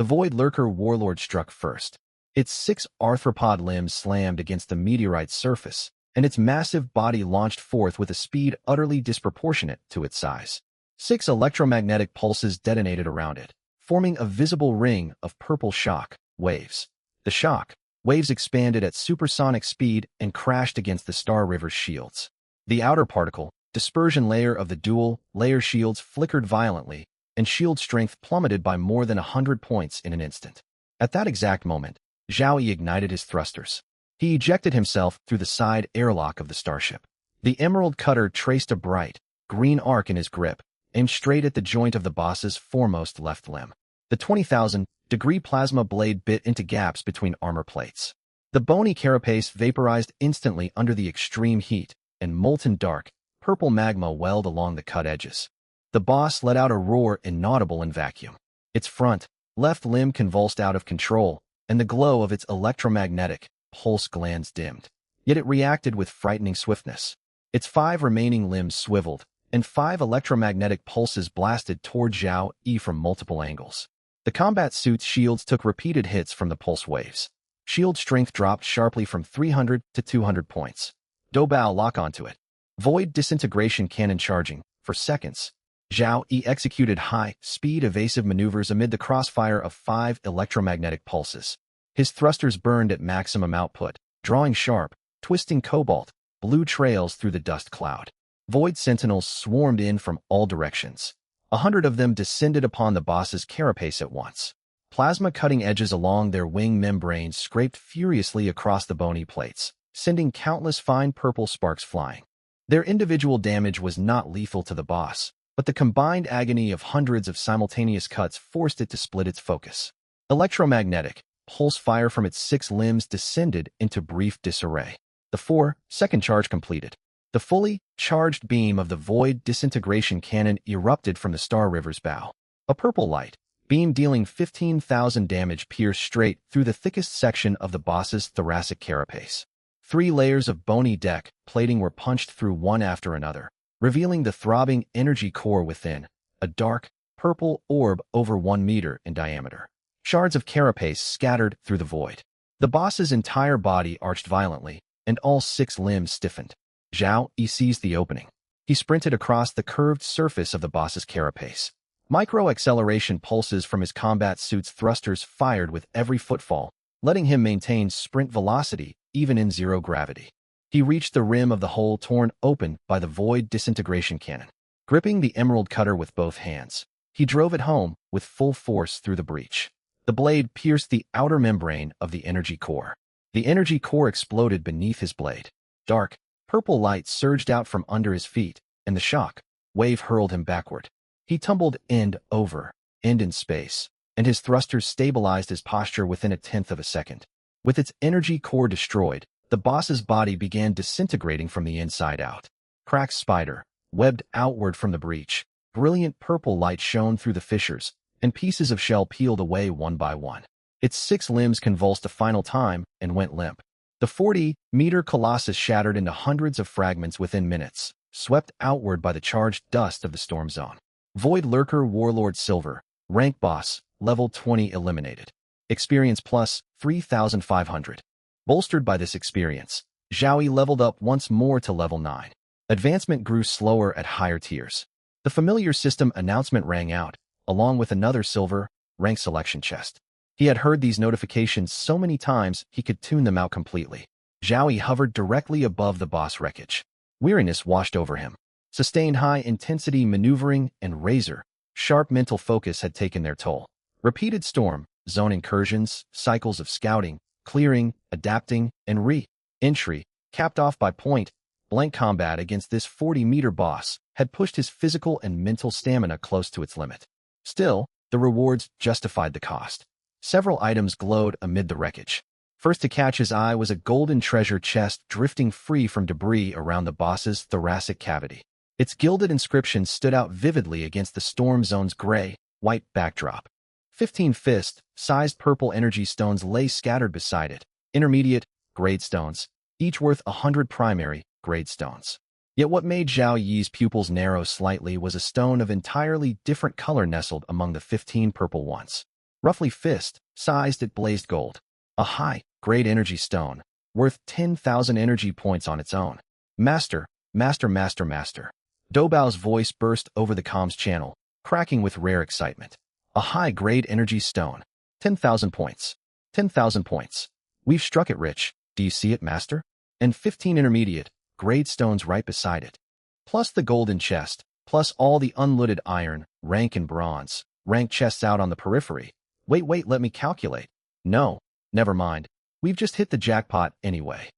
The Void Lurker Warlord struck first. Its 6 arthropod limbs slammed against the meteorite's surface, and its massive body launched forth with a speed utterly disproportionate to its size. 6 electromagnetic pulses detonated around it, forming a visible ring of purple shock waves. The shock waves expanded at supersonic speed and crashed against the Star River's shields. The outer particle dispersion layer of the dual-layer shields flickered violently, and shield strength plummeted by more than 100 points in an instant. At that exact moment, Zhao Yi ignited his thrusters. He ejected himself through the side airlock of the starship. The Emerald Cutter traced a bright, green arc in his grip, aimed straight at the joint of the boss's foremost left limb. The 20,000-degree plasma blade bit into gaps between armor plates. The bony carapace vaporized instantly under the extreme heat, and molten dark, purple magma welled along the cut edges. The boss let out a roar inaudible in vacuum. Its front, left limb convulsed out of control, and the glow of its electromagnetic pulse glands dimmed. Yet it reacted with frightening swiftness. Its 5 remaining limbs swiveled, and 5 electromagnetic pulses blasted toward Zhao Yi from multiple angles. The combat suit's shields took repeated hits from the pulse waves. Shield strength dropped sharply from 300 to 200 points. Doubao lock onto it. Void disintegration cannon charging. For seconds, Zhao Yi executed high-speed evasive maneuvers amid the crossfire of 5 electromagnetic pulses. His thrusters burned at maximum output, drawing sharp, twisting cobalt blue trails through the dust cloud. Void sentinels swarmed in from all directions. 100 of them descended upon the boss's carapace at once. Plasma cutting edges along their wing membranes scraped furiously across the bony plates, sending countless fine purple sparks flying. Their individual damage was not lethal to the boss, but the combined agony of hundreds of simultaneous cuts forced it to split its focus. Electromagnetic pulse fire from its 6 limbs descended into brief disarray. The 4-second charge completed. The fully charged beam of the Void disintegration cannon erupted from the Star River's bow. A purple light beam dealing 15,000 damage pierced straight through the thickest section of the boss's thoracic carapace. 3 layers of bony deck plating were punched through one after another, revealing the throbbing energy core within, a dark, purple orb over 1 meter in diameter. Shards of carapace scattered through the void. The boss's entire body arched violently, and all 6 limbs stiffened. Zhao Yi seized the opening. He sprinted across the curved surface of the boss's carapace. Micro-acceleration pulses from his combat suit's thrusters fired with every footfall, letting him maintain sprint velocity even in zero gravity. He reached the rim of the hole torn open by the Void disintegration cannon. Gripping the Emerald Cutter with both hands, he drove it home with full force through the breach. The blade pierced the outer membrane of the energy core. The energy core exploded beneath his blade. Dark, purple light surged out from under his feet, and the shock wave hurled him backward. He tumbled end over end in space, and his thrusters stabilized his posture within 1/10 of a second. With its energy core destroyed, the boss's body began disintegrating from the inside out. Cracks spider webbed outward from the breach. Brilliant purple light shone through the fissures, and pieces of shell peeled away one by one. Its 6 limbs convulsed a final time and went limp. The 40-meter colossus shattered into hundreds of fragments within minutes, swept outward by the charged dust of the storm zone. Void Lurker Warlord Silver, rank boss, level 20 eliminated. Experience plus 3,500. Bolstered by this experience, Zhao Yi leveled up once more to level 9. Advancement grew slower at higher tiers. The familiar system announcement rang out, along with another silver rank selection chest. He had heard these notifications so many times he could tune them out completely. Zhao Yi hovered directly above the boss wreckage. Weariness washed over him. Sustained high-intensity maneuvering and razor-sharp mental focus had taken their toll. Repeated storm zone incursions, cycles of scouting, clearing, adapting, and re-entry, capped off by point-blank combat against this 40-meter boss, had pushed his physical and mental stamina close to its limit. Still, the rewards justified the cost. Several items glowed amid the wreckage. First to catch his eye was a golden treasure chest drifting free from debris around the boss's thoracic cavity. Its gilded inscription stood out vividly against the storm zone's gray-white backdrop. 15 fist-sized purple energy stones lay scattered beside it, intermediate-grade stones, each worth 100 primary-grade stones. Yet what made Zhao Yi's pupils narrow slightly was a stone of entirely different color nestled among the 15 purple ones. Roughly fist-sized, it blazed gold. A high-grade energy stone, worth 10,000 energy points on its own. Master, master, master, master. Doubao's voice burst over the comms channel, cracking with rare excitement. A high-grade energy stone. 10,000 points. 10,000 points. We've struck it rich. Do you see it, master? And 15 intermediate-grade stones right beside it. Plus the golden chest, plus all the unlooted iron, rank and bronze, rank chests out on the periphery. Wait, let me calculate. No, never mind. We've just hit the jackpot anyway.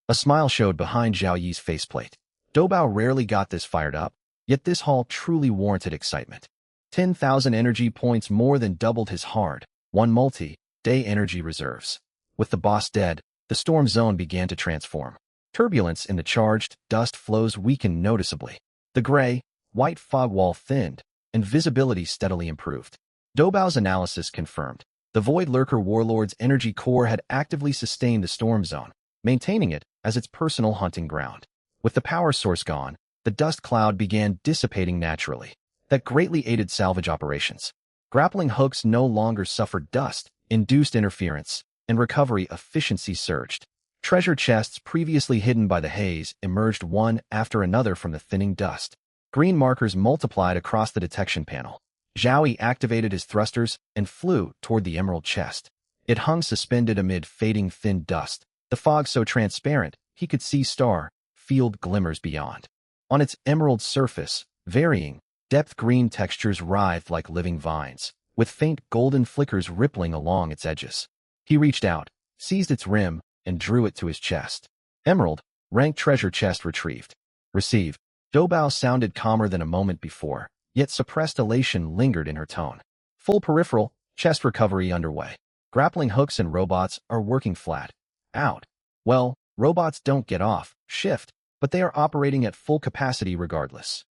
A smile showed behind Zhao Yi's faceplate. Doubao rarely got this fired up, yet this haul truly warranted excitement. 10,000 energy points more than doubled his hard-won multi-day energy reserves. With the boss dead, the storm zone began to transform. Turbulence in the charged dust flows weakened noticeably. The gray-white fog wall thinned, and visibility steadily improved. Doubao's analysis confirmed. The Void Lurker Warlord's energy core had actively sustained the storm zone, maintaining it as its personal hunting ground. With the power source gone, the dust cloud began dissipating naturally. That greatly aided salvage operations. Grappling hooks no longer suffered dust-induced interference, and recovery efficiency surged. Treasure chests previously hidden by the haze emerged one after another from the thinning dust. Green markers multiplied across the detection panel. Zhao Yi activated his thrusters and flew toward the emerald chest. It hung suspended amid fading thin dust, the fog so transparent he could see star-field glimmers beyond. On its emerald surface, varying, depth green textures writhed like living vines, with faint golden flickers rippling along its edges. He reached out, seized its rim, and drew it to his chest. Emerald, ranked treasure chest retrieved. Receive. Doubao sounded calmer than a moment before, yet suppressed elation lingered in her tone. Full peripheral, chest recovery underway. Grappling hooks and robots are working flat out. Well, robots don't get off shift, but they are operating at full capacity regardless.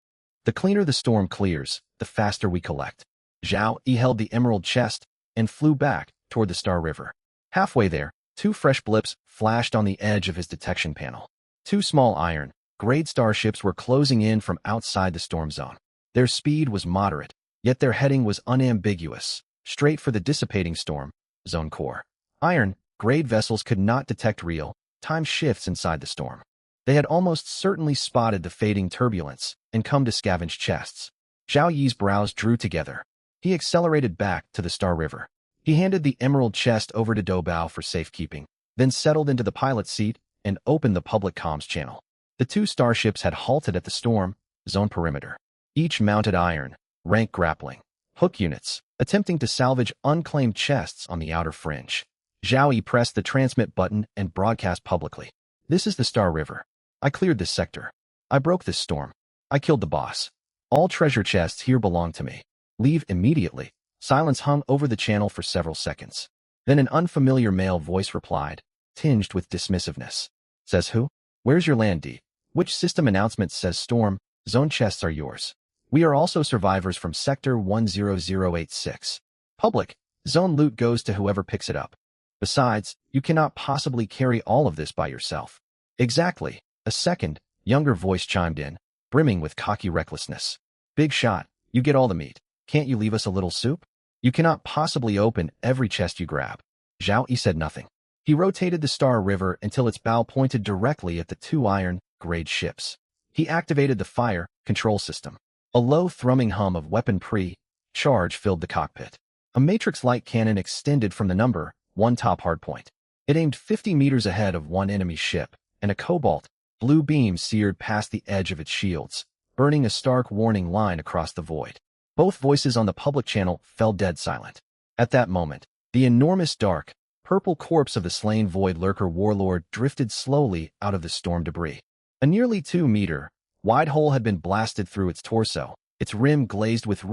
The cleaner the storm clears, the faster we collect. Zhao Yi held the emerald chest and flew back toward the Star River. Halfway there, two fresh blips flashed on the edge of his detection panel. Two small iron-grade starships were closing in from outside the storm zone. Their speed was moderate, yet their heading was unambiguous, straight for the dissipating storm zone core. Iron-grade vessels could not detect real-time shifts inside the storm. They had almost certainly spotted the fading turbulence and come to scavenge chests. Zhao Yi's brows drew together. He accelerated back to the Star River. He handed the emerald chest over to Doubao for safekeeping, then settled into the pilot's seat and opened the public comms channel. The two starships had halted at the storm zone perimeter. Each mounted iron, rank grappling, hook units, attempting to salvage unclaimed chests on the outer fringe. Zhao Yi pressed the transmit button and broadcast publicly. This is the Star River. I cleared this sector. I broke this storm. I killed the boss. All treasure chests here belong to me. Leave immediately. Silence hung over the channel for several seconds. Then an unfamiliar male voice replied, tinged with dismissiveness. Says who? Where's your land, D? Which system announcement says storm zone chests are yours? We are also survivors from Sector 10086. Public zone loot goes to whoever picks it up. Besides, you cannot possibly carry all of this by yourself. Exactly, a second, younger voice chimed in, brimming with cocky recklessness. Big shot, you get all the meat. Can't you leave us a little soup? You cannot possibly open every chest you grab. Zhao Yi said nothing. He rotated the Star River until its bow pointed directly at the two iron-grade ships. He activated the fire control system. A low thrumming hum of weapon pre-charge filled the cockpit. A matrix-like cannon extended from the number 1 top hardpoint. It aimed 50 meters ahead of one enemy ship, and a cobalt blue beam seared past the edge of its shields, burning a stark warning line across the void. Both voices on the public channel fell dead silent. At that moment, the enormous dark, purple corpse of the slain Void Lurker Warlord drifted slowly out of the storm debris. A nearly 2-meter wide hole had been blasted through its torso, its rim glazed with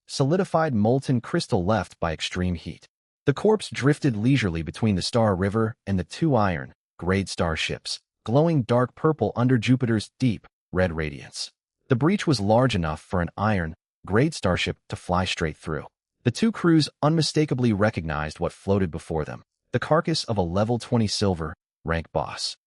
solidified molten crystal left by extreme heat. The corpse drifted leisurely between the Star River and the two iron-grade starships, glowing dark purple under Jupiter's deep, red radiance. The breach was large enough for an iron-grade starship to fly straight through. The two crews unmistakably recognized what floated before them, the carcass of a level 20 silver rank boss.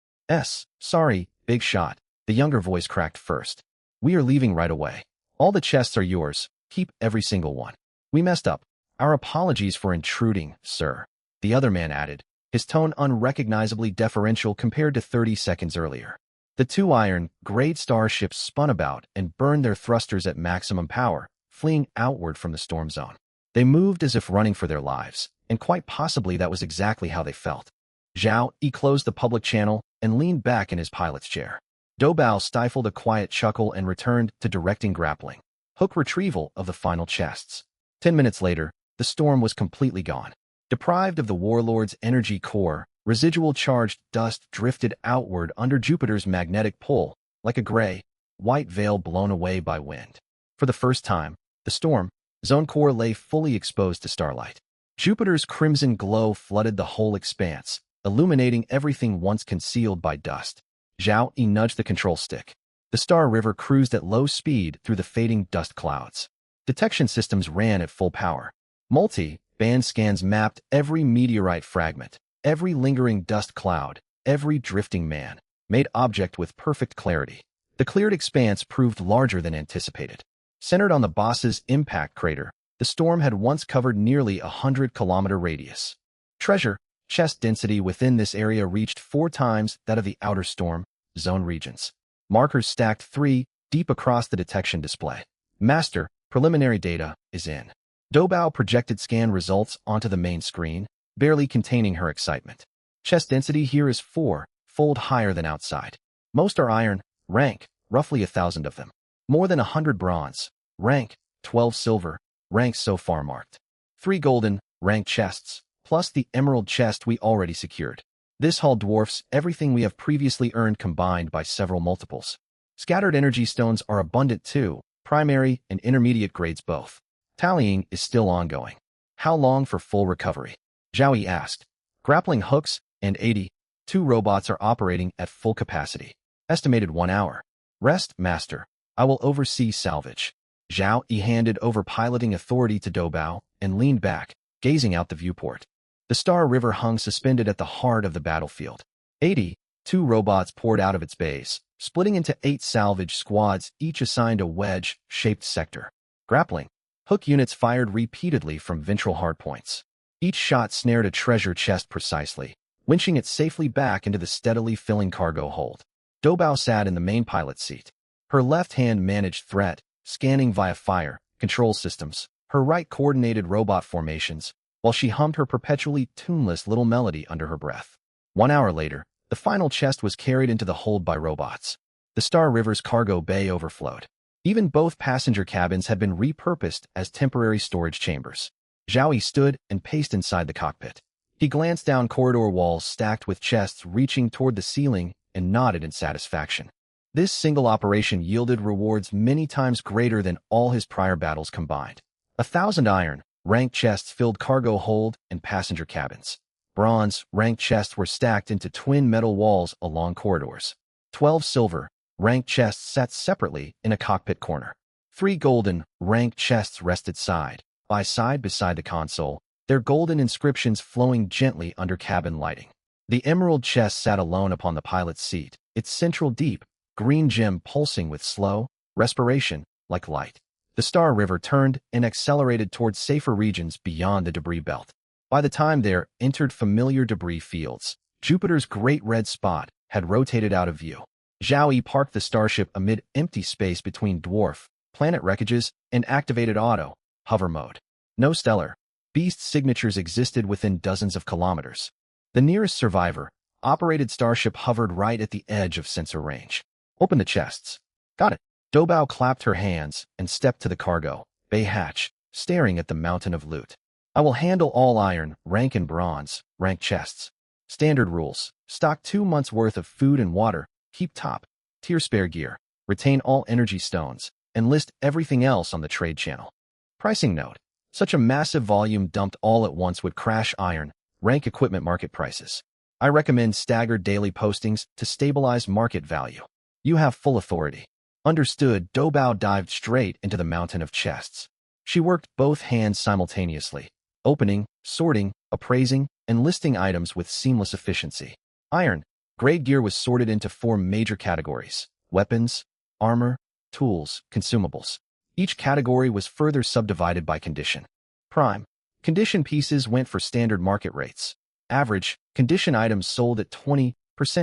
Sorry, big shot, the younger voice cracked first. We are leaving right away. All the chests are yours, keep every single one. We messed up. Our apologies for intruding, sir, the other man added, his tone unrecognizably deferential compared to 30 seconds earlier. The two iron, grade starships spun about and burned their thrusters at maximum power, fleeing outward from the storm zone. They moved as if running for their lives, and quite possibly that was exactly how they felt. Zhao Yi closed the public channel and leaned back in his pilot's chair. Doubao stifled a quiet chuckle and returned to directing grappling. Hook retrieval of the final chests. 10 minutes later, the storm was completely gone. Deprived of the warlord's energy core, residual charged dust drifted outward under Jupiter's magnetic pull, like a gray, white veil blown away by wind. For the first time, the storm zone core lay fully exposed to starlight. Jupiter's crimson glow flooded the whole expanse, illuminating everything once concealed by dust. Zhao Yi nudged the control stick. The Star River cruised at low speed through the fading dust clouds. Detection systems ran at full power. Multi-band scans mapped every meteorite fragment, every lingering dust cloud, every drifting man-made object with perfect clarity. The cleared expanse proved larger than anticipated. Centered on the boss's impact crater, the storm had once covered nearly a 100-kilometer radius. Treasure chest density within this area reached 4 times that of the outer storm zone regions. Markers stacked 3 deep across the detection display. Master, preliminary data is in. Doubao projected scan results onto the main screen, barely containing her excitement. Chest density here is 4-fold higher than outside. Most are iron, rank, roughly 1,000 of them. More than 100 bronze, rank, 12 silver, ranks so far marked. 3 golden, rank chests, plus the emerald chest we already secured. This haul dwarfs everything we have previously earned combined by several multiples. Scattered energy stones are abundant too, primary and intermediate grades both. Tallying is still ongoing. How long for full recovery? Zhao Yi asked. Grappling hooks and 82 robots are operating at full capacity. Estimated 1 hour. Rest, Master. I will oversee salvage. Zhao Yi handed over piloting authority to Doubao and leaned back, gazing out the viewport. The Star River hung suspended at the heart of the battlefield. 82 robots poured out of its bays, splitting into 8 salvage squads, each assigned a wedge-shaped sector. Grappling hook units fired repeatedly from ventral hardpoints. Each shot snared a treasure chest precisely, winching it safely back into the steadily filling cargo hold. Doubao sat in the main pilot's seat. Her left hand managed threat, scanning via fire, control systems. Her right coordinated robot formations, while she hummed her perpetually tuneless little melody under her breath. 1 hour later, the final chest was carried into the hold by robots. The Star River's cargo bay overflowed. Even both passenger cabins had been repurposed as temporary storage chambers. Zhao Yi stood and paced inside the cockpit. He glanced down corridor walls stacked with chests reaching toward the ceiling and nodded in satisfaction. This single operation yielded rewards many times greater than all his prior battles combined. 1,000 iron, ranked chests filled cargo hold and passenger cabins. Bronze, ranked chests were stacked into twin metal walls along corridors. 12 silver, ranked chests sat separately in a cockpit corner. 3 golden, ranked chests rested side by side beside the console, their golden inscriptions flowing gently under cabin lighting. The emerald chest sat alone upon the pilot's seat, its central deep, green gem pulsing with slow respiration like light. The Star River turned and accelerated towards safer regions beyond the debris belt. By the time they entered familiar debris fields, Jupiter's great red spot had rotated out of view. Zhao Yi parked the starship amid empty space between dwarf, planet wreckages, and activated auto, hover mode. No stellar beast signatures existed within dozens of kilometers. The nearest survivor, operated starship hovered right at the edge of sensor range. Open the chests. Got it. Doubao clapped her hands and stepped to the cargo bay hatch, staring at the mountain of loot. I will handle all iron, rank and bronze, rank chests. Standard rules. Stock 2 months' worth of food and water. Keep top-tier spare gear. Retain all energy stones. And list everything else on the trade channel. Pricing note. Such a massive volume dumped all at once would crash iron, rank equipment market prices. I recommend staggered daily postings to stabilize market value. You have full authority. Understood. Doubao dived straight into the mountain of chests. She worked both hands simultaneously, opening, sorting, appraising, and listing items with seamless efficiency. Iron grade gear was sorted into 4 major categories: weapons, armor, tools, consumables. Each category was further subdivided by condition. Prime Condition pieces went for standard market rates. Average, condition items sold at 20%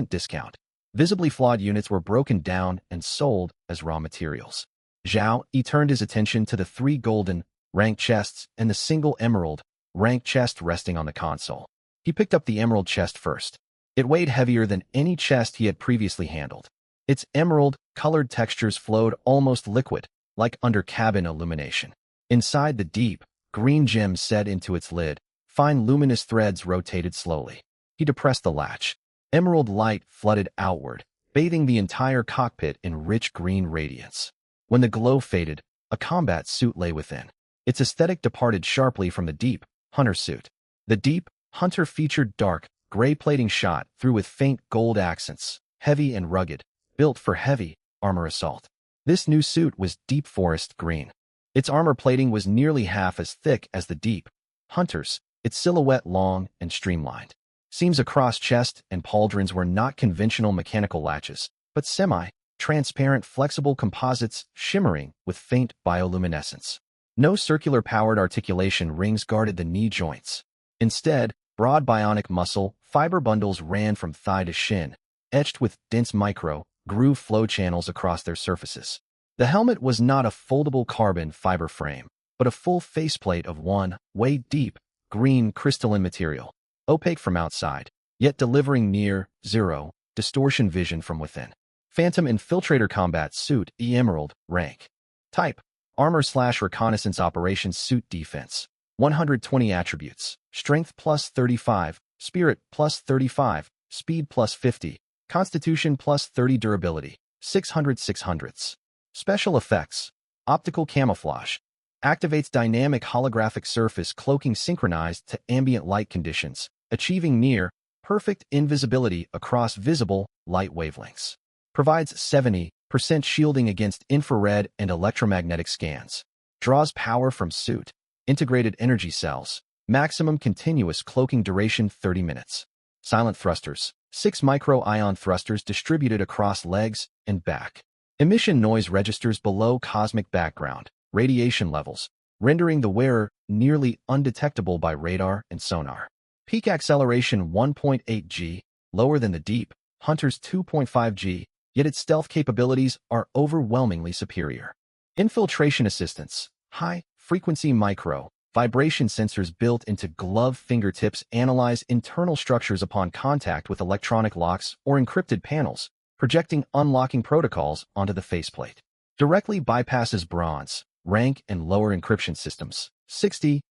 discount. Visibly flawed units were broken down and sold as raw materials. Zhao Yi turned his attention to the 3 golden, ranked chests and the single emerald, ranked chest resting on the console. He picked up the emerald chest first. It weighed heavier than any chest he had previously handled. Its emerald-colored textures flowed almost liquid, like under cabin illumination. Inside the deep, green gem set into its lid, fine luminous threads rotated slowly. He depressed the latch. Emerald light flooded outward, bathing the entire cockpit in rich green radiance. When the glow faded, a combat suit lay within. Its aesthetic departed sharply from the deep, hunter suit. The deep, hunter featured dark, gray plating shot through with faint gold accents, heavy and rugged, built for heavy armor assault. This new suit was deep forest green. Its armor plating was nearly half as thick as the deep hunter's, its silhouette long and streamlined. Seams across chest and pauldrons were not conventional mechanical latches, but semi-transparent flexible composites shimmering with faint bioluminescence. No circular-powered articulation rings guarded the knee joints. Instead, broad bionic muscle fiber bundles ran from thigh to shin, etched with dense groove flow channels across their surfaces. The helmet was not a foldable carbon fiber frame, but a full faceplate of one-way deep, green crystalline material, opaque from outside, yet delivering near-zero distortion vision from within. Phantom Infiltrator Combat Suit Emerald Rank Type Armor/Reconnaissance Operations Suit Defense 120 Attributes Strength plus 35, Spirit plus 35, Speed plus 50, Constitution plus 30 Durability 600/600. Special Effects Optical Camouflage activates dynamic holographic surface cloaking synchronized to ambient light conditions, achieving near-perfect invisibility across visible light wavelengths. Provides 70% shielding against infrared and electromagnetic scans. Draws power from suit. Integrated energy cells. Maximum continuous cloaking duration 30 minutes. Silent thrusters. 6 micro-ion thrusters distributed across legs and back. Emission noise registers below cosmic background. Radiation levels, rendering the wearer nearly undetectable by radar and sonar. Peak acceleration 1.8 g, lower than the deep hunter's 2.5 g, yet its stealth capabilities are overwhelmingly superior. Infiltration assistance, high-frequency vibration sensors built into glove fingertips analyze internal structures upon contact with electronic locks or encrypted panels, projecting unlocking protocols onto the faceplate. Directly bypasses bronze, rank and lower encryption systems. 60%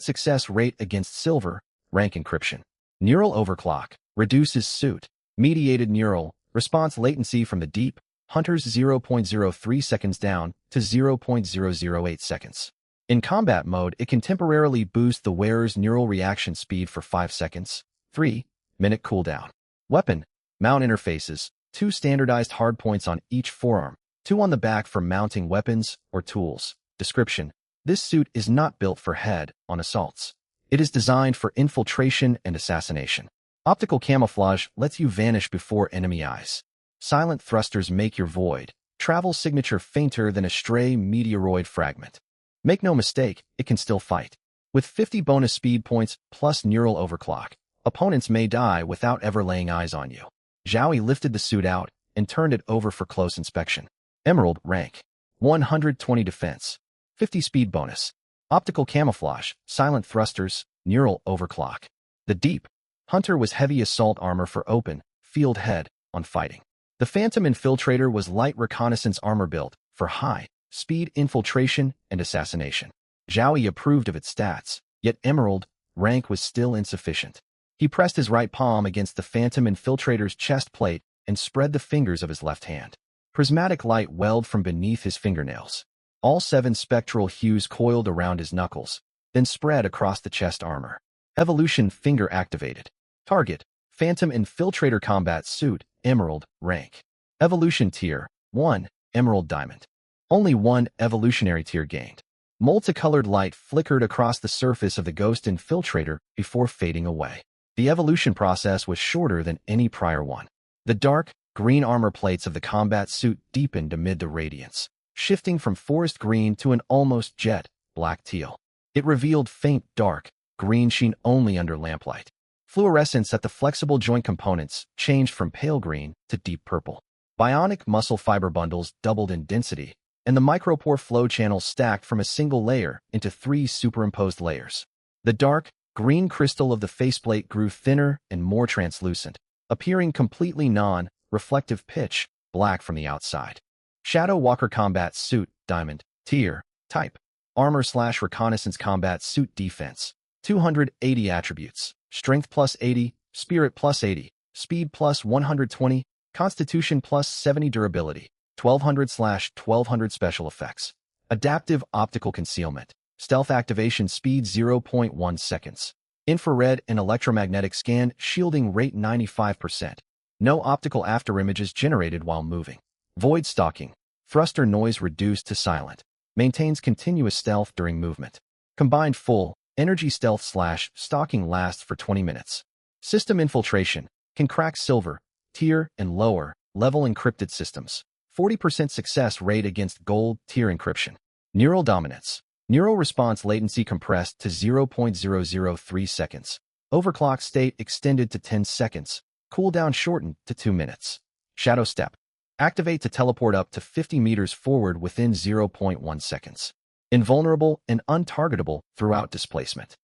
success rate against silver, rank encryption. Neural overclock reduces suit-mediated neural response latency from the deep hunter's 0.03 seconds down to 0.008 seconds. In combat mode, it can temporarily boost the wearer's neural reaction speed for 5 seconds. 3-minute cooldown. Weapon mount interfaces, 2 standardized hardpoints on each forearm, 2 on the back for mounting weapons or tools. Description: this suit is not built for head-on assaults. It is designed for infiltration and assassination. Optical camouflage lets you vanish before enemy eyes. Silent thrusters make your void travel signature fainter than a stray meteoroid fragment. Make no mistake, it can still fight. With 50 bonus speed points plus neural overclock, opponents may die without ever laying eyes on you. Zhao Yi lifted the suit out and turned it over for close inspection. Emerald rank. 120 defense. 50 speed bonus. Optical camouflage, silent thrusters, neural overclock. The deep hunter was heavy assault armor for open, field head-on fighting. The Phantom Infiltrator was light reconnaissance armor built for high-speed infiltration and assassination. Zhao Yi approved of its stats, yet Emerald rank was still insufficient. He pressed his right palm against the Phantom Infiltrator's chest plate and spread the fingers of his left hand. Prismatic light welled from beneath his fingernails. All 7 spectral hues coiled around his knuckles, then spread across the chest armor. Evolution finger activated. Target: Phantom Infiltrator Combat Suit, Emerald rank. Evolution Tier 1, Emerald Diamond. Only 1 evolutionary tier gained. Multicolored light flickered across the surface of the Ghost Infiltrator before fading away. The evolution process was shorter than any prior one. The dark, green armor plates of the combat suit deepened amid the radiance, shifting from forest green to an almost jet black teal. It revealed faint, dark, green sheen only under lamplight. Fluorescence at the flexible joint components changed from pale green to deep purple. Bionic muscle fiber bundles doubled in density, and the micropore flow channels stacked from a single layer into 3 superimposed layers. The dark, green crystal of the faceplate grew thinner and more translucent, appearing completely non-reflective pitch black from the outside. Shadow Walker Combat Suit, Diamond, Tier, Type, Armor/Reconnaissance Combat Suit Defense, 280 attributes, Strength plus 80, Spirit plus 80, Speed plus 120, Constitution plus 70 Durability, 1200/1200 Special Effects. Adaptive Optical Concealment, Stealth Activation Speed 0.1 seconds. Infrared and Electromagnetic Scan Shielding Rate 95%. No optical afterimages generated while moving. Void Stalking, Thruster Noise Reduced to Silent. Maintains continuous stealth during movement. Combined Full Energy Stealth/Stalking lasts for 20 minutes. System Infiltration, can crack silver, tier, and lower level encrypted systems. 40% success rate against gold tier encryption. Neural Dominance, Neural Response Latency compressed to 0.003 seconds. Overclock state extended to 10 seconds. Cooldown shortened to 2 minutes. Shadow Step, activate to teleport up to 50 meters forward within 0.1 seconds. Invulnerable and untargetable throughout displacement.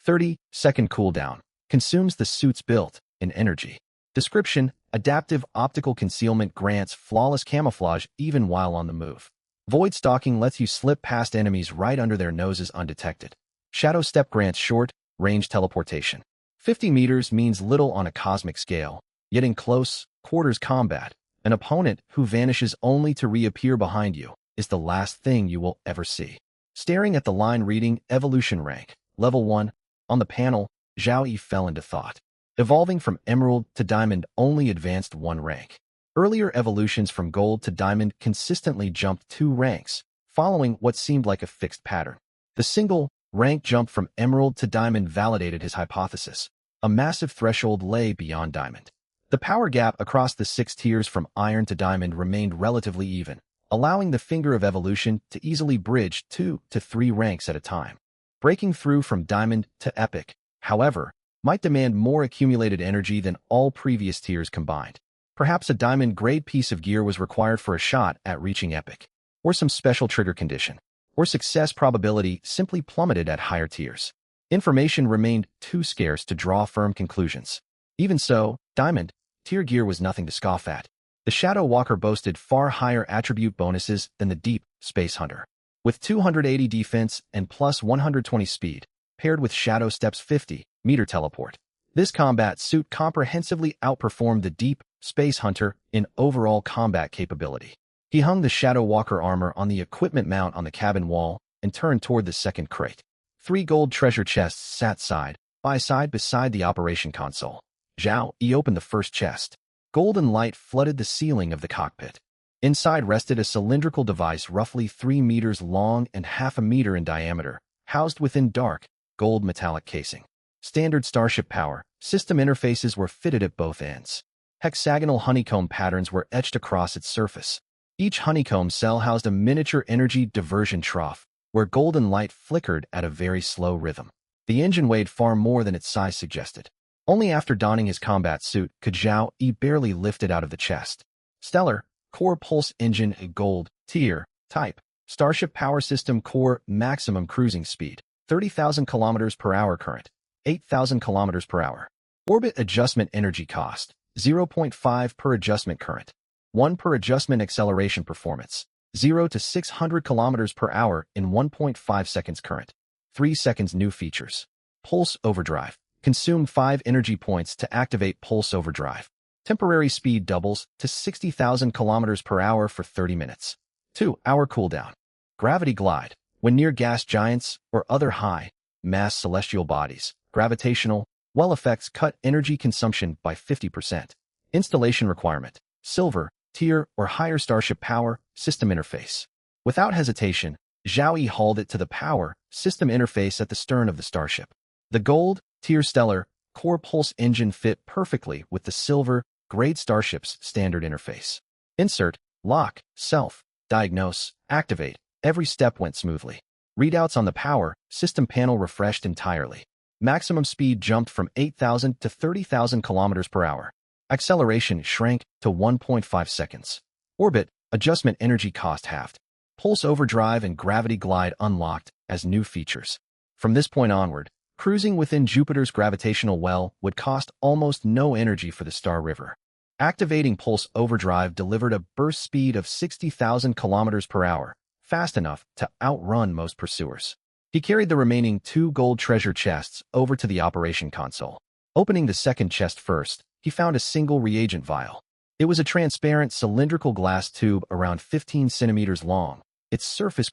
30-second cooldown, consumes the suit's built-in energy. Description, Adaptive Optical Concealment grants flawless camouflage even while on the move. Void Stalking lets you slip past enemies right under their noses undetected. Shadow Step grants short-range teleportation. 50 meters means little on a cosmic scale, yet in close quarters combat, an opponent who vanishes only to reappear behind you is the last thing you will ever see. Staring at the line reading Evolution Rank, Level 1, on the panel, Zhao Yi fell into thought. Evolving from Emerald to Diamond only advanced 1 rank. Earlier evolutions from Gold to Diamond consistently jumped 2 ranks, following what seemed like a fixed pattern. The single rank jump from Emerald to Diamond validated his hypothesis. A massive threshold lay beyond Diamond. The power gap across the 6 tiers from Iron to Diamond remained relatively even, allowing the Finger of Evolution to easily bridge 2 to 3 ranks at a time. Breaking through from Diamond to Epic, however, might demand more accumulated energy than all previous tiers combined. Perhaps a diamond-grade piece of gear was required for a shot at reaching Epic, or some special trigger condition, or success probability simply plummeted at higher tiers. Information remained too scarce to draw firm conclusions. Even so, Diamond tier gear was nothing to scoff at. The Shadow Walker boasted far higher attribute bonuses than the Deep Space Hunter. With 280 defense and plus 120 speed, paired with Shadow Step's 50-meter teleport, this combat suit comprehensively outperformed the Deep Space Hunter in overall combat capability. He hung the Shadow Walker armor on the equipment mount on the cabin wall and turned toward the second crate. 3 gold treasure chests sat side by side beside the operation console. Zhao Yi opened the first chest. Golden light flooded the ceiling of the cockpit. Inside rested a cylindrical device roughly 3 meters long and half a meter in diameter, housed within dark, gold metallic casing. Standard Starship power system interfaces were fitted at both ends. Hexagonal honeycomb patterns were etched across its surface. Each honeycomb cell housed a miniature energy diversion trough, where golden light flickered at a very slow rhythm. The engine weighed far more than its size suggested. Only after donning his combat suit could Zhao Yi barely lift it out of the chest. Stellar Core Pulse Engine, a Gold Tier Type Starship Power System Core Maximum Cruising Speed, 30,000 km per hour current, 8,000 km per hour. Orbit Adjustment Energy Cost, 0.5 per adjustment current, 1 per adjustment acceleration performance, 0 to 600 km per hour in 1.5 seconds current, 3 seconds new features. Pulse Overdrive, consume 5 energy points to activate Pulse Overdrive. Temporary speed doubles to 60,000 km per hour for 30 minutes. 2-hour cooldown. Gravity Glide, when near gas giants or other high-mass celestial bodies, gravitational well effects cut energy consumption by 50%. Installation requirement, Silver, Tier, or higher Starship Power System Interface. Without hesitation, Zhao Yi hauled it to the Power System Interface at the stern of the starship. The Gold Tier Stellar Core Pulse Engine fit perfectly with the Silver Grade Starship's standard interface. Insert, lock, self, diagnose, activate. Every step went smoothly. Readouts on the Power System panel refreshed entirely. Maximum speed jumped from 8,000 to 30,000 kilometers per hour. Acceleration shrank to 1.5 seconds. Orbit adjustment energy cost halved. Pulse overdrive and gravity glide unlocked as new features. From this point onward, cruising within Jupiter's gravitational well would cost almost no energy for the Star River. Activating Pulse Overdrive delivered a burst speed of 60,000 kilometers per hour, fast enough to outrun most pursuers. He carried the remaining 2 gold treasure chests over to the operation console. Opening the second chest first, he found a single reagent vial. It was a transparent cylindrical glass tube around 15 centimeters long, its surface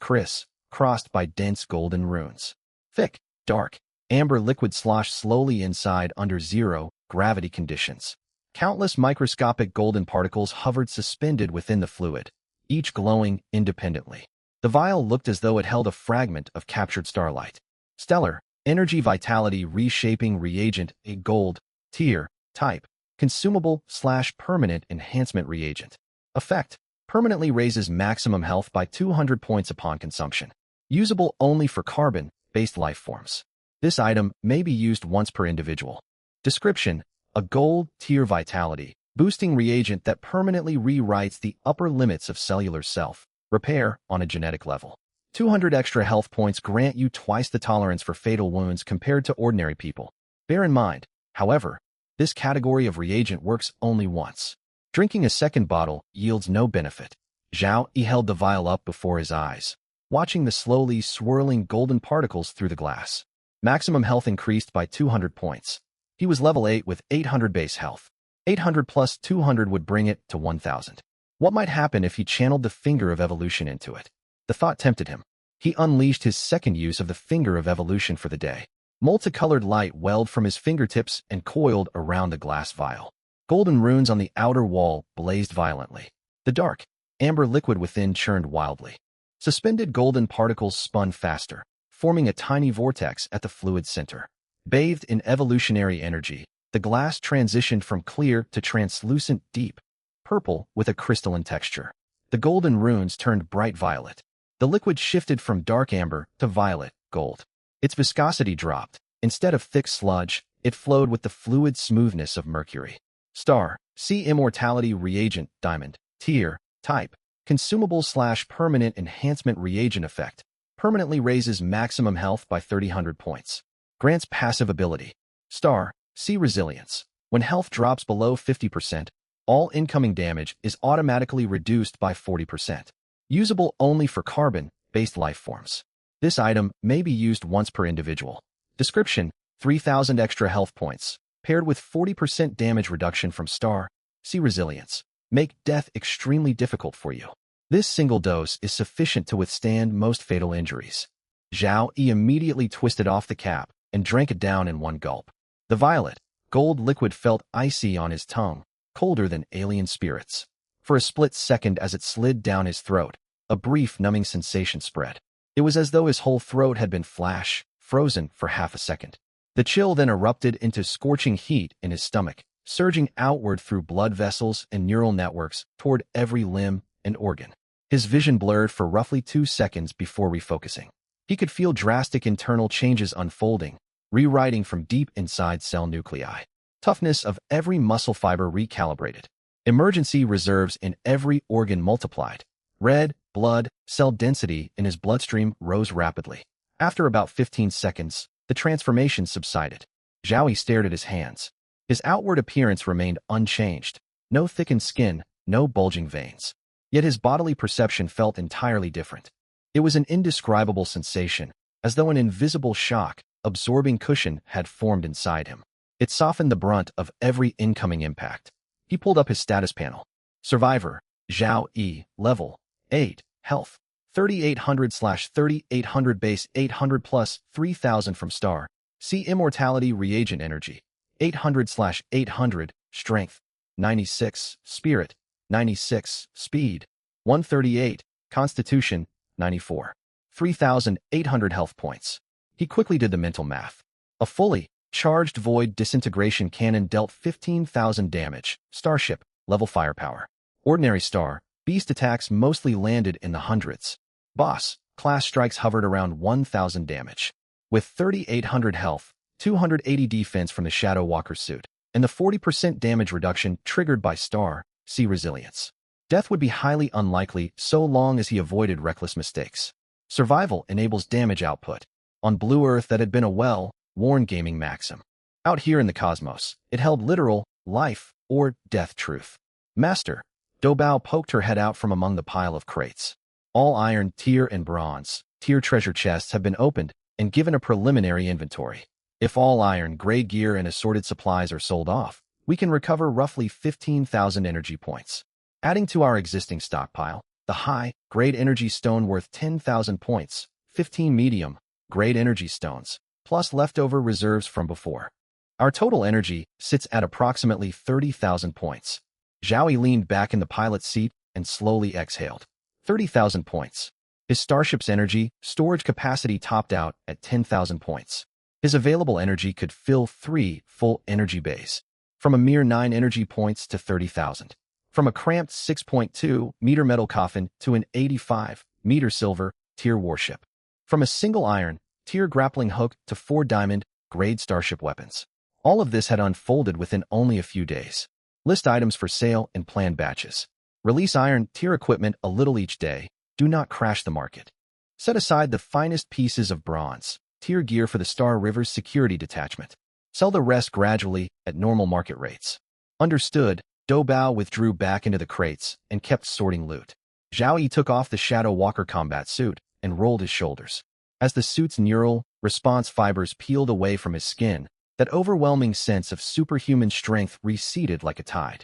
crossed by dense golden runes. Thick, dark, amber liquid sloshed slowly inside under zero-gravity conditions. Countless microscopic golden particles hovered suspended within the fluid, each glowing independently. The vial looked as though it held a fragment of captured starlight. Stellar, energy vitality reshaping reagent, a gold, tier, type, consumable/permanent enhancement reagent. Effect, permanently raises maximum health by 200 points upon consumption. Usable only for carbon-based life forms. This item may be used once per individual. Description, a gold tier vitality, boosting reagent that permanently rewrites the upper limits of cellular self-repair on a genetic level. 200 extra health points grant you twice the tolerance for fatal wounds compared to ordinary people. Bear in mind, however, this category of reagent works only once. Drinking a second bottle yields no benefit. Zhao Yi held the vial up before his eyes, watching the slowly swirling golden particles through the glass. Maximum health increased by 200 points. He was level 8 with 800 base health. 800 plus 200 would bring it to 1,000. What might happen if he channeled the Finger of Evolution into it? The thought tempted him. He unleashed his second use of the Finger of Evolution for the day. Multicolored light welled from his fingertips and coiled around the glass vial. Golden runes on the outer wall blazed violently. The dark, amber liquid within churned wildly. Suspended golden particles spun faster, forming a tiny vortex at the fluid center. Bathed in evolutionary energy, the glass transitioned from clear to translucent deep purple with a crystalline texture. The golden runes turned bright violet. The liquid shifted from dark amber to violet gold. Its viscosity dropped. Instead of thick sludge, it flowed with the fluid smoothness of mercury. Star, see Immortality Reagent, Diamond, Tier, Type, Consumable/Permanent Enhancement Reagent Effect. Permanently raises maximum health by 3,000 points. Grants passive ability. Star, see Resilience. When health drops below 50%, all incoming damage is automatically reduced by 40%. Usable only for carbon-based life forms. This item may be used once per individual. Description, 3,000 extra health points, paired with 40% damage reduction from Star, see Resilience. Make death extremely difficult for you. This single dose is sufficient to withstand most fatal injuries. Zhao Yi immediately twisted off the cap and drank it down in one gulp. The violet, gold liquid felt icy on his tongue, colder than alien spirits. For a split second as it slid down his throat, a brief numbing sensation spread. It was as though his whole throat had been frozen for half a second. The chill then erupted into scorching heat in his stomach, surging outward through blood vessels and neural networks toward every limb and organ. His vision blurred for roughly 2 seconds before refocusing. He could feel drastic internal changes unfolding, rewriting from deep inside cell nuclei. Toughness of every muscle fiber recalibrated. Emergency reserves in every organ multiplied. Red blood cell density in his bloodstream rose rapidly. After about 15 seconds, the transformation subsided. Zhao Yi stared at his hands. His outward appearance remained unchanged. No thickened skin, no bulging veins. Yet his bodily perception felt entirely different. It was an indescribable sensation, as though an invisible shock-absorbing cushion had formed inside him. It softened the brunt of every incoming impact. He pulled up his status panel. Survivor, Zhao Yi, level 8, health, 3,800/3,800 base 800 plus 3,000 from Star. See Immortality Reagent Energy, 800/800, Strength, 96, Spirit, 96, Speed, 138, Constitution, 94. 3,800 health points. He quickly did the mental math. A fully charged void disintegration cannon dealt 15,000 damage. Starship, level firepower. Ordinary Star, beast attacks mostly landed in the hundreds. Boss, class strikes hovered around 1,000 damage. With 3,800 health, 280 defense from the Shadow Walker suit, and the 40% damage reduction triggered by Star C resilience. Death would be highly unlikely so long as he avoided reckless mistakes. Survival enables damage output. On Blue Earth that had been a well-worn gaming maxim. Out here in the cosmos, it held literal life or death truth. Master, Dobao poked her head out from among the pile of crates. All iron, tier, and bronze tier treasure chests have been opened and given a preliminary inventory. If all iron, grade gear, and assorted supplies are sold off, we can recover roughly 15,000 energy points. Adding to our existing stockpile, the high-grade energy stone worth 10,000 points, 15 medium-grade energy stones, plus leftover reserves from before. Our total energy sits at approximately 30,000 points. Zhao leaned back in the pilot's seat and slowly exhaled. 30,000 points. His starship's energy storage capacity topped out at 10,000 points. His available energy could fill 3 full energy bays. From a mere 9 energy points to 30,000. From a cramped 6.2-meter metal coffin to an 85-meter silver tier warship. From a single iron tier grappling hook to 4 diamond-grade starship weapons. All of this had unfolded within only a few days. List items for sale in planned batches. Release iron tier equipment a little each day. Do not crash the market. Set aside the finest pieces of bronze tier gear for the Star River's security detachment. Sell the rest gradually at normal market rates. Understood. Dobao withdrew back into the crates and kept sorting loot. Zhao Yi took off the Shadow Walker combat suit and rolled his shoulders. As the suit's neural response fibers peeled away from his skin, that overwhelming sense of superhuman strength receded like a tide.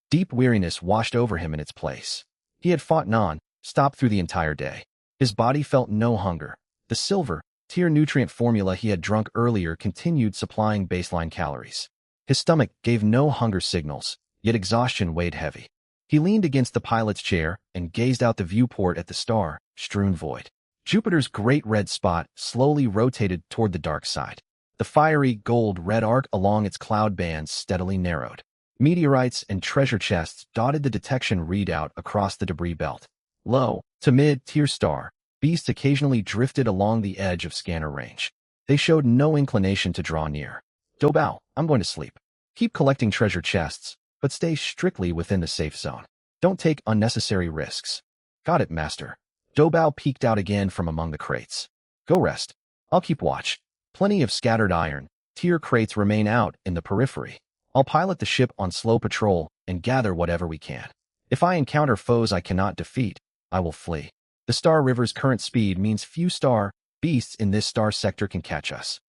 Deep weariness washed over him in its place. He had fought non-stop through the entire day. His body felt no hunger. The silver tier nutrient formula he had drunk earlier continued supplying baseline calories. His stomach gave no hunger signals, yet exhaustion weighed heavy. He leaned against the pilot's chair and gazed out the viewport at the star-strewn void. Jupiter's great red spot slowly rotated toward the dark side. The fiery gold-red arc along its cloud bands steadily narrowed. Meteorites and treasure chests dotted the detection readout across the debris belt. Low to mid-tier star beasts occasionally drifted along the edge of scanner range. They showed no inclination to draw near. Dobao, I'm going to sleep. Keep collecting treasure chests, but stay strictly within the safe zone. Don't take unnecessary risks. Got it, Master. Dobao peeked out again from among the crates. Go rest. I'll keep watch. Plenty of scattered iron tier crates remain out in the periphery. I'll pilot the ship on slow patrol and gather whatever we can. If I encounter foes I cannot defeat, I will flee. The Star River's current speed means few star beasts in this star sector can catch us.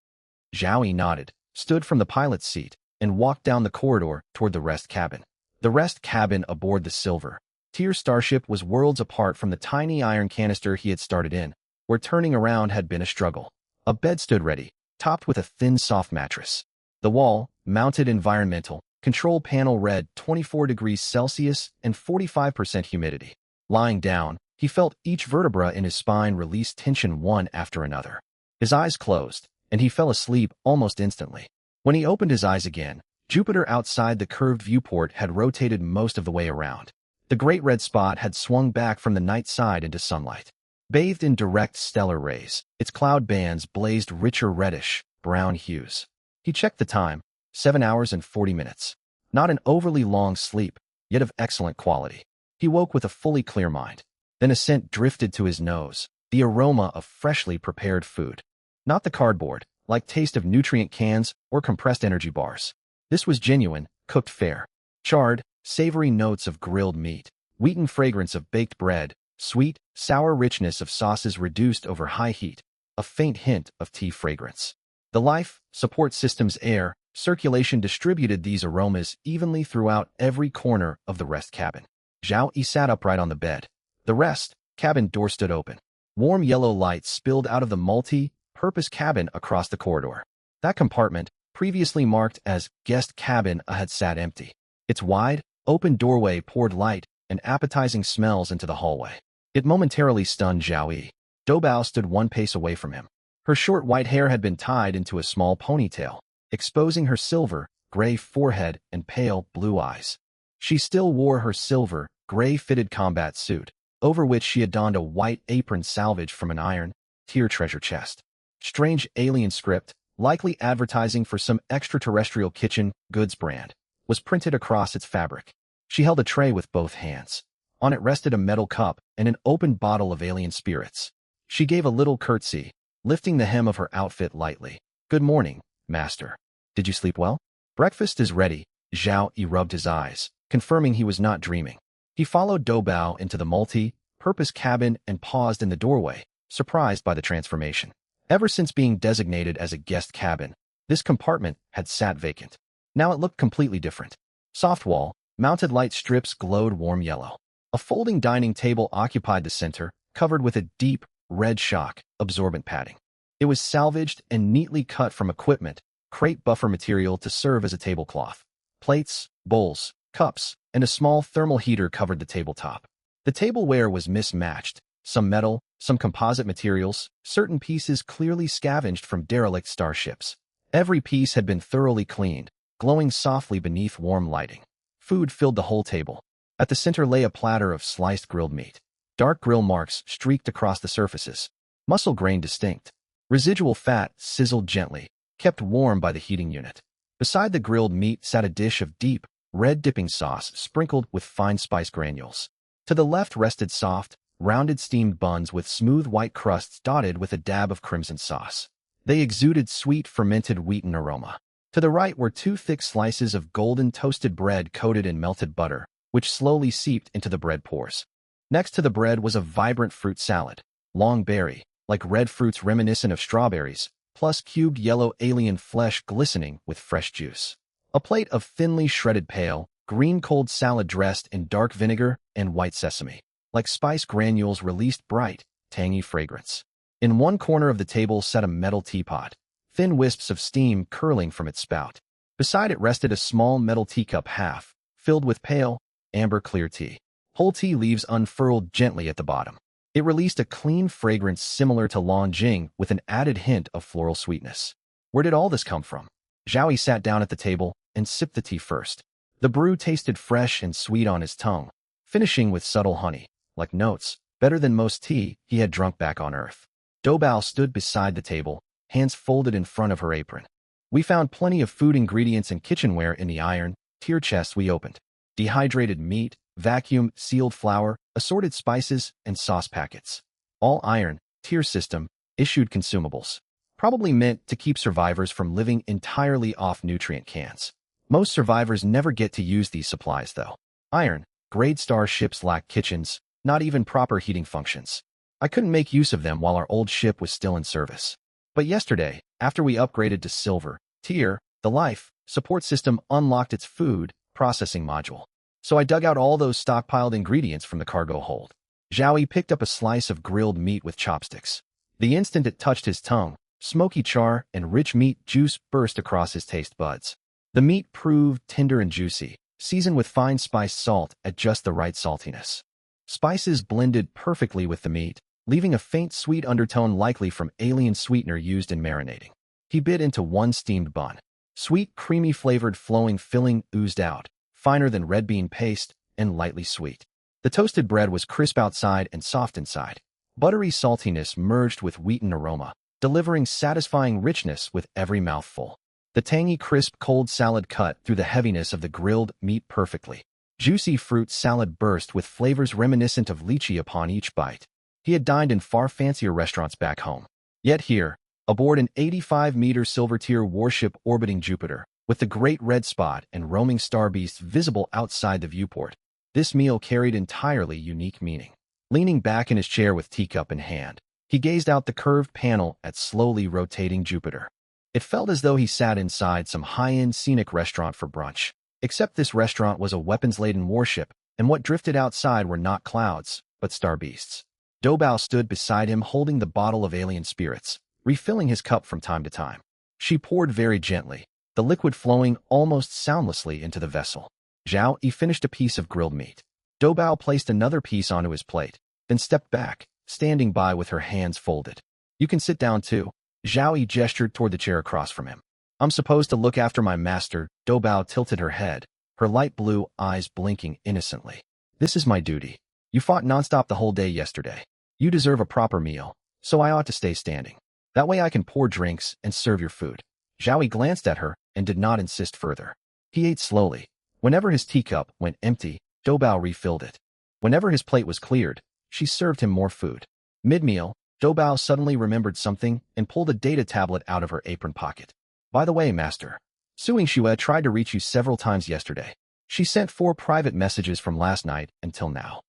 Zhao Yi nodded, stood from the pilot's seat, and walked down the corridor toward the rest cabin. The rest cabin aboard the silver tier starship was worlds apart from the tiny iron canister he had started in, where turning around had been a struggle. A bed stood ready, topped with a thin soft mattress. The wall-mounted environmental control panel read 24 degrees Celsius and 45% humidity. Lying down, he felt each vertebra in his spine release tension one after another. His eyes closed, and he fell asleep almost instantly. When he opened his eyes again, Jupiter outside the curved viewport had rotated most of the way around. The great red spot had swung back from the night side into sunlight. Bathed in direct stellar rays, its cloud bands blazed richer reddish-brown hues. He checked the time, 7 hours and 40 minutes. Not an overly long sleep, yet of excellent quality. He woke with a fully clear mind. Then a scent drifted to his nose, the aroma of freshly prepared food. Not the cardboard, like taste of nutrient cans or compressed energy bars. This was genuine, cooked fare. Charred, savory notes of grilled meat, wheaten fragrance of baked bread, sweet, sour richness of sauces reduced over high heat, a faint hint of tea fragrance. The life support system's air circulation distributed these aromas evenly throughout every corner of the rest cabin. Zhao Yi sat upright on the bed. The rest cabin door stood open. Warm yellow light spilled out of the multi-purpose cabin across the corridor. That compartment, previously marked as guest cabin, had sat empty. Its wide, open doorway poured light and appetizing smells into the hallway. It momentarily stunned Zhao Yi. Dobao stood one pace away from him. Her short white hair had been tied into a small ponytail, exposing her silver, gray forehead and pale blue eyes. She still wore her silver, gray-fitted combat suit, over which she had donned a white apron salvaged from an iron tier treasure chest. Strange alien script likely advertising for some extraterrestrial kitchen goods brand, was printed across its fabric. She held a tray with both hands. On it rested a metal cup and an open bottle of alien spirits. She gave a little curtsy, lifting the hem of her outfit lightly. "Good morning, master. Did you sleep well?" "Breakfast is ready." Zhao Yi rubbed his eyes, confirming he was not dreaming. He followed Dou Bao into the multi-purpose cabin and paused in the doorway, surprised by the transformation. Ever since being designated as a guest cabin, this compartment had sat vacant. Now it looked completely different. Soft wall, mounted light strips glowed warm yellow. A folding dining table occupied the center, covered with a deep, red shock-absorbent padding. It was salvaged and neatly cut from equipment, crepe buffer material to serve as a tablecloth. Plates, bowls, cups, and a small thermal heater covered the tabletop. The tableware was mismatched, some metal, some composite materials, certain pieces clearly scavenged from derelict starships. Every piece had been thoroughly cleaned, glowing softly beneath warm lighting. Food filled the whole table. At the center lay a platter of sliced grilled meat. Dark grill marks streaked across the surfaces. Muscle grain distinct. Residual fat sizzled gently, kept warm by the heating unit. Beside the grilled meat sat a dish of deep, red dipping sauce sprinkled with fine spice granules. To the left rested soft, rounded steamed buns with smooth white crusts dotted with a dab of crimson sauce. They exuded sweet fermented wheaten aroma. To the right were two thick slices of golden toasted bread coated in melted butter, which slowly seeped into the bread pores. Next to the bread was a vibrant fruit salad, long berry, like red fruits reminiscent of strawberries, plus cubed yellow alien flesh glistening with fresh juice. A plate of thinly shredded pale, green cold salad dressed in dark vinegar and white sesame, like spice granules released bright, tangy fragrance. In one corner of the table sat a metal teapot, thin wisps of steam curling from its spout. Beside it rested a small metal teacup half, filled with pale, amber-clear tea. Whole tea leaves unfurled gently at the bottom. It released a clean fragrance similar to Longjing with an added hint of floral sweetness. Where did all this come from? Zhao Yi sat down at the table and sipped the tea first. The brew tasted fresh and sweet on his tongue, finishing with subtle honey, like notes, better than most tea he had drunk back on Earth. Dou Bao stood beside the table, hands folded in front of her apron. "We found plenty of food ingredients and kitchenware in the iron tier chest we opened. Dehydrated meat, vacuum-sealed flour, assorted spices, and sauce packets. All iron tier system issued consumables. Probably meant to keep survivors from living entirely off nutrient cans. Most survivors never get to use these supplies, though. Iron grade star ships lack kitchens, not even proper heating functions. I couldn't make use of them while our old ship was still in service. But yesterday, after we upgraded to silver tier, the life support system unlocked its food processing module. So I dug out all those stockpiled ingredients from the cargo hold." Zhao Yi picked up a slice of grilled meat with chopsticks. The instant it touched his tongue, smoky char and rich meat juice burst across his taste buds. The meat proved tender and juicy, seasoned with fine spiced salt at just the right saltiness. Spices blended perfectly with the meat, leaving a faint sweet undertone likely from alien sweetener used in marinating. He bit into one steamed bun. Sweet, creamy flavored flowing filling oozed out, finer than red bean paste and lightly sweet. The toasted bread was crisp outside and soft inside. Buttery saltiness merged with wheaten aroma, delivering satisfying richness with every mouthful. The tangy, crisp, cold salad cut through the heaviness of the grilled meat perfectly. Juicy fruit salad burst with flavors reminiscent of lychee upon each bite. He had dined in far fancier restaurants back home. Yet here, aboard an 85-meter silver-tier warship orbiting Jupiter, with the great red spot and roaming star beasts visible outside the viewport, this meal carried entirely unique meaning. Leaning back in his chair with teacup in hand, he gazed out the curved panel at slowly rotating Jupiter. It felt as though he sat inside some high-end scenic restaurant for brunch, except this restaurant was a weapons-laden warship, and what drifted outside were not clouds, but star beasts. Dou Bao stood beside him holding the bottle of alien spirits, refilling his cup from time to time. She poured very gently, the liquid flowing almost soundlessly into the vessel. Zhao Yi finished a piece of grilled meat. Dou Bao placed another piece onto his plate, then stepped back, standing by with her hands folded. "You can sit down too." Zhao Yi gestured toward the chair across from him. "I'm supposed to look after my master." Dou Bao tilted her head, her light blue eyes blinking innocently. "This is my duty. You fought nonstop the whole day yesterday. You deserve a proper meal, so I ought to stay standing." That way I can pour drinks and serve your food. Zhao Yi glanced at her and did not insist further. He ate slowly. Whenever his teacup went empty, Doubao refilled it. Whenever his plate was cleared, she served him more food. Mid-meal, Doubao suddenly remembered something and pulled a data tablet out of her apron pocket. By the way, Master, Su Yingxue tried to reach you several times yesterday. She sent 4 private messages from last night until now.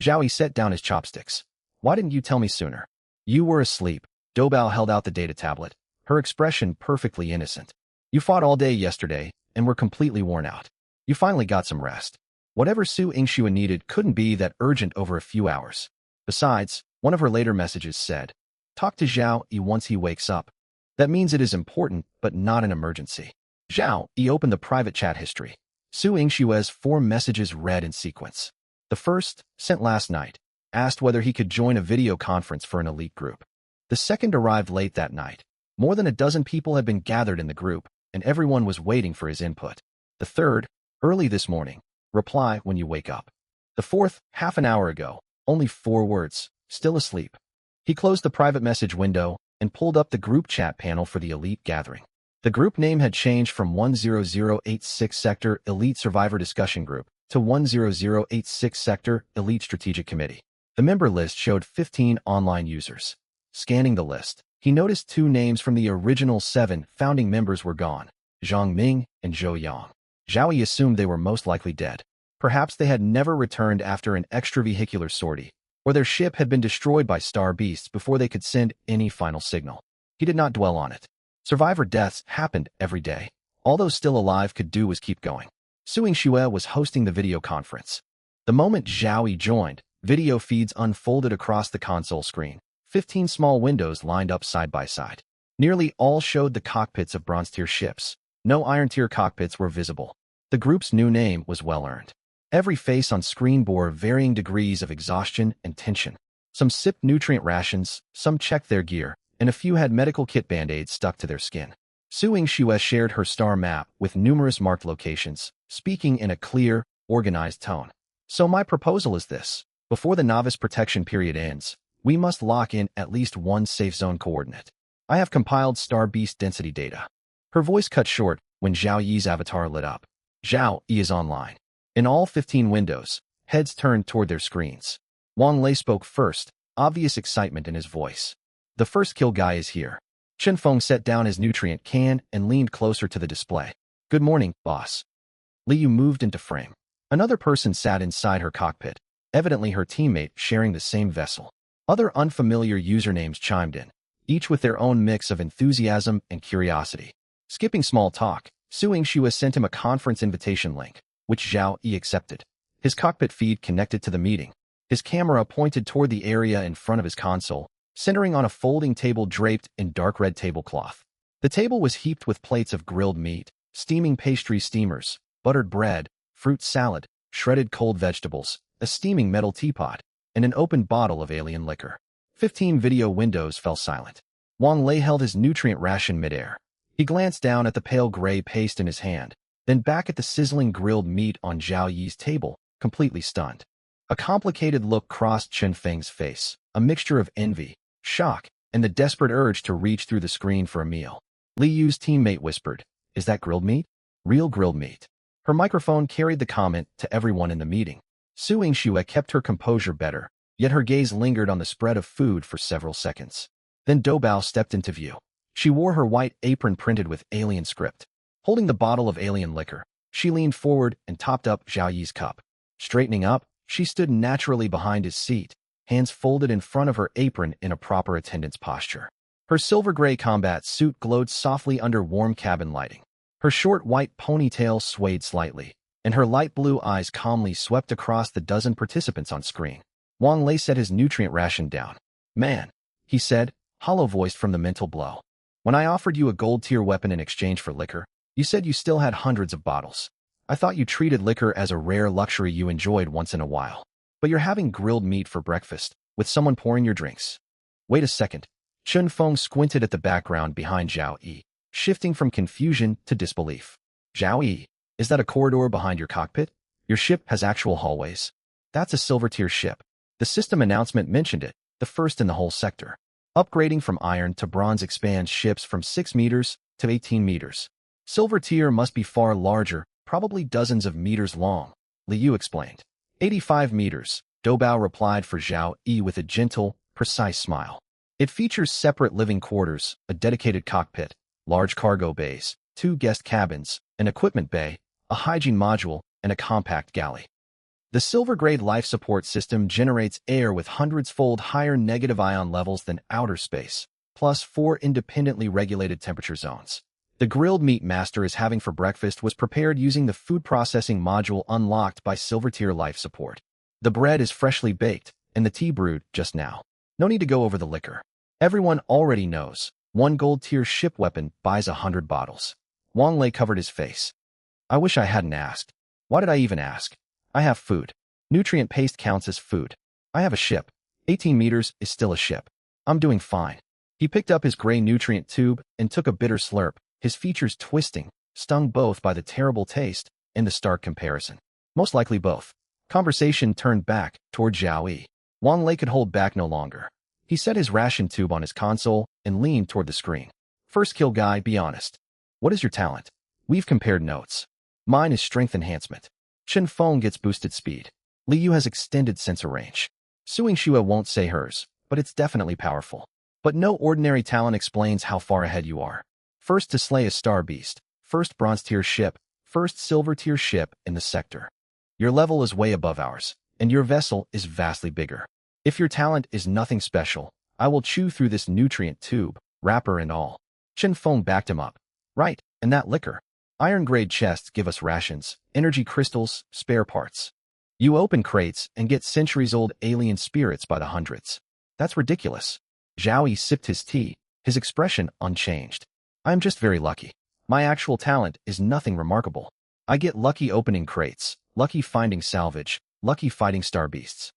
Zhao Yi set down his chopsticks. Why didn't you tell me sooner? You were asleep. Doubao held out the data tablet, her expression perfectly innocent. You fought all day yesterday and were completely worn out. You finally got some rest. Whatever Su Yingxue needed couldn't be that urgent over a few hours. Besides, one of her later messages said, talk to Zhao Yi once he wakes up. That means it is important, but not an emergency. Zhao Yi opened the private chat history. Su Yingshue's 4 messages read in sequence. The first, sent last night, asked whether he could join a video conference for an elite group. The second arrived late that night. More than a dozen people had been gathered in the group, and everyone was waiting for his input. The third, early this morning, reply when you wake up. The fourth, half an hour ago, only 4 words, still asleep. He closed the private message window and pulled up the group chat panel for the elite gathering. The group name had changed from 10086 Sector Elite Survivor Discussion Group to 10086 Sector Elite Strategic Committee. The member list showed 15 online users. Scanning the list, he noticed 2 names from the original 7 founding members were gone, Zhang Ming and Zhou Yang. Zhao Yi assumed they were most likely dead. Perhaps they had never returned after an extravehicular sortie, or their ship had been destroyed by star beasts before they could send any final signal. He did not dwell on it. Survivor deaths happened every day. All those still alive could do was keep going. Su Yingxue was hosting the video conference. The moment Zhao Yi joined, video feeds unfolded across the console screen. 15 small windows lined up side by side. Nearly all showed the cockpits of bronze-tier ships. No iron-tier cockpits were visible. The group's new name was well-earned. Every face on screen bore varying degrees of exhaustion and tension. Some sipped nutrient rations, some checked their gear, and a few had medical kit band-aids stuck to their skin. Su Yingxue shared her star map with numerous marked locations, speaking in a clear, organized tone. So my proposal is this. Before the novice protection period ends, we must lock in at least one safe zone coordinate. I have compiled star beast density data. Her voice cut short when Zhao Yi's avatar lit up. Zhao Yi is online. In all 15 windows, heads turned toward their screens. Wang Lei spoke first, obvious excitement in his voice. The first kill guy is here. Chen Feng set down his nutrient can and leaned closer to the display. Good morning, boss. Li Yu moved into frame. Another person sat inside her cockpit, evidently her teammate sharing the same vessel. Other unfamiliar usernames chimed in, each with their own mix of enthusiasm and curiosity. Skipping small talk, Su Yingxue sent him a conference invitation link, which Zhao Yi accepted. His cockpit feed connected to the meeting. His camera pointed toward the area in front of his console, centering on a folding table draped in dark red tablecloth. The table was heaped with plates of grilled meat, steaming pastry steamers, buttered bread, fruit salad, shredded cold vegetables, a steaming metal teapot, and an open bottle of alien liquor. 15 video windows fell silent. Wang Lei held his nutrient ration midair. He glanced down at the pale gray paste in his hand, then back at the sizzling grilled meat on Zhao Yi's table, completely stunned. A complicated look crossed Chen Feng's face, a mixture of envy, shock, and the desperate urge to reach through the screen for a meal. Li Yu's teammate whispered, "Is that grilled meat?" "Real grilled meat." Her microphone carried the comment to everyone in the meeting. Su Yingxue kept her composure better, yet her gaze lingered on the spread of food for several seconds. Then Doubao stepped into view. She wore her white apron printed with alien script. Holding the bottle of alien liquor, she leaned forward and topped up Zhao Yi's cup. Straightening up, she stood naturally behind his seat, hands folded in front of her apron in a proper attendance posture. Her silver-gray combat suit glowed softly under warm cabin lighting. Her short white ponytail swayed slightly, and her light blue eyes calmly swept across the dozen participants on screen. Wang Lei set his nutrient ration down. "Man," he said, hollow-voiced from the mental blow. "When I offered you a gold-tier weapon in exchange for liquor, you said you still had hundreds of bottles. I thought you treated liquor as a rare luxury you enjoyed once in a while. But you're having grilled meat for breakfast, with someone pouring your drinks." "Wait a second." Chen Feng squinted at the background behind Zhao Yi, shifting from confusion to disbelief. "Zhao Yi, is that a corridor behind your cockpit? Your ship has actual hallways." "That's a silver-tier ship. The system announcement mentioned it, the first in the whole sector." Upgrading from iron to bronze expands ships from 6 meters to 18 meters. Silver tier must be far larger, probably dozens of meters long, Liu explained. 85 meters, Doubao replied for Zhao Yi with a gentle, precise smile. It features separate living quarters, a dedicated cockpit, large cargo bays, 2 guest cabins, an equipment bay, a hygiene module, and a compact galley. The silver-grade life support system generates air with hundreds-fold higher negative ion levels than outer space, plus 4 independently regulated temperature zones. The grilled meat Master is having for breakfast was prepared using the food processing module unlocked by silver-tier life support. The bread is freshly baked, and the tea brewed just now. No need to go over the liquor. Everyone already knows. 1 gold-tier ship weapon buys 100 bottles. Wang Lei covered his face. I wish I hadn't asked. Why did I even ask? I have food. Nutrient paste counts as food. I have a ship. 18 meters is still a ship. I'm doing fine. He picked up his gray nutrient tube and took a bitter slurp, his features twisting, stung both by the terrible taste and the stark comparison. Most likely both. Conversation turned back toward Zhao Yi. Wang Lei could hold back no longer. He set his ration tube on his console and leaned toward the screen. First kill guy, be honest. What is your talent? We've compared notes. Mine is strength enhancement. Chen Feng gets boosted speed. Liu has extended sensor range. Suing Shue won't say hers, but it's definitely powerful. But no ordinary talent explains how far ahead you are. First to slay a star beast, first bronze tier ship, first silver tier ship in the sector. Your level is way above ours, and your vessel is vastly bigger. If your talent is nothing special, I will chew through this nutrient tube, wrapper and all. Chen Feng backed him up. Right, and that liquor. Iron-grade chests give us rations, energy crystals, spare parts. You open crates and get centuries-old alien spirits by the hundreds. That's ridiculous. Zhao Yi sipped his tea, his expression unchanged. I am just very lucky. My actual talent is nothing remarkable. I get lucky opening crates, lucky finding salvage, lucky fighting star beasts.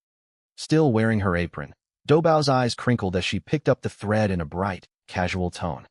Still wearing her apron, Doubao's eyes crinkled as she picked up the thread in a bright, casual tone.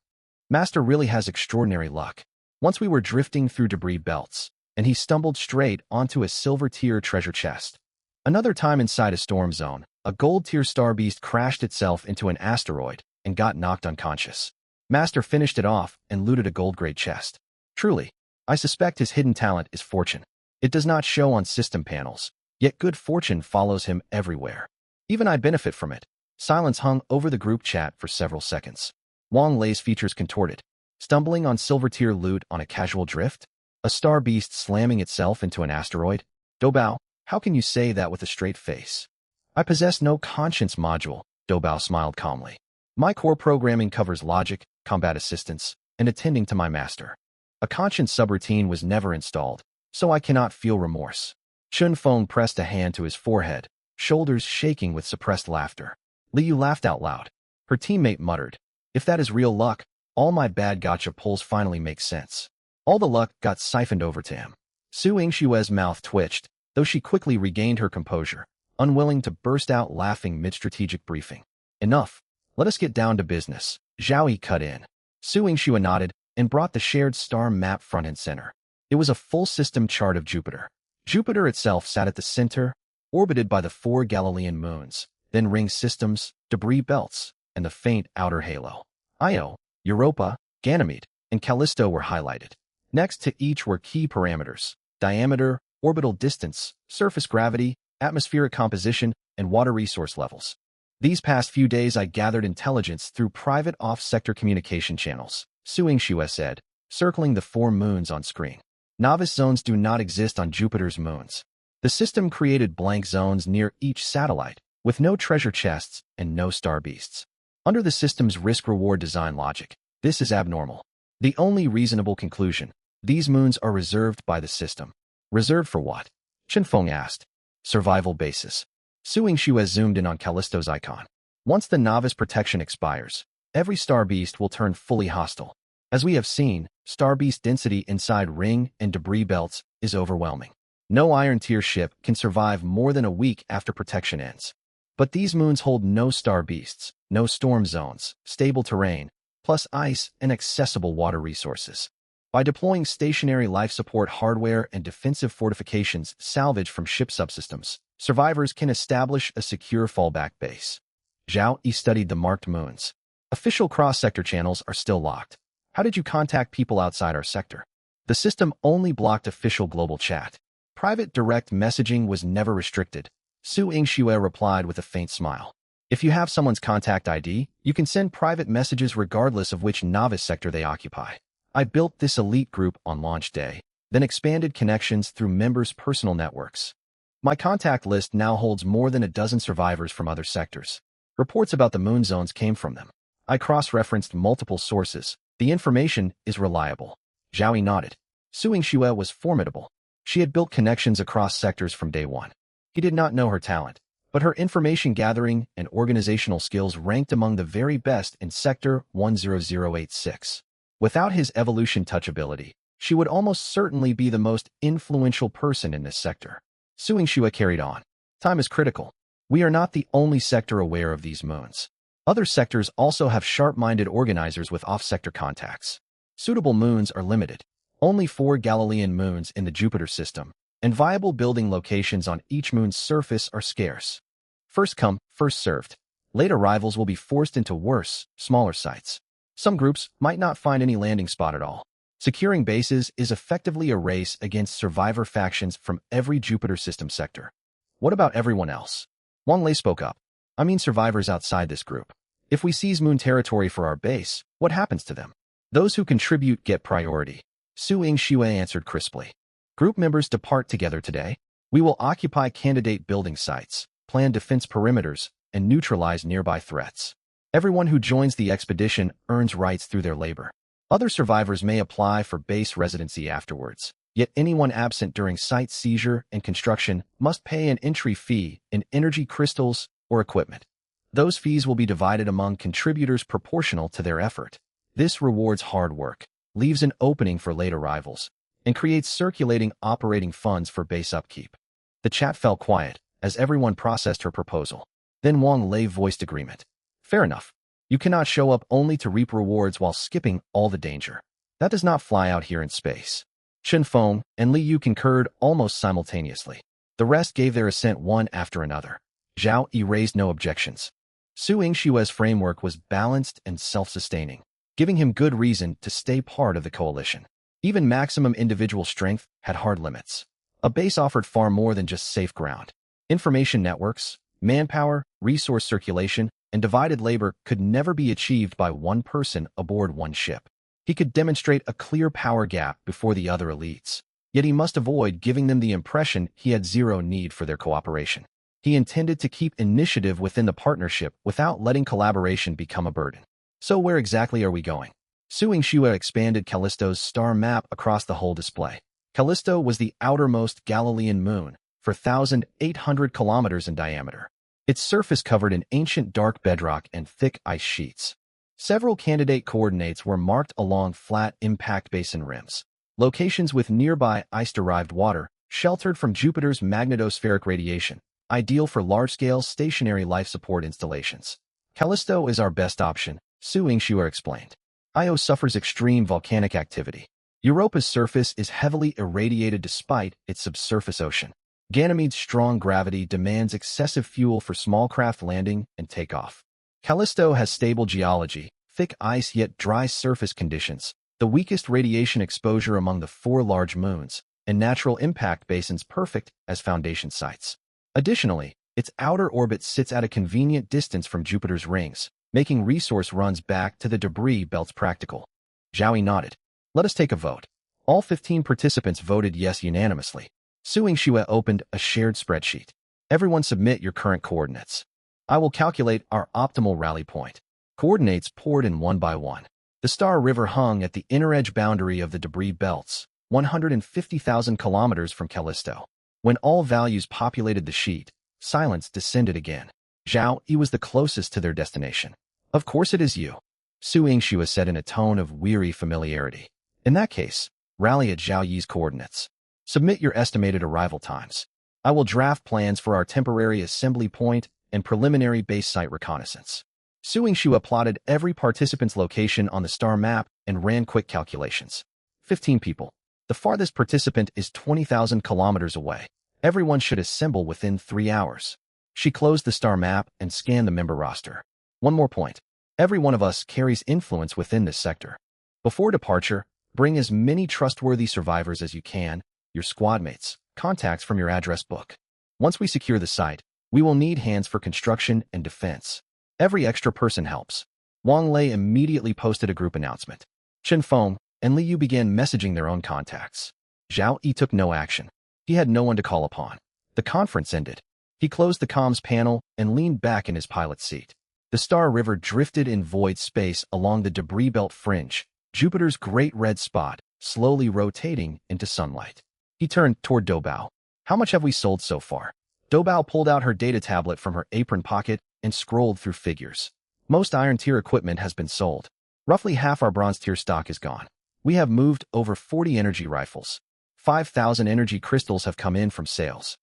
Master really has extraordinary luck. Once we were drifting through debris belts, and he stumbled straight onto a silver-tier treasure chest. Another time inside a storm zone, a gold-tier star beast crashed itself into an asteroid and got knocked unconscious. Master finished it off and looted a gold-grade chest. Truly, I suspect his hidden talent is fortune. It does not show on system panels, yet good fortune follows him everywhere. Even I benefit from it. Silence hung over the group chat for several seconds. Wang Lei's features contorted. Stumbling on silver-tier loot on a casual drift? A star beast slamming itself into an asteroid? Doubao, how can you say that with a straight face? I possess no conscience module, Doubao smiled calmly. My core programming covers logic, combat assistance, and attending to my master. A conscience subroutine was never installed, so I cannot feel remorse. Chen Feng pressed a hand to his forehead, shoulders shaking with suppressed laughter. Liu laughed out loud. Her teammate muttered, if that is real luck, all my bad gotcha pulls finally make sense. All the luck got siphoned over to him. Su Yingshue's mouth twitched, though she quickly regained her composure, unwilling to burst out laughing mid-strategic briefing. Enough. Let us get down to business. Zhao Yi cut in. Su Yingxue nodded and brought the shared star map front and center. It was a full system chart of Jupiter. Jupiter itself sat at the center, orbited by the 4 Galilean moons, then ring systems, debris belts, and the faint outer halo. Io, Europa, Ganymede, and Callisto were highlighted. Next to each were key parameters: diameter, orbital distance, surface gravity, atmospheric composition, and water resource levels. These past few days I gathered intelligence through private off-sector communication channels, Su Yingxue said, circling the 4 moons on screen. Novice zones do not exist on Jupiter's moons. The system created blank zones near each satellite, with no treasure chests and no star beasts. Under the system's risk-reward design logic, this is abnormal. The only reasonable conclusion: these moons are reserved by the system. Reserved for what? Chen Feng asked. Survival basis. Su Yingxue zoomed in on Callisto's icon. Once the novice protection expires, every star beast will turn fully hostile. As we have seen, star beast density inside ring and debris belts is overwhelming. No iron tier ship can survive more than a week after protection ends. But these moons hold no star beasts, no storm zones, stable terrain, plus ice and accessible water resources. By deploying stationary life support hardware and defensive fortifications salvaged from ship subsystems, survivors can establish a secure fallback base. Zhao Yi studied the marked moons, Official cross-sector channels are still locked. How did you contact people outside our sector? The system only blocked official global chat. Private direct messaging was never restricted. Su Yingxue replied with a faint smile. If you have someone's contact ID, you can send private messages regardless of which novice sector they occupy. I built this elite group on launch day, then expanded connections through members' personal networks. My contact list now holds more than a dozen survivors from other sectors. Reports about the moon zones came from them. I cross-referenced multiple sources. The information is reliable. Zhao Yi nodded. Su Yingxue was formidable. She had built connections across sectors from day one. He did not know her talent, but her information gathering and organizational skills ranked among the very best in Sector 10086. Without his evolution touch ability, she would almost certainly be the most influential person in this sector. Su Yingxue carried on. Time is critical. We are not the only sector aware of these moons. Other sectors also have sharp-minded organizers with off-sector contacts. Suitable moons are limited. Only 4 Galilean moons in the Jupiter system, and viable building locations on each moon's surface are scarce. First come, first served. Late arrivals will be forced into worse, smaller sites. Some groups might not find any landing spot at all. Securing bases is effectively a race against survivor factions from every Jupiter system sector. What about everyone else? Wang Lei spoke up. I mean survivors outside this group. If we seize moon territory for our base, what happens to them? Those who contribute get priority. Su Yingxue answered crisply. Group members depart together today. We will occupy candidate building sites, plan defense perimeters, and neutralize nearby threats. Everyone who joins the expedition earns rights through their labor. Other survivors may apply for base residency afterwards, yet anyone absent during site seizure and construction must pay an entry fee in energy crystals or equipment. Those fees will be divided among contributors proportional to their effort. This rewards hard work, leaves an opening for late arrivals, and creates circulating operating funds for base upkeep. The chat fell quiet as everyone processed her proposal. Then Wang Lei voiced agreement. Fair enough. You cannot show up only to reap rewards while skipping all the danger. That does not fly out here in space. Chen Feng and Li Yu concurred almost simultaneously. The rest gave their assent one after another. Zhao Yi raised no objections. Su Yingxue's framework was balanced and self-sustaining, giving him good reason to stay part of the coalition. Even maximum individual strength had hard limits. A base offered far more than just safe ground. Information networks, manpower, resource circulation, and divided labor could never be achieved by one person aboard one ship. He could demonstrate a clear power gap before the other elites, yet he must avoid giving them the impression he had zero need for their cooperation. He intended to keep initiative within the partnership without letting collaboration become a burden. So where exactly are we going? Su Yingxue expanded Callisto's star map across the whole display. Callisto was the outermost Galilean moon, 4,800 kilometers in diameter. Its surface covered in ancient dark bedrock and thick ice sheets. Several candidate coordinates were marked along flat impact basin rims, locations with nearby ice-derived water, sheltered from Jupiter's magnetospheric radiation, ideal for large-scale stationary life support installations. Callisto is our best option, Su Yingxue explained. Io suffers extreme volcanic activity. Europa's surface is heavily irradiated despite its subsurface ocean. Ganymede's strong gravity demands excessive fuel for small craft landing and takeoff. Callisto has stable geology, thick ice yet dry surface conditions, the weakest radiation exposure among the 4 large moons, and natural impact basins perfect as foundation sites. Additionally, its outer orbit sits at a convenient distance from Jupiter's rings, making resource runs back to the debris belts practical. Zhao Yi nodded. Let us take a vote. All 15 participants voted yes unanimously. Su Yingxue opened a shared spreadsheet. Everyone submit your current coordinates. I will calculate our optimal rally point. Coordinates poured in one by one. The Star River hung at the inner edge boundary of the debris belts, 150,000 kilometers from Callisto. When all values populated the sheet, silence descended again. Zhao Yi was the closest to their destination. Of course it is you, Su Yingxue said in a tone of weary familiarity. In that case, rally at Zhao Yi's coordinates. Submit your estimated arrival times. I will draft plans for our temporary assembly point and preliminary base site reconnaissance. Su Yingxue plotted every participant's location on the star map and ran quick calculations. 15 people. The farthest participant is 20,000 kilometers away. Everyone should assemble within 3 hours. She closed the star map and scanned the member roster. One more point. Every one of us carries influence within this sector. Before departure, bring as many trustworthy survivors as you can, your squad mates, contacts from your address book. Once we secure the site, we will need hands for construction and defense. Every extra person helps. Wang Lei immediately posted a group announcement. Chen Feng and Li Yu began messaging their own contacts. Zhao Yi took no action. He had no one to call upon. The conference ended. He closed the comms panel and leaned back in his pilot's seat. The Star River drifted in void space along the debris belt fringe, Jupiter's great red spot, slowly rotating into sunlight. He turned toward Doubao. How much have we sold so far? Doubao pulled out her data tablet from her apron pocket and scrolled through figures. Most Iron Tier equipment has been sold. Roughly half our Bronze Tier stock is gone. We have moved over 40 energy rifles. 5,000 energy crystals have come in from sales.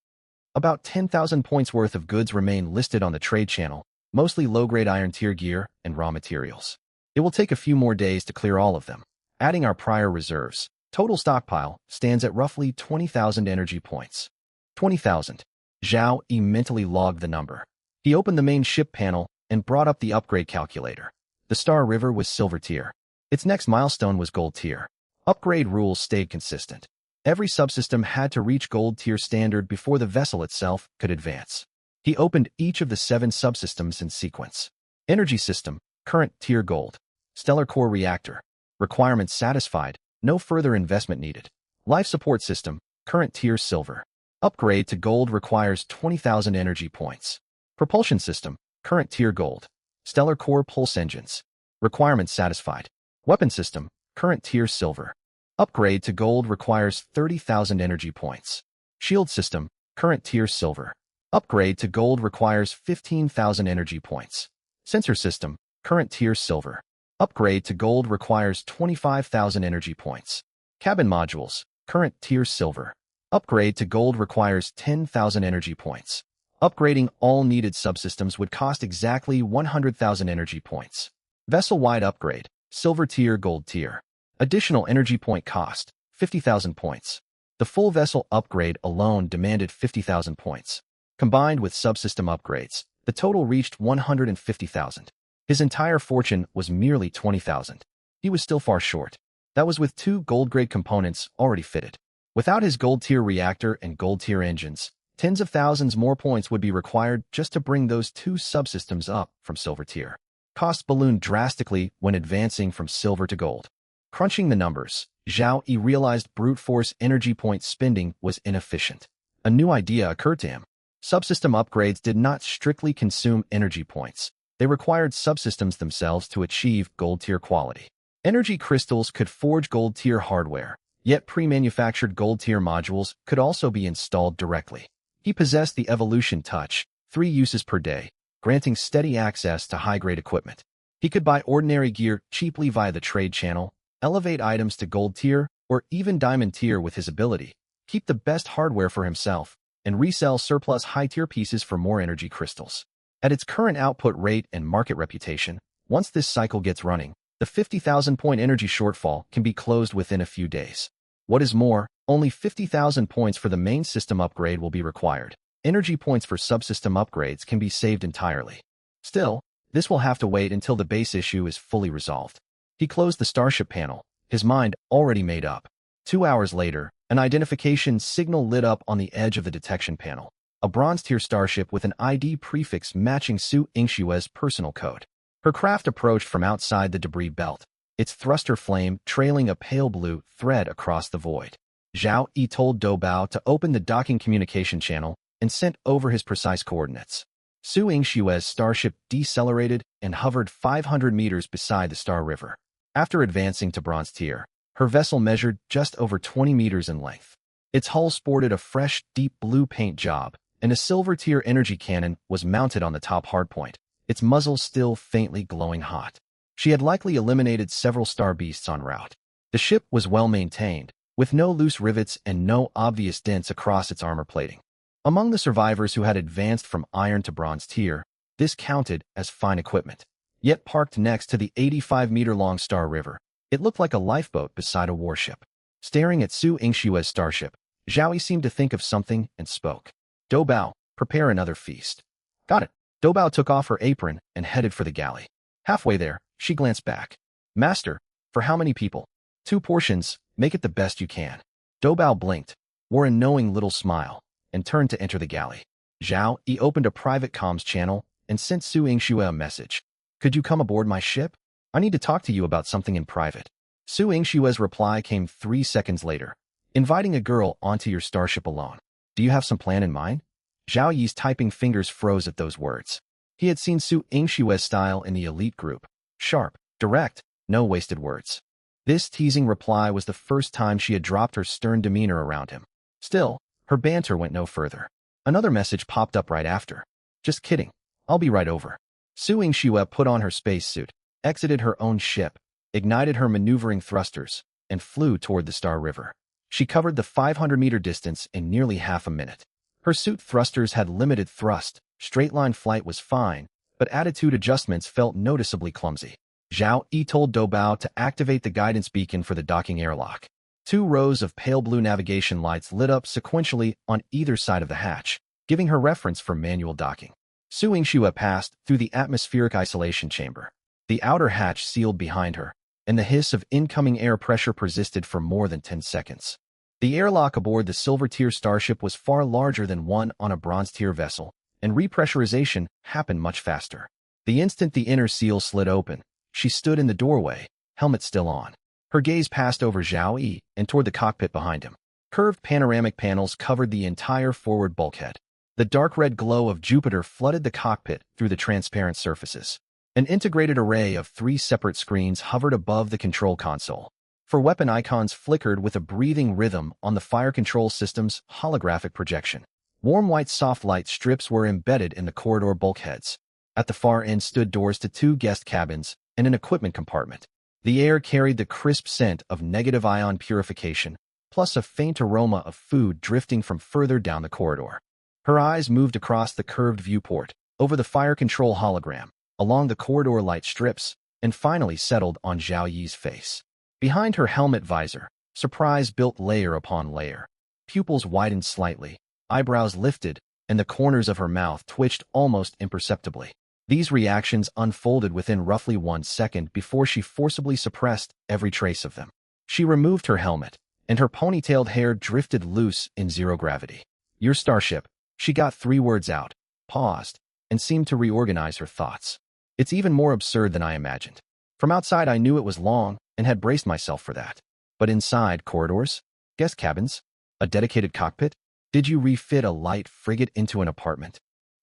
About 10,000 points worth of goods remain listed on the trade channel, mostly low-grade Iron Tier gear and raw materials. It will take a few more days to clear all of them. Adding our prior reserves, total stockpile stands at roughly 20,000 energy points. 20,000. Zhao Yi mentally logged the number. He opened the main ship panel and brought up the upgrade calculator. The Star River was Silver Tier. Its next milestone was Gold Tier. Upgrade rules stayed consistent. Every subsystem had to reach Gold Tier standard before the vessel itself could advance. He opened each of the 7 subsystems in sequence. Energy System, current Tier Gold. Stellar Core Reactor. Requirements satisfied, no further investment needed. Life Support System, current Tier Silver. Upgrade to Gold requires 20,000 energy points. Propulsion System, current Tier Gold. Stellar Core Pulse Engines. Requirements satisfied. Weapon System, current Tier Silver. Upgrade to Gold requires 30,000 energy points. Shield System, current Tier Silver. Upgrade to Gold requires 15,000 energy points. Sensor System, current Tier Silver. Upgrade to Gold requires 25,000 energy points. Cabin Modules, current Tier Silver. Upgrade to Gold requires 10,000 energy points. Upgrading all needed subsystems would cost exactly 100,000 energy points. Vessel-wide upgrade, Silver Tier, Gold Tier. Additional energy point cost, 50,000 points. The full vessel upgrade alone demanded 50,000 points. Combined with subsystem upgrades, the total reached 150,000. His entire fortune was merely 20,000. He was still far short. That was with 2 gold-grade components already fitted. Without his Gold-Tier reactor and Gold-Tier engines, tens of thousands more points would be required just to bring those 2 subsystems up from Silver Tier. Costs ballooned drastically when advancing from Silver to Gold. Crunching the numbers, Zhao Yi realized brute force energy point spending was inefficient. A new idea occurred to him. Subsystem upgrades did not strictly consume energy points. They required subsystems themselves to achieve Gold-Tier quality. Energy crystals could forge Gold-Tier hardware, yet pre-manufactured Gold-Tier modules could also be installed directly. He possessed the Evolution Touch, 3 uses per day, granting steady access to high-grade equipment. He could buy ordinary gear cheaply via the trade channel, elevate items to Gold Tier or even Diamond Tier with his ability, keep the best hardware for himself, and resell surplus high-tier pieces for more energy crystals. At its current output rate and market reputation, once this cycle gets running, the 50,000-point energy shortfall can be closed within a few days. What is more, only 50,000 points for the main system upgrade will be required. Energy points for subsystem upgrades can be saved entirely. Still, this will have to wait until the base issue is fully resolved. He closed the Starship panel, his mind already made up. 2 hours later, an identification signal lit up on the edge of the detection panel. A Bronze-Tier starship with an ID prefix matching Su Yingshue's personal code. Her craft approached from outside the debris belt, its thruster flame trailing a pale blue thread across the void. Zhao Yi told Doubao to open the docking communication channel and sent over his precise coordinates. Su Yingshue's starship decelerated and hovered 500 meters beside the Star River. After advancing to Bronze Tier, her vessel measured just over 20 meters in length. Its hull sported a fresh, deep blue paint job, and a Silver Tier energy cannon was mounted on the top hardpoint, its muzzle still faintly glowing hot. She had likely eliminated several star beasts en route. The ship was well maintained, with no loose rivets and no obvious dents across its armor plating. Among the survivors who had advanced from Iron to Bronze Tier, this counted as fine equipment. Yet parked next to the 85-meter-long Star River, it looked like a lifeboat beside a warship. Staring at Su Yingshue's starship, Zhao Yi seemed to think of something and spoke. Doubao, prepare another feast. Got it. Doubao took off her apron and headed for the galley. Halfway there, she glanced back. Master, for how many people? 2 portions, make it the best you can. Doubao blinked, wore a knowing little smile, and turned to enter the galley. Zhao Yi opened a private comms channel and sent Su Yingxue a message. Could you come aboard my ship? I need to talk to you about something in private. Su Yingxue's reply came 3 seconds later. Inviting a girl onto your starship alone. Do you have some plan in mind? Zhao Yi's typing fingers froze at those words. He had seen Su Yingxue's style in the elite group. Sharp, direct, no wasted words. This teasing reply was the first time she had dropped her stern demeanor around him. Still, her banter went no further. Another message popped up right after. Just kidding. I'll be right over. Su Yingxue put on her spacesuit, exited her own ship, ignited her maneuvering thrusters, and flew toward the Star River. She covered the 500-meter distance in nearly half a minute. Her suit thrusters had limited thrust, straight-line flight was fine, but attitude adjustments felt noticeably clumsy. Zhao Yi told Doubao to activate the guidance beacon for the docking airlock. 2 rows of pale blue navigation lights lit up sequentially on either side of the hatch, giving her reference for manual docking. Su Yingxue passed through the atmospheric isolation chamber. The outer hatch sealed behind her, and the hiss of incoming air pressure persisted for more than 10 seconds. The airlock aboard the Silver-tier starship was far larger than one on a Bronze-tier vessel, and repressurization happened much faster. The instant the inner seal slid open, she stood in the doorway, helmet still on. Her gaze passed over Zhao Yi and toward the cockpit behind him. Curved panoramic panels covered the entire forward bulkhead. The dark red glow of Jupiter flooded the cockpit through the transparent surfaces. An integrated array of 3 separate screens hovered above the control console. 4 weapon icons flickered with a breathing rhythm on the fire control system's holographic projection. Warm white soft light strips were embedded in the corridor bulkheads. At the far end stood doors to 2 guest cabins and an equipment compartment. The air carried the crisp scent of negative ion purification, plus a faint aroma of food drifting from further down the corridor. Her eyes moved across the curved viewport, over the fire control hologram, along the corridor light strips, and finally settled on Zhao Yi's face. Behind her helmet visor, surprise built layer upon layer. Pupils widened slightly, eyebrows lifted, and the corners of her mouth twitched almost imperceptibly. These reactions unfolded within roughly 1 second before she forcibly suppressed every trace of them. She removed her helmet, and her ponytailed hair drifted loose in zero gravity. Your starship. She got 3 words out, paused, and seemed to reorganize her thoughts. It's even more absurd than I imagined. From outside I knew it was long and had braced myself for that. But inside, corridors, guest cabins, a dedicated cockpit, did you refit a light frigate into an apartment?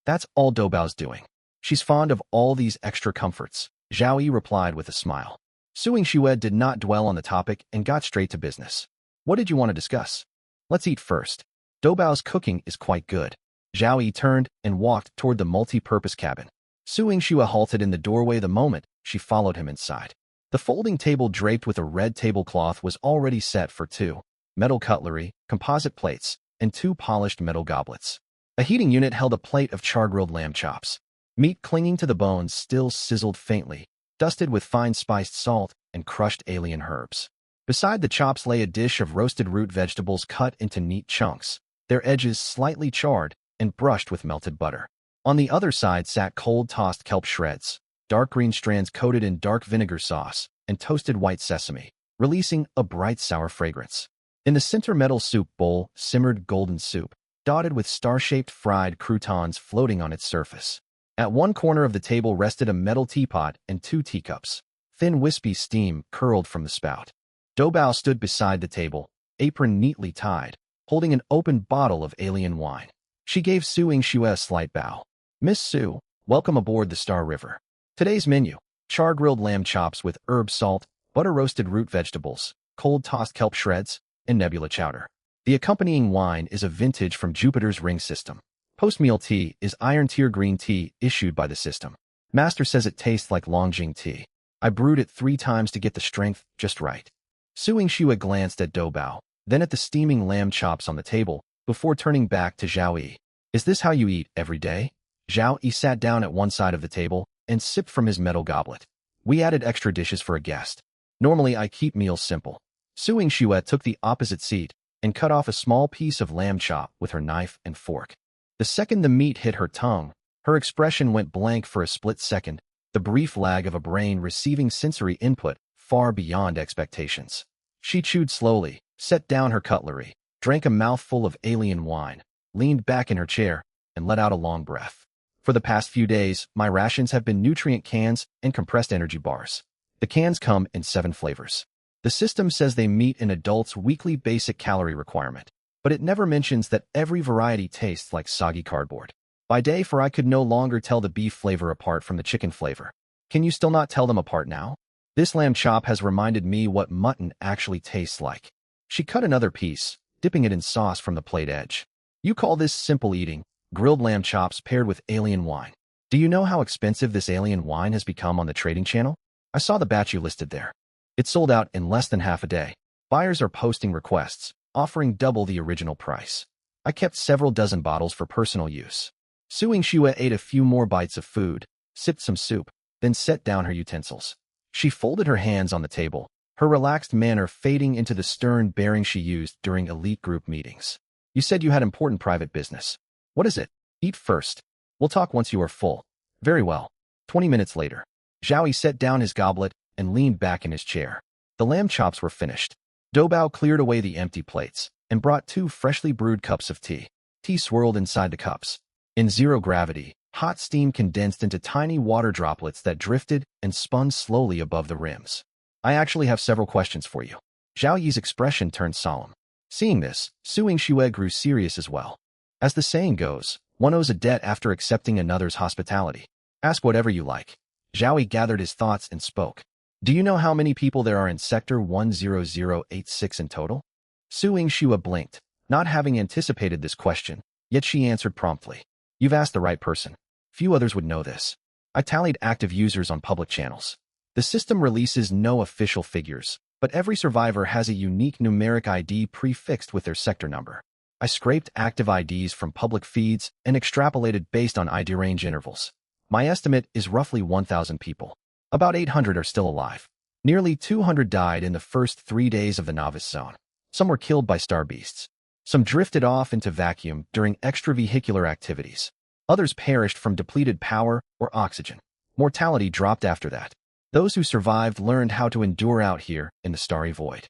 That's all Doubao's doing. She's fond of all these extra comforts, Zhao Yi replied with a smile. Su Yingxue did not dwell on the topic and got straight to business. What did you want to discuss? Let's eat first. Doubao's cooking is quite good. Zhao Yi turned and walked toward the multi-purpose cabin. Su Yingxue halted in the doorway the moment she followed him inside. The folding table draped with a red tablecloth was already set for 2 metal cutlery, composite plates, and 2 polished metal goblets. A heating unit held a plate of char-grilled lamb chops. Meat clinging to the bones still sizzled faintly, dusted with fine spiced salt and crushed alien herbs. Beside the chops lay a dish of roasted root vegetables cut into neat chunks, their edges slightly charred and brushed with melted butter. On the other side sat cold tossed kelp shreds, dark green strands coated in dark vinegar sauce, and toasted white sesame, releasing a bright sour fragrance. In the center metal soup bowl simmered golden soup, dotted with star-shaped fried croutons floating on its surface. At one corner of the table rested a metal teapot and 2 teacups. Thin wispy steam curled from the spout. Doubao stood beside the table, apron neatly tied, holding an open bottle of alien wine. She gave Su Yingxue a slight bow. Miss Su, welcome aboard the Star River. Today's menu, char-grilled lamb chops with herb salt, butter-roasted root vegetables, cold-tossed kelp shreds, and nebula chowder. The accompanying wine is a vintage from Jupiter's ring system. Post-meal tea is iron-tier green tea issued by the system. Master says it tastes like Longjing tea. I brewed it 3 times to get the strength just right. Su Yingxue glanced at Doubao, then at the steaming lamb chops on the table, before turning back to Zhao Yi. Is this how you eat every day? Zhao Yi sat down at one side of the table and sipped from his metal goblet. We added extra dishes for a guest. Normally I keep meals simple. Su Yingxue took the opposite seat and cut off a small piece of lamb chop with her knife and fork. The second the meat hit her tongue, her expression went blank for a split second, the brief lag of a brain receiving sensory input far beyond expectations. She chewed slowly, set down her cutlery, drank a mouthful of alien wine, leaned back in her chair, and let out a long breath. For the past few days, my rations have been nutrient cans and compressed energy bars. The cans come in 7 flavors. The system says they meet an adult's weekly basic calorie requirement, but it never mentions that every variety tastes like soggy cardboard. By day, for I could no longer tell the beef flavor apart from the chicken flavor. Can you still not tell them apart now? This lamb chop has reminded me what mutton actually tastes like. She cut another piece, dipping it in sauce from the plate edge. You call this simple eating, grilled lamb chops paired with alien wine. Do you know how expensive this alien wine has become on the trading channel? I saw the batch you listed there. It sold out in less than half a day. Buyers are posting requests, offering double the original price. I kept several dozen bottles for personal use. Su Yingxue ate a few more bites of food, sipped some soup, then set down her utensils. She folded her hands on the table, her relaxed manner fading into the stern bearing she used during elite group meetings. You said you had important private business. What is it? Eat first. We'll talk once you are full. Very well. 20 minutes later, Zhao Yi set down his goblet and leaned back in his chair. The lamb chops were finished. Doubao cleared away the empty plates and brought 2 freshly brewed cups of tea. Tea swirled inside the cups. In zero gravity, hot steam condensed into tiny water droplets that drifted and spun slowly above the rims. I actually have several questions for you. Zhao Yi's expression turned solemn. Seeing this, Su Yingxue grew serious as well. As the saying goes, one owes a debt after accepting another's hospitality. Ask whatever you like. Zhao Yi gathered his thoughts and spoke. Do you know how many people there are in Sector 10086 in total? Su Yingxue blinked, not having anticipated this question, yet she answered promptly. You've asked the right person. Few others would know this. I tallied active users on public channels. The system releases no official figures, but every survivor has a unique numeric ID prefixed with their sector number. I scraped active IDs from public feeds and extrapolated based on ID range intervals. My estimate is roughly 1,000 people. About 800 are still alive. Nearly 200 died in the first 3 days of the novice zone. Some were killed by star beasts. Some drifted off into vacuum during extravehicular activities. Others perished from depleted power or oxygen. Mortality dropped after that. Those who survived learned how to endure out here in the starry void.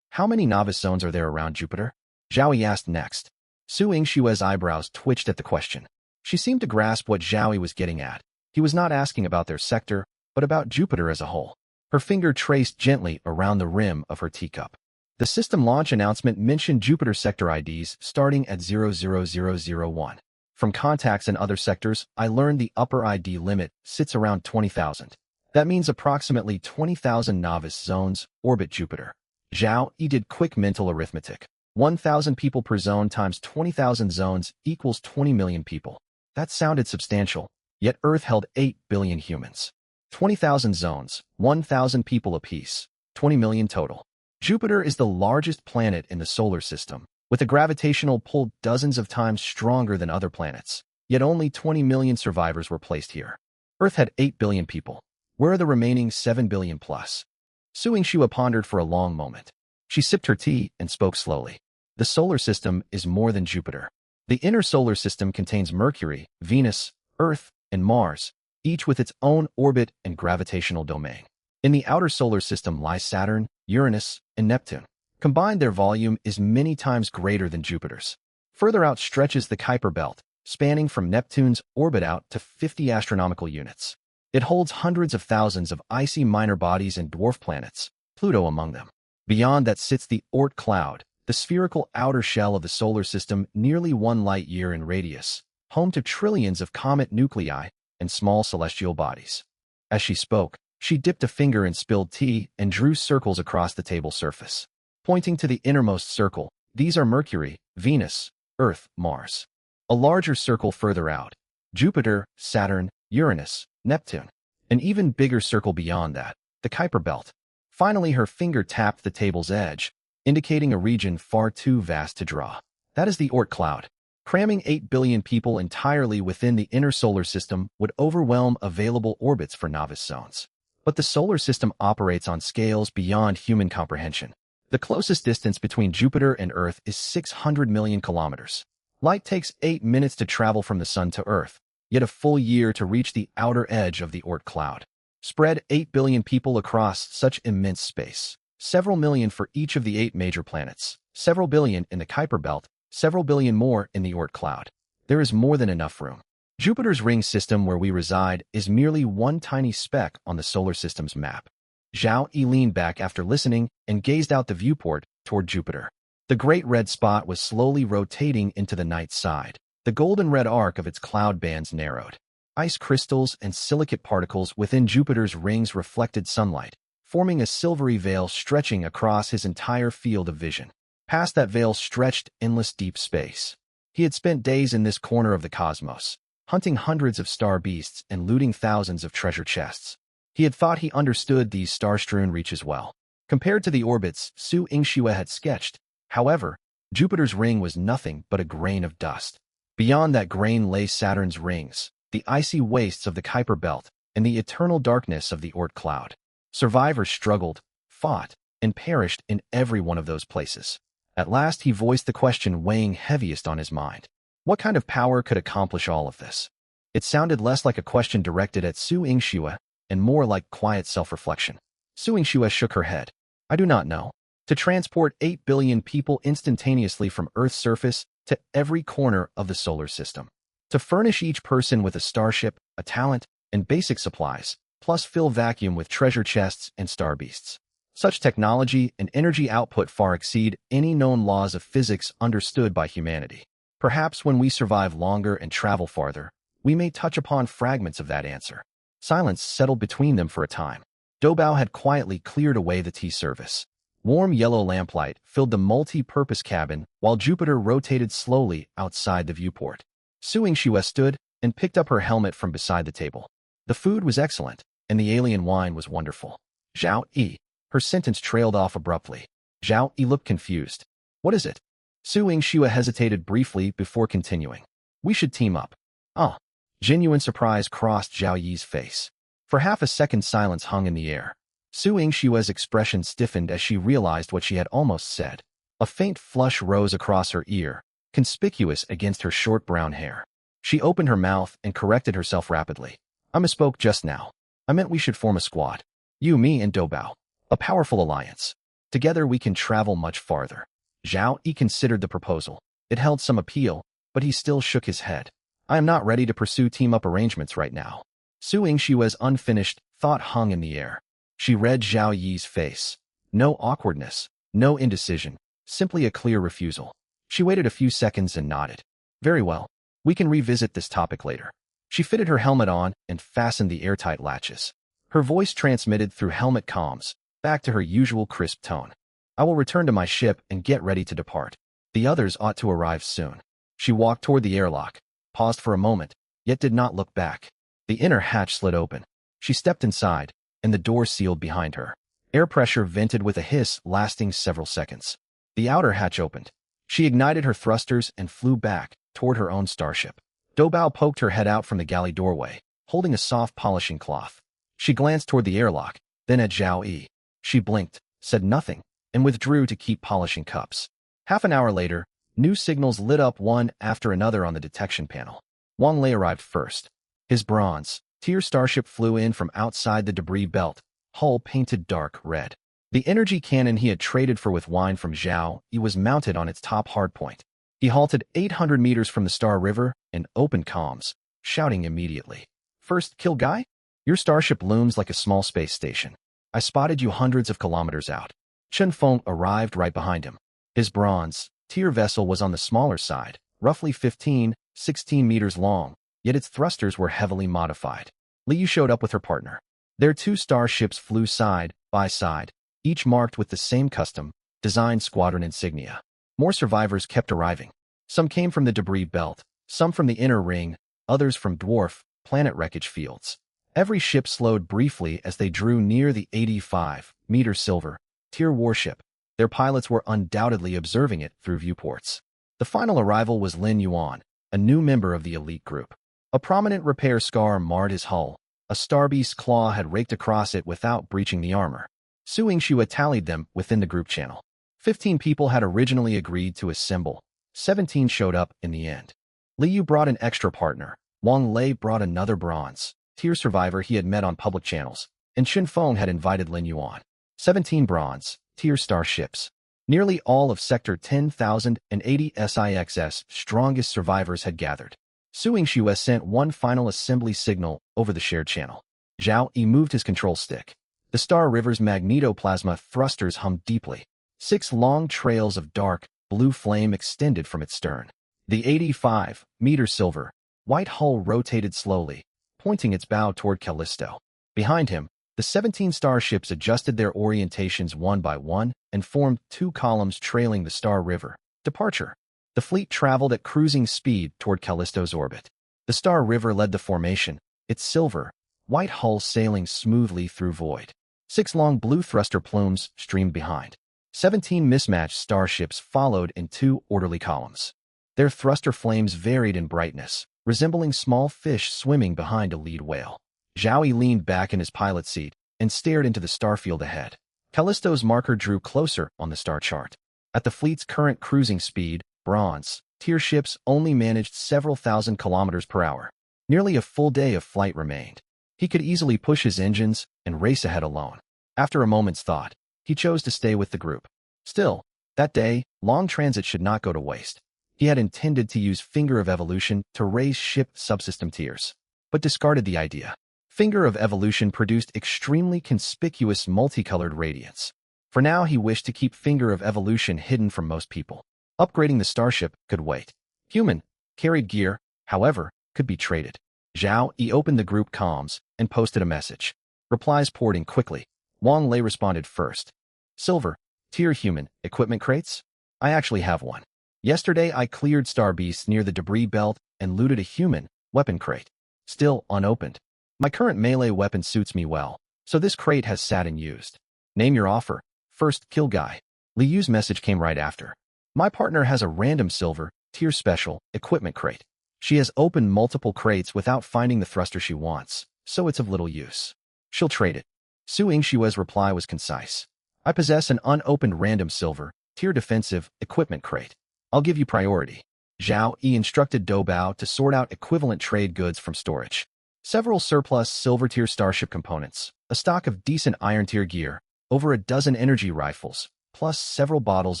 How many novice zones are there around Jupiter? Zhao Yi asked next. Su Yingxue's eyebrows twitched at the question. She seemed to grasp what Zhao Yi was getting at. He was not asking about their sector, but about Jupiter as a whole. Her finger traced gently around the rim of her teacup. The system launch announcement mentioned Jupiter sector IDs starting at 00001. From contacts in other sectors, I learned the upper ID limit sits around 20,000. That means approximately 20,000 novice zones orbit Jupiter. Zhao Yi did quick mental arithmetic. 1,000 people per zone times 20,000 zones equals 20 million people. That sounded substantial, yet Earth held 8 billion humans. 20,000 zones, 1,000 people apiece, 20 million total. Jupiter is the largest planet in the solar system, with a gravitational pull dozens of times stronger than other planets. Yet only 20 million survivors were placed here. Earth had 8 billion people. Where are the remaining 7 billion plus? Su Yingxue pondered for a long moment. She sipped her tea and spoke slowly. The solar system is more than Jupiter. The inner solar system contains Mercury, Venus, Earth, and Mars, each with its own orbit and gravitational domain. In the outer solar system lie Saturn, Uranus, and Neptune. Combined, their volume is many times greater than Jupiter's. Further out stretches the Kuiper Belt, spanning from Neptune's orbit out to 50 astronomical units. It holds hundreds of thousands of icy minor bodies and dwarf planets, Pluto among them. Beyond that sits the Oort cloud, the spherical outer shell of the solar system nearly 1 light-year in radius, home to trillions of comet nuclei and small celestial bodies. As she spoke, she dipped a finger in spilled tea and drew circles across the table surface. Pointing to the innermost circle, these are Mercury, Venus, Earth, Mars. A larger circle further out, Jupiter, Saturn, Uranus, Neptune. An even bigger circle beyond that, the Kuiper Belt. Finally, her finger tapped the table's edge, indicating a region far too vast to draw. That is the Oort cloud. Cramming 8 billion people entirely within the inner solar system would overwhelm available orbits for novice zones. But the solar system operates on scales beyond human comprehension. The closest distance between Jupiter and Earth is 600 million kilometers. Light takes 8 minutes to travel from the Sun to Earth, yet a full year to reach the outer edge of the Oort cloud. Spread 8 billion people across such immense space. Several million for each of the 8 major planets. Several billion in the Kuiper Belt. Several billion more in the Oort cloud. There is more than enough room. Jupiter's ring system where we reside is merely one tiny speck on the solar system's map. Zhao Yi leaned back after listening and gazed out the viewport toward Jupiter. The great red spot was slowly rotating into the night side. The golden red arc of its cloud bands narrowed. Ice crystals and silicate particles within Jupiter's rings reflected sunlight, forming a silvery veil stretching across his entire field of vision. Past that veil stretched endless deep space. He had spent days in this corner of the cosmos, hunting hundreds of star beasts and looting thousands of treasure chests. He had thought he understood these star-strewn reaches well. Compared to the orbits Su Yingxue had sketched, however, Jupiter's ring was nothing but a grain of dust. Beyond that grain lay Saturn's rings, the icy wastes of the Kuiper Belt, and the eternal darkness of the Oort cloud. Survivors struggled, fought, and perished in every one of those places. At last he voiced the question weighing heaviest on his mind. What kind of power could accomplish all of this? It sounded less like a question directed at Su Yingxue and more like quiet self-reflection. Su Yingxue shook her head. I do not know. To transport 8 billion people instantaneously from Earth's surface to every corner of the solar system. To furnish each person with a starship, a talent, and basic supplies, plus fill vacuum with treasure chests and star beasts. Such technology and energy output far exceed any known laws of physics understood by humanity. Perhaps when we survive longer and travel farther, we may touch upon fragments of that answer. Silence settled between them for a time. Doubao had quietly cleared away the tea service. Warm yellow lamplight filled the multi-purpose cabin while Jupiter rotated slowly outside the viewport. Su Yingxue stood and picked up her helmet from beside the table. The food was excellent, and the alien wine was wonderful. Zhao Yi. Her sentence trailed off abruptly. Zhao Yi looked confused. What is it? Su Yingxue hesitated briefly before continuing. We should team up. Ah. Genuine surprise crossed Zhao Yi's face. For half a second silence hung in the air. Su Yingxue's expression stiffened as she realized what she had almost said. A faint flush rose across her ear, conspicuous against her short brown hair. She opened her mouth and corrected herself rapidly. I misspoke just now. I meant we should form a squad. You, me, and Doubao. A powerful alliance. Together we can travel much farther. Zhao Yi considered the proposal. It held some appeal, but he still shook his head. I am not ready to pursue team-up arrangements right now. Su Yingxue's unfinished thought hung in the air. She read Zhao Yi's face. No awkwardness, no indecision, simply a clear refusal. She waited a few seconds and nodded. Very well. We can revisit this topic later. She fitted her helmet on and fastened the airtight latches. Her voice transmitted through helmet comms, back to her usual crisp tone. I will return to my ship and get ready to depart. The others ought to arrive soon. She walked toward the airlock, paused for a moment, yet did not look back. The inner hatch slid open. She stepped inside, and the door sealed behind her. Air pressure vented with a hiss lasting several seconds. The outer hatch opened. She ignited her thrusters and flew back toward her own starship. Doubao poked her head out from the galley doorway, holding a soft polishing cloth. She glanced toward the airlock, then at Zhao Yi. She blinked, said nothing, and withdrew to keep polishing cups. Half an hour later, new signals lit up one after another on the detection panel. Wang Lei arrived first. His bronze, tier starship flew in from outside the debris belt, hull painted dark red. The energy cannon he had traded for with wine from Zhao Yi was mounted on its top hardpoint. He halted 800 meters from the Star River and opened comms, shouting immediately. First kill guy? Your starship looms like a small space station. I spotted you hundreds of kilometers out. Chen Feng arrived right behind him. His bronze, tier vessel was on the smaller side, roughly 15, 16 meters long, yet its thrusters were heavily modified. Liu showed up with her partner. Their 2 starships flew side by side, each marked with the same custom, designed squadron insignia. More survivors kept arriving. Some came from the debris belt, some from the inner ring, others from dwarf, planet wreckage fields. Every ship slowed briefly as they drew near the 85-meter silver tier warship. Their pilots were undoubtedly observing it through viewports. The final arrival was Lin Yuan, a new member of the elite group. A prominent repair scar marred his hull. A starbeast's claw had raked across it without breaching the armor. Su Yingxue tallied them within the group channel. 15 people had originally agreed to assemble. 17 showed up in the end. Liu brought an extra partner, Wang Lei brought another bronze tier survivor he had met on public channels, and Chen Feng had invited Lin Yuan. 17 bronze tier starships. Nearly all of Sector 10,080 SIX's strongest survivors had gathered. Su Yingxue sent one final assembly signal over the shared channel. Zhao Yi moved his control stick. The Star River's magnetoplasma thrusters hummed deeply. 6 long trails of dark, blue flame extended from its stern. The 85-meter silver, white hull rotated slowly, pointing its bow toward Callisto. Behind him, the 17 starships adjusted their orientations one by one and formed 2 columns trailing the Star River. Departure. The fleet traveled at cruising speed toward Callisto's orbit. The Star River led the formation, its silver, white hull sailing smoothly through void. 6 long blue thruster plumes streamed behind. 17 mismatched starships followed in 2 orderly columns. Their thruster flames varied in brightness, resembling small fish swimming behind a lead whale. Zhao Yi leaned back in his pilot seat and stared into the starfield ahead. Callisto's marker drew closer on the star chart. At the fleet's current cruising speed, bronze tier ships only managed several thousand kilometers per hour. Nearly a full day of flight remained. He could easily push his engines and race ahead alone. After a moment's thought, he chose to stay with the group. Still, that day, long transit should not go to waste. He had intended to use Finger of Evolution to raise ship subsystem tiers, but discarded the idea. Finger of Evolution produced extremely conspicuous multicolored radiance. For now, he wished to keep Finger of Evolution hidden from most people. Upgrading the starship could wait. Human carried gear, however, could be traded. Zhao Yi opened the group comms and posted a message. Replies poured in quickly. Wang Lei responded first. Silver, tier human, equipment crates? I actually have one. Yesterday I cleared Star Beasts near the debris belt and looted a human weapon crate. Still unopened. My current melee weapon suits me well, so this crate has sat unused. Name your offer. First, kill guy. Li Yu's message came right after. My partner has a random silver, tier special, equipment crate. She has opened multiple crates without finding the thruster she wants, so it's of little use. She'll trade it. Su Yingshue's reply was concise. I possess an unopened random silver, tier defensive, equipment crate. I'll give you priority. Zhao Yi instructed Dou Bao to sort out equivalent trade goods from storage. Several surplus silver-tier starship components, a stock of decent iron-tier gear, over a dozen energy rifles, plus several bottles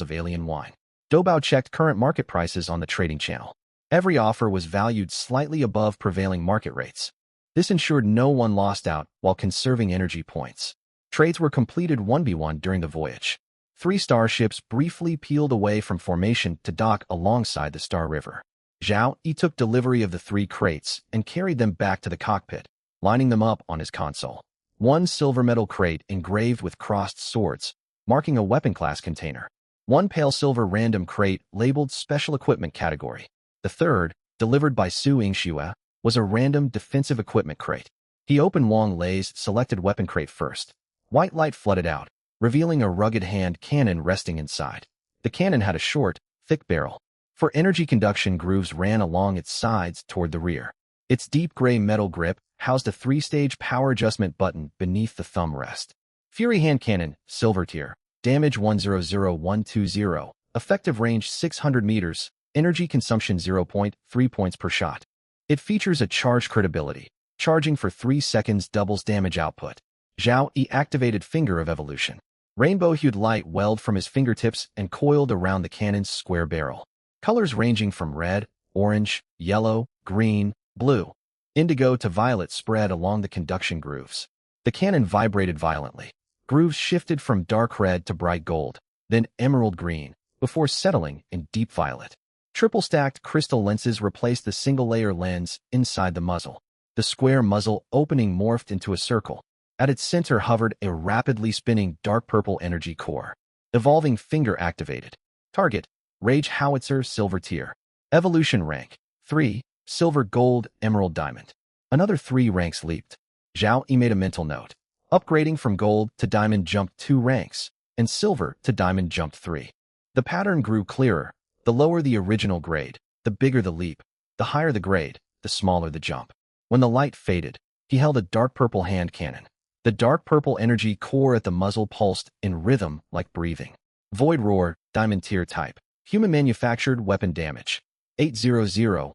of alien wine. Dou Bao checked current market prices on the trading channel. Every offer was valued slightly above prevailing market rates. This ensured no one lost out while conserving energy points. Trades were completed 1v1 during the voyage. 3 starships briefly peeled away from formation to dock alongside the Star River. Zhao Yi took delivery of the 3 crates and carried them back to the cockpit, lining them up on his console. 1 silver metal crate engraved with crossed swords, marking a weapon class container. 1 pale silver random crate labeled Special Equipment Category. The third, delivered by Su Yingxue, was a random defensive equipment crate. He opened Wang Lei's selected weapon crate first. White light flooded out, revealing a rugged hand cannon resting inside. The cannon had a short, thick barrel. For energy conduction, grooves ran along its sides toward the rear. Its deep gray metal grip housed a 3-stage power adjustment button beneath the thumb rest. Fury Hand Cannon, Silver Tier, damage 100120, effective range 600 meters, energy consumption 0.3 points per shot. It features a charge crit ability. Charging for 3 seconds doubles damage output. Zhao Yi activated Finger of Evolution. Rainbow-hued light welled from his fingertips and coiled around the cannon's square barrel. Colors ranging from red, orange, yellow, green, blue, indigo to violet spread along the conduction grooves. The cannon vibrated violently. Grooves shifted from dark red to bright gold, then emerald green, before settling in deep violet. Triple-stacked crystal lenses replaced the single-layer lens inside the muzzle. The square muzzle opening morphed into a circle. At its center hovered a rapidly spinning dark purple energy core. Evolving Finger activated. Target. Rage Howitzer Silver Tier. Evolution rank. 3. Silver, Gold, Emerald, Diamond. Another 3 ranks leaped. Zhao Yi made a mental note. Upgrading from Gold to Diamond jumped 2 ranks, and Silver to Diamond jumped 3. The pattern grew clearer. The lower the original grade, the bigger the leap. The higher the grade, the smaller the jump. When the light faded, he held a dark purple hand cannon. The dark purple energy core at the muzzle pulsed in rhythm like breathing. Void Roar, Diamond Tier type. Human manufactured weapon damage. 800-1000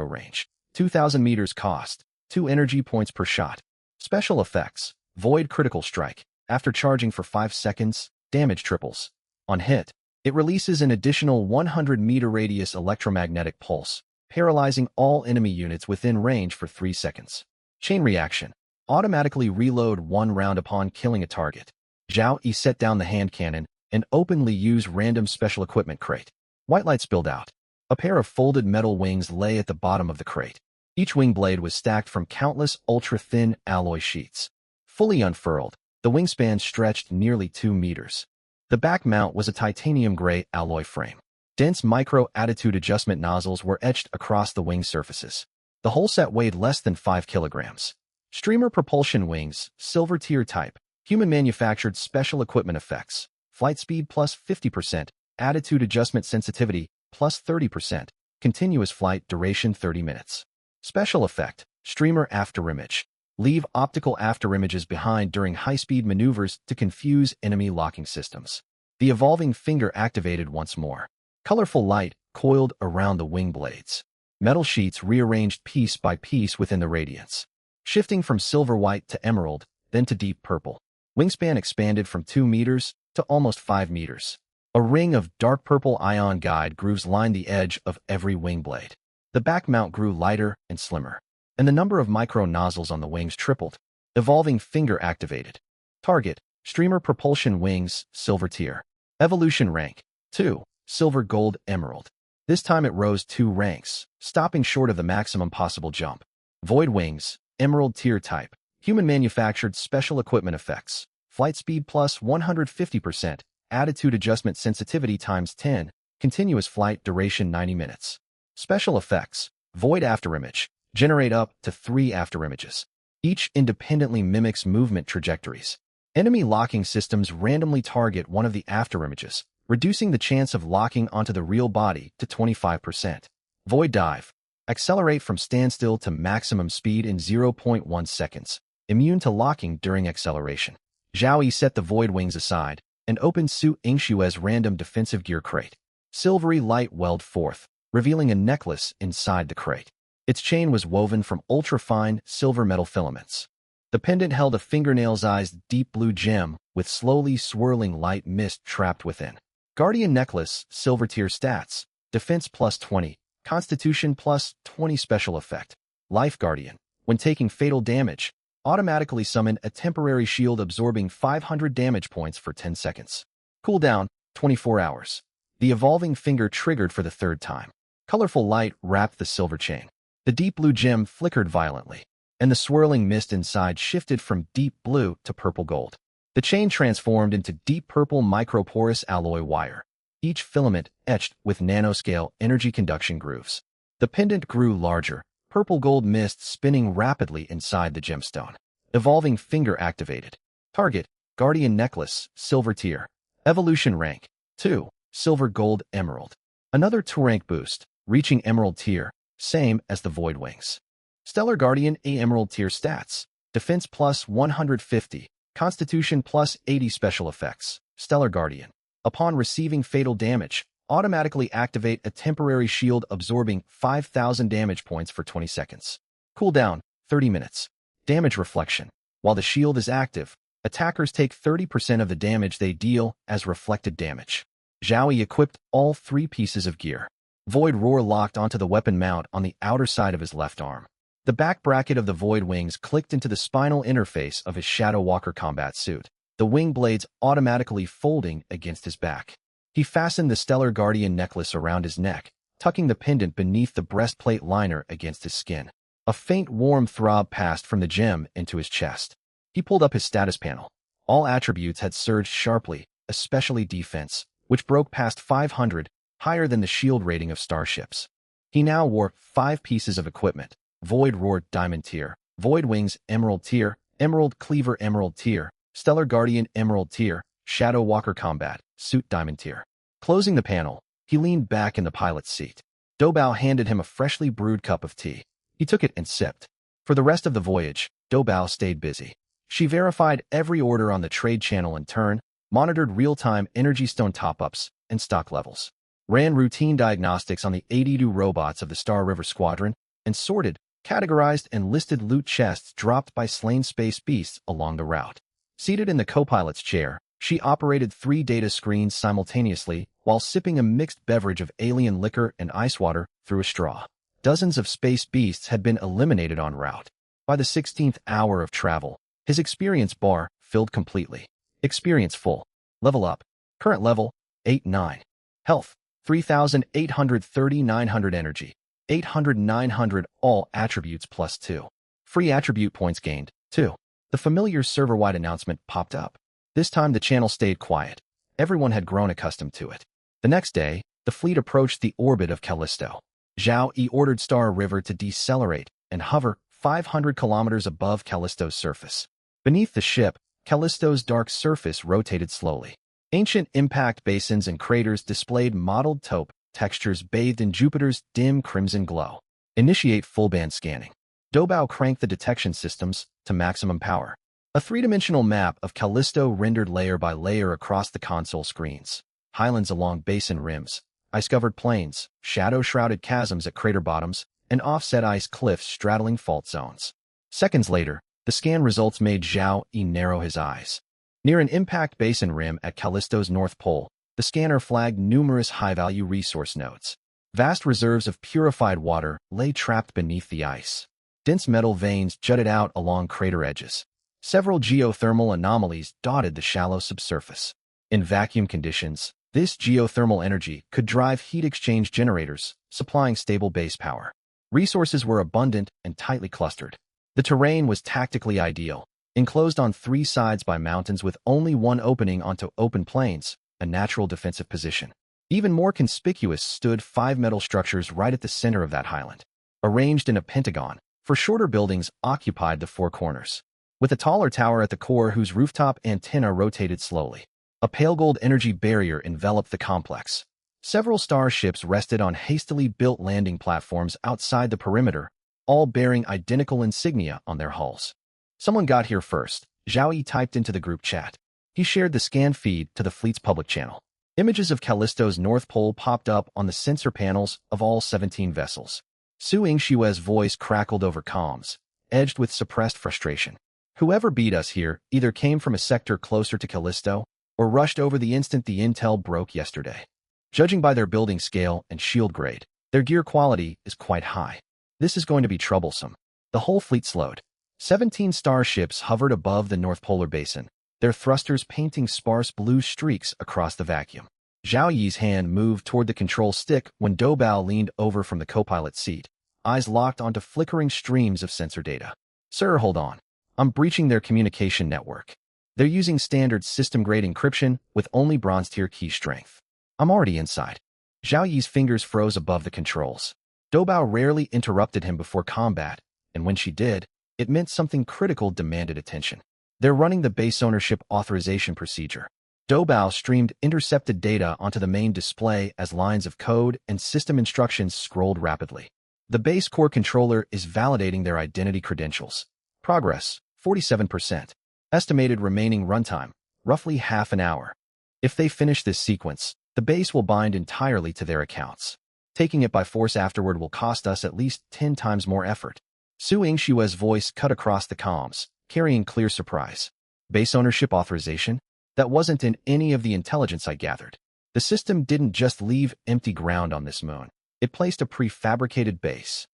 range. 2,000 meters cost, 2 energy points per shot. Special effects, Void Critical Strike. After charging for 5 seconds, damage triples. On hit, it releases an additional 100-meter radius electromagnetic pulse, paralyzing all enemy units within range for 3 seconds. Chain Reaction. Automatically reload 1 round upon killing a target. Zhao Yi set down the hand cannon and openly use random special equipment crate. White light spilled out. A pair of folded metal wings lay at the bottom of the crate. Each wing blade was stacked from countless ultra-thin alloy sheets. Fully unfurled, the wingspan stretched nearly 2 meters. The back mount was a titanium gray alloy frame. Dense micro-attitude adjustment nozzles were etched across the wing surfaces. The whole set weighed less than 5 kilograms. Streamer propulsion wings, silver tier type, human-manufactured special equipment effects, flight speed plus 50%, attitude adjustment sensitivity plus 30%, continuous flight duration 30 minutes. Special effect, streamer afterimage. Leave optical afterimages behind during high-speed maneuvers to confuse enemy locking systems. The evolving finger activated once more. Colorful light coiled around the wing blades. Metal sheets rearranged piece by piece within the radiance, shifting from silver-white to emerald, then to deep purple. Wingspan expanded from 2 meters to almost 5 meters. A ring of dark purple ion guide grooves lined the edge of every wing blade. The back mount grew lighter and slimmer, and the number of micro nozzles on the wings tripled. Evolving finger activated. Target, streamer propulsion wings, silver tier. Evolution rank, 2, silver gold emerald. This time it rose 2 ranks, stopping short of the maximum possible jump. Void wings, emerald tier type. Human manufactured special equipment effects. Flight speed plus 150%, attitude adjustment sensitivity times 10, continuous flight duration 90 minutes. Special effects, void afterimage. Generate up to 3 afterimages. Each independently mimics movement trajectories. Enemy locking systems randomly target one of the afterimages, reducing the chance of locking onto the real body to 25%. Void dive. Accelerate from standstill to maximum speed in 0.1 seconds. Immune to locking during acceleration. Zhao Yi set the void wings aside and opened Su Yingshue's random defensive gear crate. Silvery light welled forth, revealing a necklace inside the crate. Its chain was woven from ultra-fine silver metal filaments. The pendant held a fingernail-sized deep blue gem with slowly swirling light mist trapped within. Guardian necklace, silver tier stats, defense plus 20, constitution plus 20 special effect. Life Guardian. When taking fatal damage, automatically summon a temporary shield absorbing 500 damage points for 10 seconds. Cooldown, 24 hours. The evolving finger triggered for the 3rd time. Colorful light wrapped the silver chain. The deep blue gem flickered violently, and the swirling mist inside shifted from deep blue to purple gold. The chain transformed into deep purple microporous alloy wire, each filament etched with nanoscale energy conduction grooves. The pendant grew larger, purple gold mist spinning rapidly inside the gemstone. Evolving finger activated. Target, Guardian necklace, silver tier. Evolution rank, 2, silver gold emerald. Another 2-rank boost, reaching emerald tier. Same as the Void Wings. Stellar Guardian A Emerald tier stats. Defense plus 150. Constitution plus 80 special effects. Stellar Guardian. Upon receiving fatal damage, automatically activate a temporary shield absorbing 5,000 damage points for 20 seconds. Cooldown, 30 minutes. Damage reflection. While the shield is active, attackers take 30% of the damage they deal as reflected damage. Zhao Yi equipped all 3 pieces of gear. Void Roar locked onto the weapon mount on the outer side of his left arm. The back bracket of the Void Wings clicked into the spinal interface of his Shadow Walker combat suit, the wing blades automatically folding against his back. He fastened the Stellar Guardian necklace around his neck, tucking the pendant beneath the breastplate liner against his skin. A faint warm throb passed from the gem into his chest. He pulled up his status panel. All attributes had surged sharply, especially defense, which broke past 500, higher than the shield rating of starships. He now wore 5 pieces of equipment: Void Roar Diamond tier, Void Wings Emerald tier, Emerald Cleaver Emerald tier, Stellar Guardian Emerald tier, Shadow Walker Combat Suit Diamond tier. Closing the panel, he leaned back in the pilot's seat. Doubao handed him a freshly brewed cup of tea. He took it and sipped. For the rest of the voyage, Doubao stayed busy. She verified every order on the trade channel in turn, monitored real-time energy stone top-ups and stock levels, ran routine diagnostics on the 82 robots of the Star River Squadron, and sorted, categorized, and listed loot chests dropped by slain space beasts along the route. Seated in the co-pilot's chair, she operated 3 data screens simultaneously while sipping a mixed beverage of alien liquor and ice water through a straw. Dozens of space beasts had been eliminated en route. By the 16th hour of travel, his experience bar filled completely. Experience full. Level up. Current level, 8-9. Health, 3,830 900 energy, 800 900 all attributes plus 2. Free attribute points gained, 2. The familiar server-wide announcement popped up. This time the channel stayed quiet. Everyone had grown accustomed to it. The next day, the fleet approached the orbit of Callisto. Zhao Yi ordered Star River to decelerate and hover 500 kilometers above Callisto's surface. Beneath the ship, Callisto's dark surface rotated slowly. Ancient impact basins and craters displayed mottled taupe textures bathed in Jupiter's dim crimson glow. Initiate full-band scanning. Doubao cranked the detection systems to maximum power. A three-dimensional map of Callisto rendered layer by layer across the console screens. Highlands along basin rims, ice-covered plains, shadow-shrouded chasms at crater bottoms, and offset ice cliffs straddling fault zones. Seconds later, the scan results made Zhao Yi narrow his eyes. Near an impact basin rim at Callisto's North Pole, the scanner flagged numerous high-value resource nodes. Vast reserves of purified water lay trapped beneath the ice. Dense metal veins jutted out along crater edges. Several geothermal anomalies dotted the shallow subsurface. In vacuum conditions, this geothermal energy could drive heat exchange generators, supplying stable base power. Resources were abundant and tightly clustered. The terrain was tactically ideal, enclosed on 3 sides by mountains with only one opening onto open plains, a natural defensive position. Even more conspicuous stood 5 metal structures right at the center of that highland. Arranged in a pentagon, for shorter buildings occupied the 4 corners, with a taller tower at the core whose rooftop antenna rotated slowly. A pale gold energy barrier enveloped the complex. Several starships rested on hastily built landing platforms outside the perimeter, all bearing identical insignia on their hulls. Someone got here first, Zhao Yi typed into the group chat. He shared the scan feed to the fleet's public channel. Images of Callisto's North Pole popped up on the sensor panels of all 17 vessels. Su Yingshue's voice crackled over comms, edged with suppressed frustration. Whoever beat us here either came from a sector closer to Callisto or rushed over the instant the intel broke yesterday. Judging by their building scale and shield grade, their gear quality is quite high. This is going to be troublesome. The whole fleet slowed. 17 starships hovered above the North Polar Basin, their thrusters painting sparse blue streaks across the vacuum. Zhao Yi's hand moved toward the control stick when Doubao leaned over from the co-pilot seat, eyes locked onto flickering streams of sensor data. Sir, hold on. I'm breaching their communication network. They're using standard system-grade encryption with only bronze-tier key strength. I'm already inside. Zhao Yi's fingers froze above the controls. Doubao rarely interrupted him before combat, and when she did, it meant something critical demanded attention. They're running the base ownership authorization procedure. Doubao streamed intercepted data onto the main display as lines of code and system instructions scrolled rapidly. The base core controller is validating their identity credentials. Progress, 47%. Estimated remaining runtime, roughly half an hour. If they finish this sequence, the base will bind entirely to their accounts. Taking it by force afterward will cost us at least 10 times more effort. Su Yingshue's voice cut across the comms, carrying clear surprise. Base ownership authorization? That wasn't in any of the intelligence I gathered. The system didn't just leave empty ground on this moon. It placed a prefabricated base.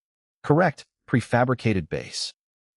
Correct, prefabricated base.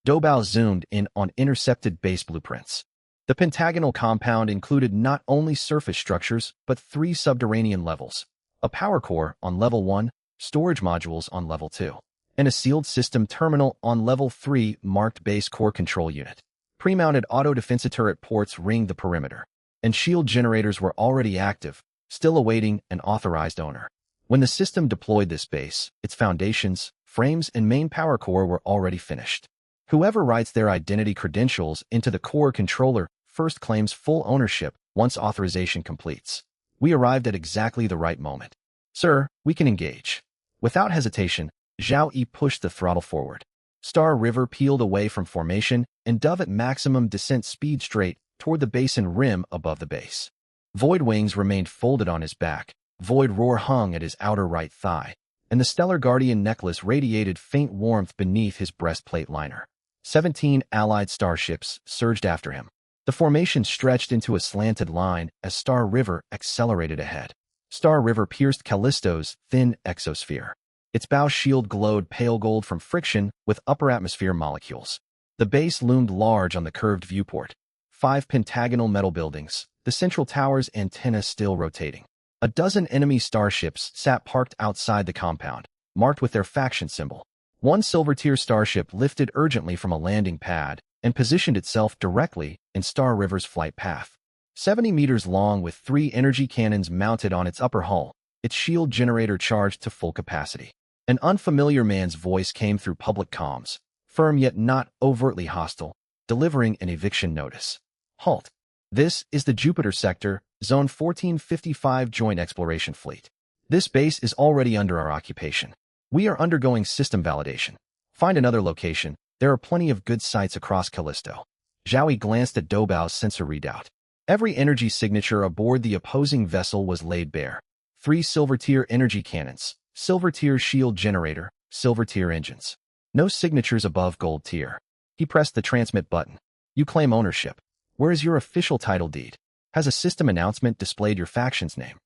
Doubao zoomed in on intercepted base blueprints. The pentagonal compound included not only surface structures, but 3 subterranean levels. A power core on level 1, storage modules on level 2, and a sealed system terminal on level 3 marked base core control unit. Pre-mounted auto-defense turret ports ringed the perimeter, and shield generators were already active, still awaiting an authorized owner. When the system deployed this base, its foundations, frames, and main power core were already finished. Whoever writes their identity credentials into the core controller first claims full ownership once authorization completes. We arrived at exactly the right moment. Sir, we can engage. Without hesitation, Zhao Yi pushed the throttle forward. Star River peeled away from formation and dove at maximum descent speed straight toward the basin rim above the base. Void wings remained folded on his back. Void roar hung at his outer right thigh. and the Stellar Guardian necklace radiated faint warmth beneath his breastplate liner. 17 Allied starships surged after him. The formation stretched into a slanted line as Star River accelerated ahead. Star River pierced Callisto's thin exosphere. Its bow shield glowed pale gold from friction with upper atmosphere molecules. The base loomed large on the curved viewport. 5 pentagonal metal buildings, the central tower's antenna still rotating. A dozen enemy starships sat parked outside the compound, marked with their faction symbol. One Silver-tier starship lifted urgently from a landing pad and positioned itself directly in Star River's flight path. 70 meters long with 3 energy cannons mounted on its upper hull, its shield generator charged to full capacity. An unfamiliar man's voice came through public comms, firm yet not overtly hostile, delivering an eviction notice. Halt. This is the Jupiter Sector, Zone 1455 Joint Exploration Fleet. This base is already under our occupation. We are undergoing system validation. Find another location. There are plenty of good sites across Callisto. Zhao Yi glanced at Doubao's sensor readout. Every energy signature aboard the opposing vessel was laid bare. 3 Silver-tier energy cannons, Silver-tier shield generator, Silver-tier engines. No signatures above Gold tier. He pressed the transmit button. You claim ownership. Where is your official title deed? Has a system announcement displayed your faction's name?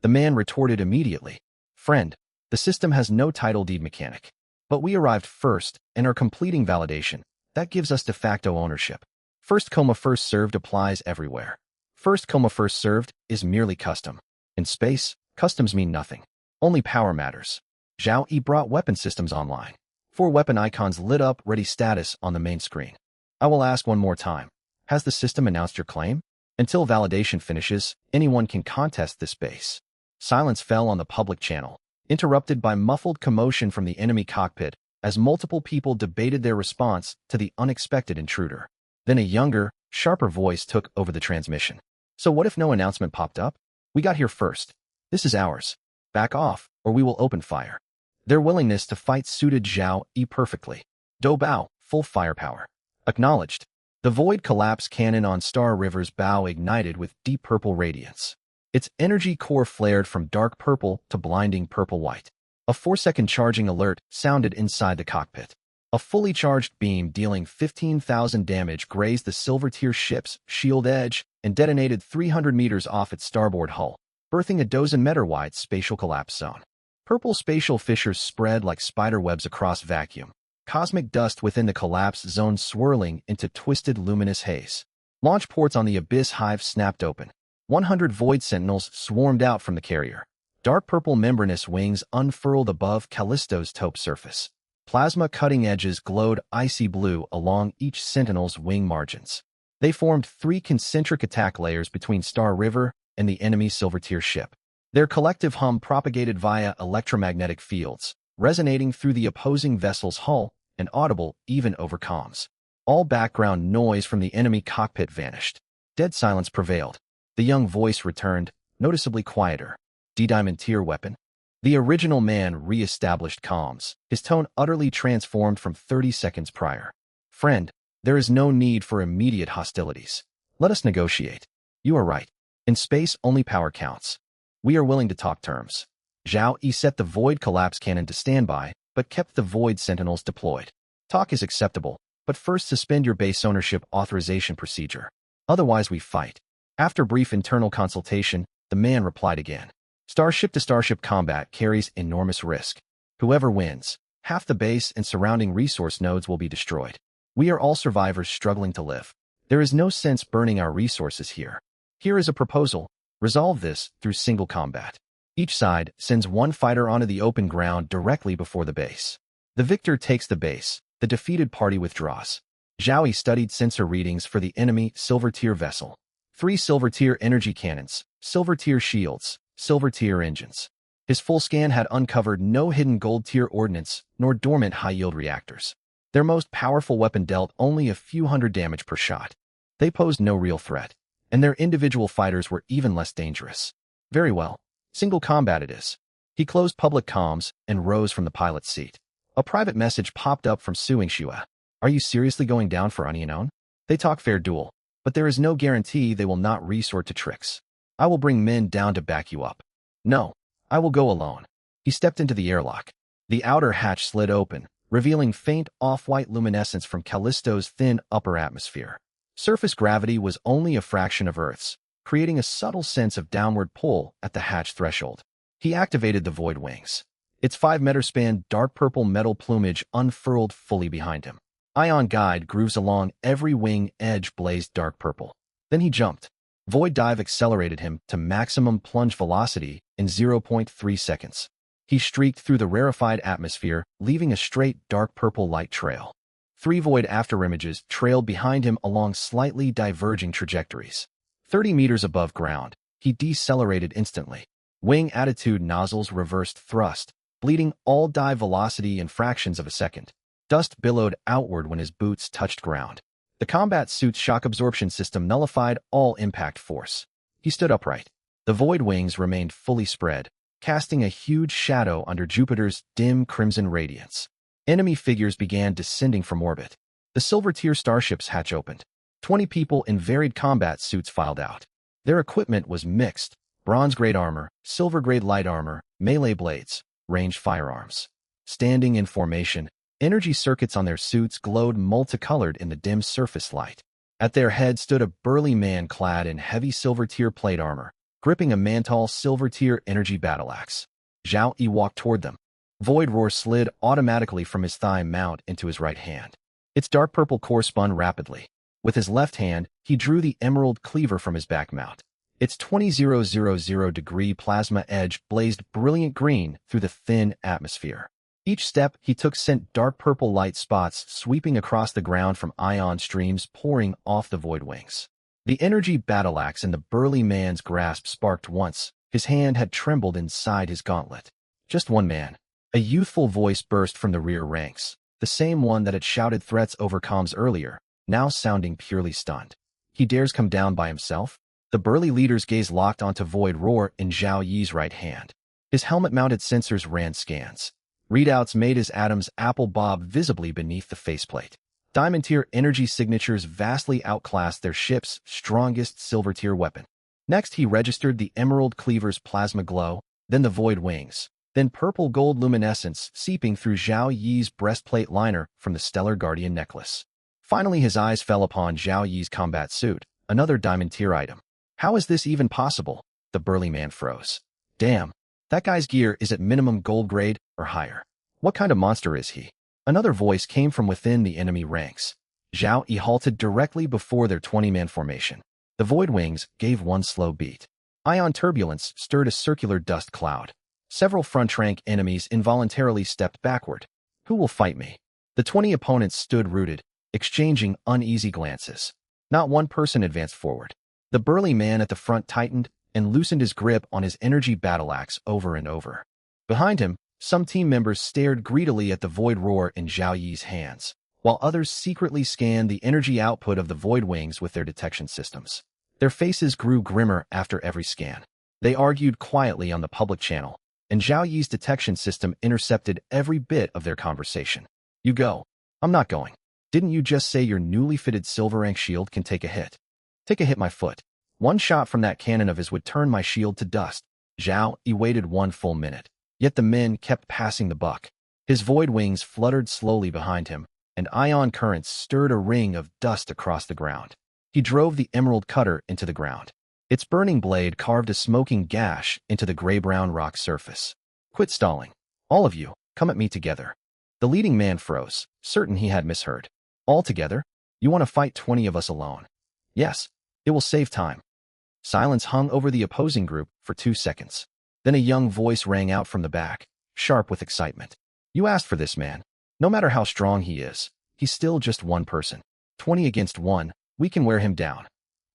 The man retorted immediately. Friend, the system has no title deed mechanic. But we arrived first and are completing validation. That gives us de facto ownership. First come first served applies everywhere. First come first served is merely custom. In space, customs mean nothing. Only power matters. Zhao Yi brought weapon systems online. 4 weapon icons lit up ready status on the main screen. I will ask one more time. Has the system announced your claim? Until validation finishes, anyone can contest this base. Silence fell on the public channel, interrupted by muffled commotion from the enemy cockpit as multiple people debated their response to the unexpected intruder. Then a younger, sharper voice took over the transmission. So what if no announcement popped up? We got here first. This is ours. Back off, or we will open fire. Their willingness to fight suited Zhao Yi perfectly. Doubao, full firepower. Acknowledged. The void collapse cannon on Star River's bow ignited with deep purple radiance. Its energy core flared from dark purple to blinding purple-white. A 4-second charging alert sounded inside the cockpit. A fully charged beam dealing 15,000 damage grazed the Silver-tier ship's shield edge and detonated 300 meters off its starboard hull, birthing a dozen-meter-wide spatial collapse zone. Purple spatial fissures spread like spider webs across vacuum, cosmic dust within the collapse zone swirling into twisted luminous haze. Launch ports on the Abyss Hive snapped open. 100 Void Sentinels swarmed out from the carrier. Dark purple membranous wings unfurled above Callisto's taupe surface. Plasma cutting edges glowed icy blue along each Sentinel's wing margins. They formed 3 concentric attack layers between Star River and the enemy Silver-tier ship. Their collective hum propagated via electromagnetic fields, resonating through the opposing vessel's hull and audible even over comms. All background noise from the enemy cockpit vanished. Dead silence prevailed. The young voice returned, noticeably quieter. D-Diamond tier weapon? The original man re-established comms, his tone utterly transformed from 30 seconds prior. Friend, there is no need for immediate hostilities. Let us negotiate. You are right. In space, only power counts. We are willing to talk terms. Zhao Yi set the Void Collapse Cannon to standby, but kept the Void Sentinels deployed. Talk is acceptable, but first suspend your base ownership authorization procedure. Otherwise we fight. After brief internal consultation, the man replied again. Starship-to-starship combat carries enormous risk. Whoever wins, half the base and surrounding resource nodes will be destroyed. We are all survivors struggling to live. There is no sense burning our resources here. Here is a proposal. Resolve this through single combat. Each side sends 1 fighter onto the open ground directly before the base. The victor takes the base. The defeated party withdraws. Zhao Yi studied sensor readings for the enemy Silver-tier vessel. 3 Silver-tier energy cannons, Silver-tier shields, Silver-tier engines. His full scan had uncovered no hidden Gold-tier ordnance nor dormant high-yield reactors. Their most powerful weapon dealt only a few hundred damage per shot. They posed no real threat, and their individual fighters were even less dangerous. Very well. Single combat it is. He closed public comms and rose from the pilot's seat. A private message popped up from Su Yingxue. Are you seriously going down for Onion? They talk fair duel, but there is no guarantee they will not resort to tricks. I will bring men down to back you up. No, I will go alone. He stepped into the airlock. The outer hatch slid open, revealing faint off-white luminescence from Callisto's thin upper atmosphere. Surface gravity was only a fraction of Earth's, creating a subtle sense of downward pull at the hatch threshold. He activated the Void Wings. Its 5-meter span dark purple metal plumage unfurled fully behind him. Ion Guide grooves along every wing edge blazed dark purple. Then he jumped. Void Dive accelerated him to maximum plunge velocity in 0.3 seconds. He streaked through the rarefied atmosphere, leaving a straight dark purple light trail. 3 Void afterimages trailed behind him along slightly diverging trajectories. 30 meters above ground, he decelerated instantly. Wing attitude nozzles reversed thrust, bleeding all dive velocity in fractions of a second. Dust billowed outward when his boots touched ground. The combat suit's shock absorption system nullified all impact force. He stood upright. The Void Wings remained fully spread, casting a huge shadow under Jupiter's dim crimson radiance. Enemy figures began descending from orbit. The Silver Tier starship's hatch opened. 20 people in varied combat suits filed out. Their equipment was mixed: bronze-grade armor, silver-grade light armor, melee blades, ranged firearms. Standing in formation, energy circuits on their suits glowed multicolored in the dim surface light. At their head stood a burly man clad in heavy Silver Tier plate armor, gripping a Mantle Silver Tier energy battle axe. Zhao Yi walked toward them. Void Roar slid automatically from his thigh mount into his right hand. Its dark purple core spun rapidly. With his left hand, he drew the Emerald Cleaver from his back mount. Its 20,000-degree plasma edge blazed brilliant green through the thin atmosphere. Each step he took sent dark purple light spots sweeping across the ground from ion streams pouring off the Void Wings. The energy battle axe in the burly man's grasp sparked once. His hand had trembled inside his gauntlet. Just one man. A youthful voice burst from the rear ranks, the same one that had shouted threats over comms earlier, now sounding purely stunned. He dares come down by himself? The burly leader's gaze locked onto Void Roar in Zhao Yi's right hand. His helmet-mounted sensors ran scans. Readouts made his atoms apple bob visibly beneath the faceplate. Diamond Tier energy signatures vastly outclassed their ship's strongest Silver Tier weapon. Next, he registered the Emerald Cleaver's plasma glow, then the Void Wings, then purple-gold luminescence seeping through Zhao Yi's breastplate liner from the Stellar Guardian necklace. Finally, his eyes fell upon Zhao Yi's combat suit, another Diamond Tier item. How is this even possible? The burly man froze. Damn, that guy's gear is at minimum gold grade or higher. What kind of monster is he? Another voice came from within the enemy ranks. Zhao Yi halted directly before their 20-man formation. The Void Wings gave one slow beat. Ion turbulence stirred a circular dust cloud. Several front-rank enemies involuntarily stepped backward. Who will fight me? The 20 opponents stood rooted, exchanging uneasy glances. Not one person advanced forward. The burly man at the front tightened and loosened his grip on his energy battle axe over and over. Behind him, some team members stared greedily at the Void Roar in Zhao Yi's hands, while others secretly scanned the energy output of the Void Wings with their detection systems. Their faces grew grimmer after every scan. They argued quietly on the public channel, and Zhao Yi's detection system intercepted every bit of their conversation. You go. I'm not going. Didn't you just say your newly fitted silver rank shield can take a hit? Take a hit, my foot. One shot from that cannon of his would turn my shield to dust. Zhao Yi waited 1 full minute. Yet the men kept passing the buck. His Void Wings fluttered slowly behind him, and ion currents stirred a ring of dust across the ground. He drove the Emerald Cutter into the ground. Its burning blade carved a smoking gash into the gray-brown rock surface. Quit stalling. All of you, come at me together. The leading man froze, certain he had misheard. All together? You want to fight 20 of us alone? Yes, it will save time. Silence hung over the opposing group for 2 seconds. Then a young voice rang out from the back, sharp with excitement. You asked for this, man. No matter how strong he is, he's still just one person. 20 against 1, we can wear him down.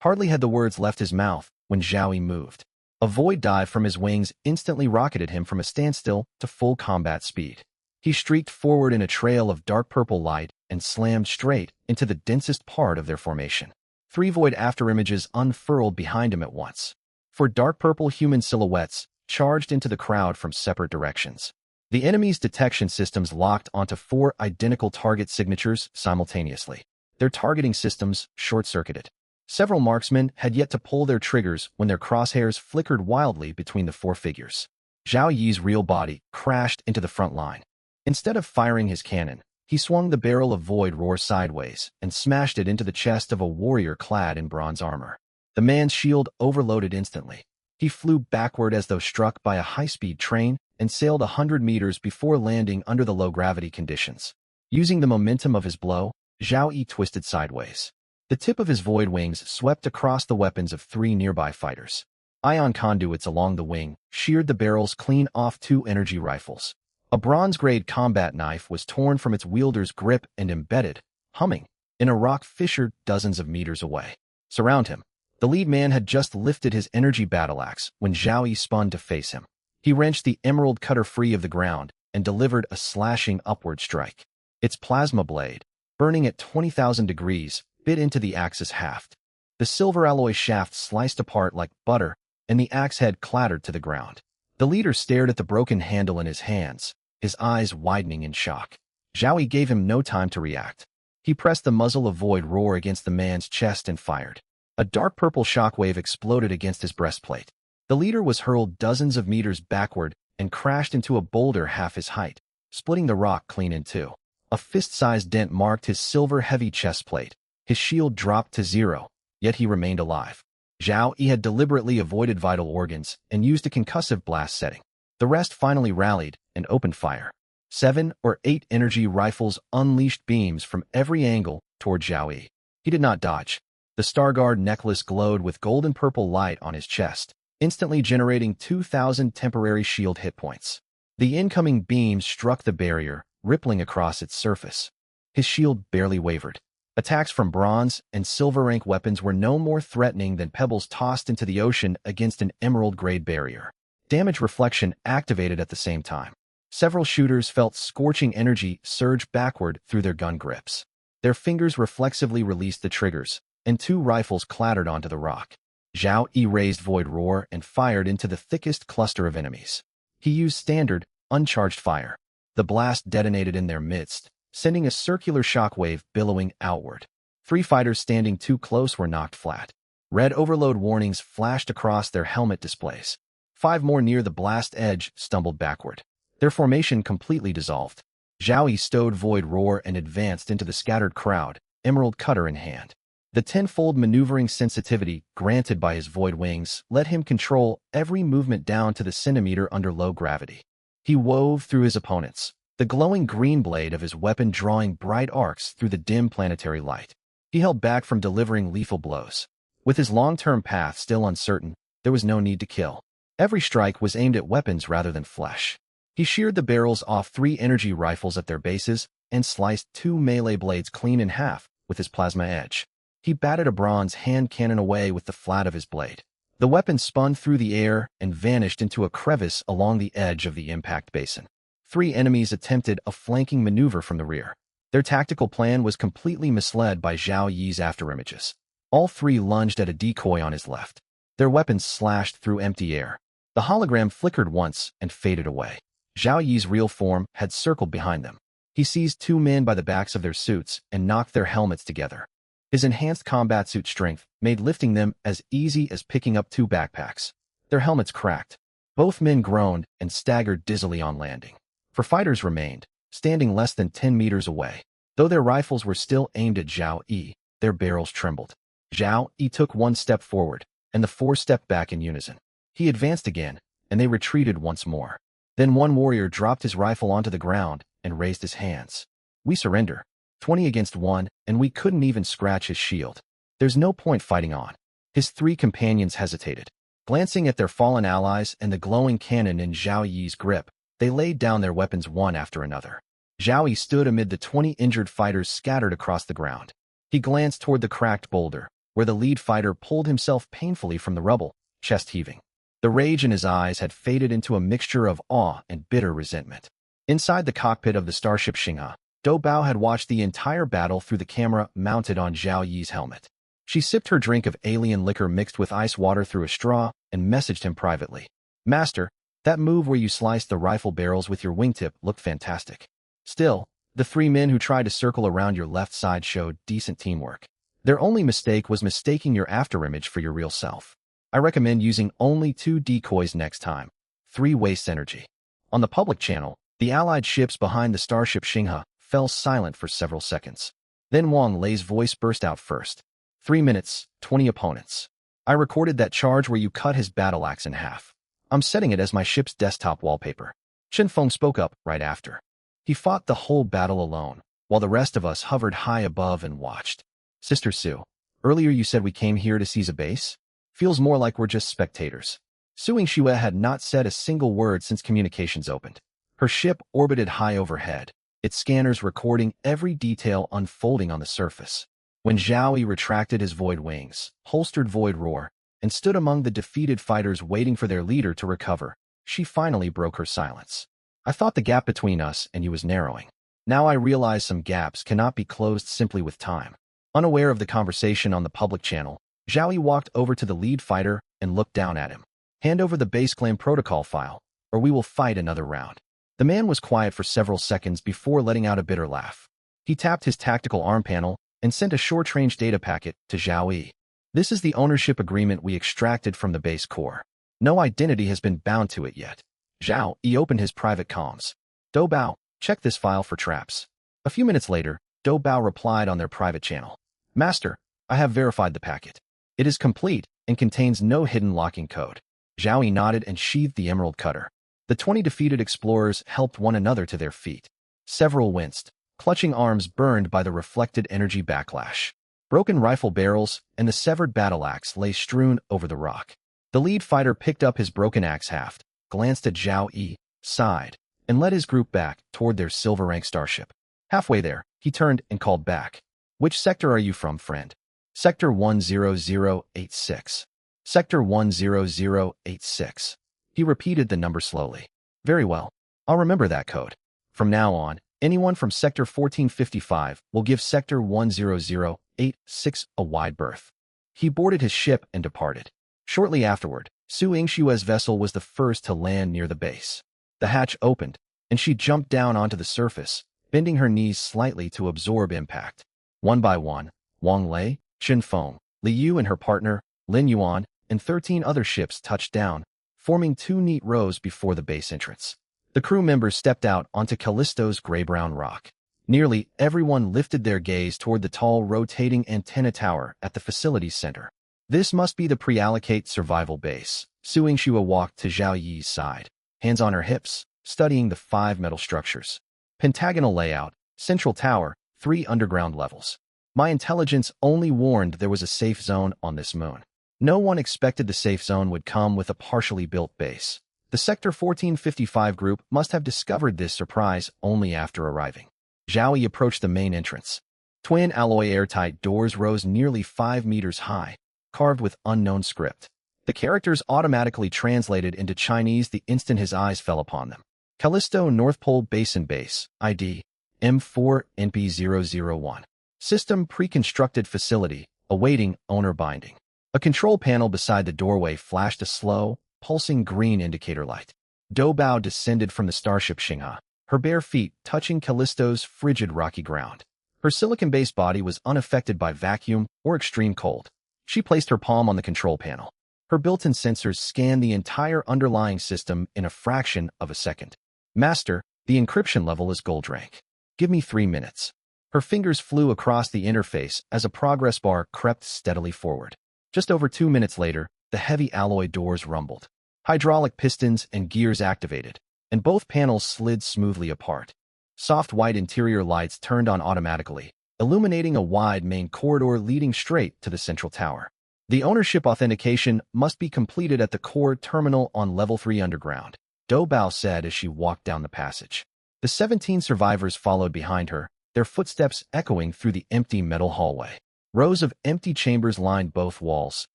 Hardly had the words left his mouth when Zhao Yi moved. A void dive from his wings instantly rocketed him from a standstill to full combat speed. He streaked forward in a trail of dark purple light and slammed straight into the densest part of their formation. 3 void afterimages unfurled behind him at once. 4 dark purple human silhouettes charged into the crowd from separate directions. The enemy's detection systems locked onto 4 identical target signatures simultaneously. Their targeting systems short-circuited. Several marksmen had yet to pull their triggers when their crosshairs flickered wildly between the 4 figures. Zhao Yi's real body crashed into the front line. Instead of firing his cannon, he swung the barrel of Void Roar sideways and smashed it into the chest of a warrior clad in bronze armor. The man's shield overloaded instantly. He flew backward as though struck by a high-speed train and sailed 100 meters before landing under the low-gravity conditions. Using the momentum of his blow, Zhao Yi twisted sideways. The tip of his void wings swept across the weapons of 3 nearby fighters. Ion conduits along the wing sheared the barrels clean off 2 energy rifles. A bronze-grade combat knife was torn from its wielder's grip and embedded, humming, in a rock fissured dozens of meters away. Surround him. The lead man had just lifted his energy battle axe when Zhao Yi spun to face him. He wrenched the emerald cutter free of the ground and delivered a slashing upward strike. Its plasma blade, burning at 20,000 degrees, bit into the axe's haft. The silver alloy shaft sliced apart like butter, and the axe head clattered to the ground. The leader stared at the broken handle in his hands, his eyes widening in shock. Zhao Yi gave him no time to react. He pressed the muzzle of Void Roar against the man's chest and fired. A dark purple shockwave exploded against his breastplate. The leader was hurled dozens of meters backward and crashed into a boulder half his height, splitting the rock clean in 2. A fist-sized dent marked his silver-heavy chest plate. His shield dropped to 0, yet he remained alive. Zhao Yi had deliberately avoided vital organs and used a concussive blast setting. The rest finally rallied and opened fire. 7 or 8 energy rifles unleashed beams from every angle toward Zhao Yi. He did not dodge. The Starguard necklace glowed with golden-purple light on his chest, instantly generating 2,000 temporary shield hit points. The incoming beams struck the barrier, rippling across its surface. His shield barely wavered. Attacks from bronze and silver rank weapons were no more threatening than pebbles tossed into the ocean against an emerald-grade barrier. Damage reflection activated at the same time. Several shooters felt scorching energy surge backward through their gun grips. Their fingers reflexively released the triggers, and 2 rifles clattered onto the rock. Zhao Yi raised Void Roar and fired into the thickest cluster of enemies. He used standard, uncharged fire. The blast detonated in their midst, sending a circular shockwave billowing outward. 3 fighters standing too close were knocked flat. Red overload warnings flashed across their helmet displays. 5 more near the blast edge stumbled backward. Their formation completely dissolved. Zhao Yi stowed Void Roar and advanced into the scattered crowd, emerald cutter in hand. The 10-fold maneuvering sensitivity granted by his void wings let him control every movement down to the centimeter under low gravity. He wove through his opponents, the glowing green blade of his weapon drawing bright arcs through the dim planetary light. He held back from delivering lethal blows. With his long-term path still uncertain, there was no need to kill. Every strike was aimed at weapons rather than flesh. He sheared the barrels off 3 energy rifles at their bases and sliced 2 melee blades clean in half with his plasma edge. He batted a bronze hand cannon away with the flat of his blade. The weapon spun through the air and vanished into a crevice along the edge of the impact basin. 3 enemies attempted a flanking maneuver from the rear. Their tactical plan was completely misled by Zhao Yi's afterimages. All 3 lunged at a decoy on his left. Their weapons slashed through empty air. The hologram flickered once and faded away. Zhao Yi's real form had circled behind them. He seized 2 men by the backs of their suits and knocked their helmets together. His enhanced combat suit strength made lifting them as easy as picking up 2 backpacks. Their helmets cracked. Both men groaned and staggered dizzily on landing. 4 fighters remained, standing less than 10 meters away. Though their rifles were still aimed at Zhao Yi, their barrels trembled. Zhao Yi took 1 step forward, and the 4 stepped back in unison. He advanced again, and they retreated once more. Then one warrior dropped his rifle onto the ground and raised his hands. "We surrender. 20 against 1, and we couldn't even scratch his shield. There's no point fighting on." His 3 companions hesitated. Glancing at their fallen allies and the glowing cannon in Zhao Yi's grip, they laid down their weapons one after another. Zhao Yi stood amid the 20 injured fighters scattered across the ground. He glanced toward the cracked boulder, where the lead fighter pulled himself painfully from the rubble, chest heaving. The rage in his eyes had faded into a mixture of awe and bitter resentment. Inside the cockpit of the starship Xinghe, Dou Bao had watched the entire battle through the camera mounted on Zhao Yi's helmet. She sipped her drink of alien liquor mixed with ice water through a straw and messaged him privately. "Master, that move where you sliced the rifle barrels with your wingtip looked fantastic. Still, the 3 men who tried to circle around your left side showed decent teamwork. Their only mistake was mistaking your afterimage for your real self. I recommend using only 2 decoys next time. 3 waste energy. On the public channel, the Allied ships behind the starship Xinghe fell silent for several seconds. Then Wang Lei's voice burst out first. 3 minutes, 20 opponents. I recorded that charge where you cut his battle axe in half. I'm setting it as my ship's desktop wallpaper. Chen Feng spoke up right after. He fought the whole battle alone, while the rest of us hovered high above and watched. Sister Su, earlier you said we came here to seize a base? Feels more like we're just spectators. Su Yingxue had not said a single word since communications opened. Her ship orbited high overhead, its scanners recording every detail unfolding on the surface. When Zhao Yi retracted his void wings, holstered void roar, and stood among the defeated fighters waiting for their leader to recover, she finally broke her silence. I thought the gap between us and you was narrowing. Now I realize some gaps cannot be closed simply with time. Unaware of the conversation on the public channel, Zhao Yi walked over to the lead fighter and looked down at him. Hand over the base clan protocol file, or we will fight another round. The man was quiet for several seconds before letting out a bitter laugh. He tapped his tactical arm panel and sent a short-range data packet to Zhao Yi. This is the ownership agreement we extracted from the base core. No identity has been bound to it yet. Zhao Yi opened his private comms. Dou Bao, check this file for traps. A few minutes later, Dou Bao replied on their private channel. Master, I have verified the packet. It is complete and contains no hidden locking code. Zhao Yi nodded and sheathed the emerald cutter. The 20 defeated explorers helped one another to their feet. Several winced, clutching arms burned by the reflected energy backlash. Broken rifle barrels and the severed battle axe lay strewn over the rock. The lead fighter picked up his broken axe haft, glanced at Zhao Yi, sighed, and led his group back toward their silver-rank starship. Halfway there, he turned and called back. Which sector are you from, friend? Sector 10086. Sector 10086. He repeated the number slowly. Very well. I'll remember that code. From now on, anyone from Sector 1455 will give Sector 10086 a wide berth. He boarded his ship and departed. Shortly afterward, Su Yingshue's vessel was the first to land near the base. The hatch opened, and she jumped down onto the surface, bending her knees slightly to absorb impact. One by one, Wang Lei, Chen Feng, Li Yu and her partner, Lin Yuan, and 13 other ships touched down, forming 2 neat rows before the base entrance. The crew members stepped out onto Callisto's gray-brown rock. Nearly everyone lifted their gaze toward the tall rotating antenna tower at the facility's center. This must be the pre-allocate survival base. Su Yingxue walked to Zhao Yi's side, hands on her hips, studying the 5 metal structures. Pentagonal layout, central tower, 3 underground levels. My intelligence only warned there was a safe zone on this moon. No one expected the safe zone would come with a partially built base. The Sector 1455 group must have discovered this surprise only after arriving. Zhao Yi approached the main entrance. Twin alloy airtight doors rose nearly 5 meters high, carved with unknown script. The characters automatically translated into Chinese the instant his eyes fell upon them. Callisto North Pole Basin Base, ID, M4NP001. System pre-constructed facility, awaiting owner binding. A control panel beside the doorway flashed a slow, pulsing green indicator light. Dou Bao descended from the starship Xinghe, her bare feet touching Callisto's frigid rocky ground. Her silicon-based body was unaffected by vacuum or extreme cold. She placed her palm on the control panel. Her built-in sensors scanned the entire underlying system in a fraction of a second. Master, the encryption level is gold rank. Give me 3 minutes. Her fingers flew across the interface as a progress bar crept steadily forward. Just over 2 minutes later, the heavy alloy doors rumbled. Hydraulic pistons and gears activated, and both panels slid smoothly apart. Soft white interior lights turned on automatically, illuminating a wide main corridor leading straight to the central tower. The ownership authentication must be completed at the core terminal on Level 3 underground, Dou Bao said as she walked down the passage. The 17 survivors followed behind her, their footsteps echoing through the empty metal hallway. Rows of empty chambers lined both walls,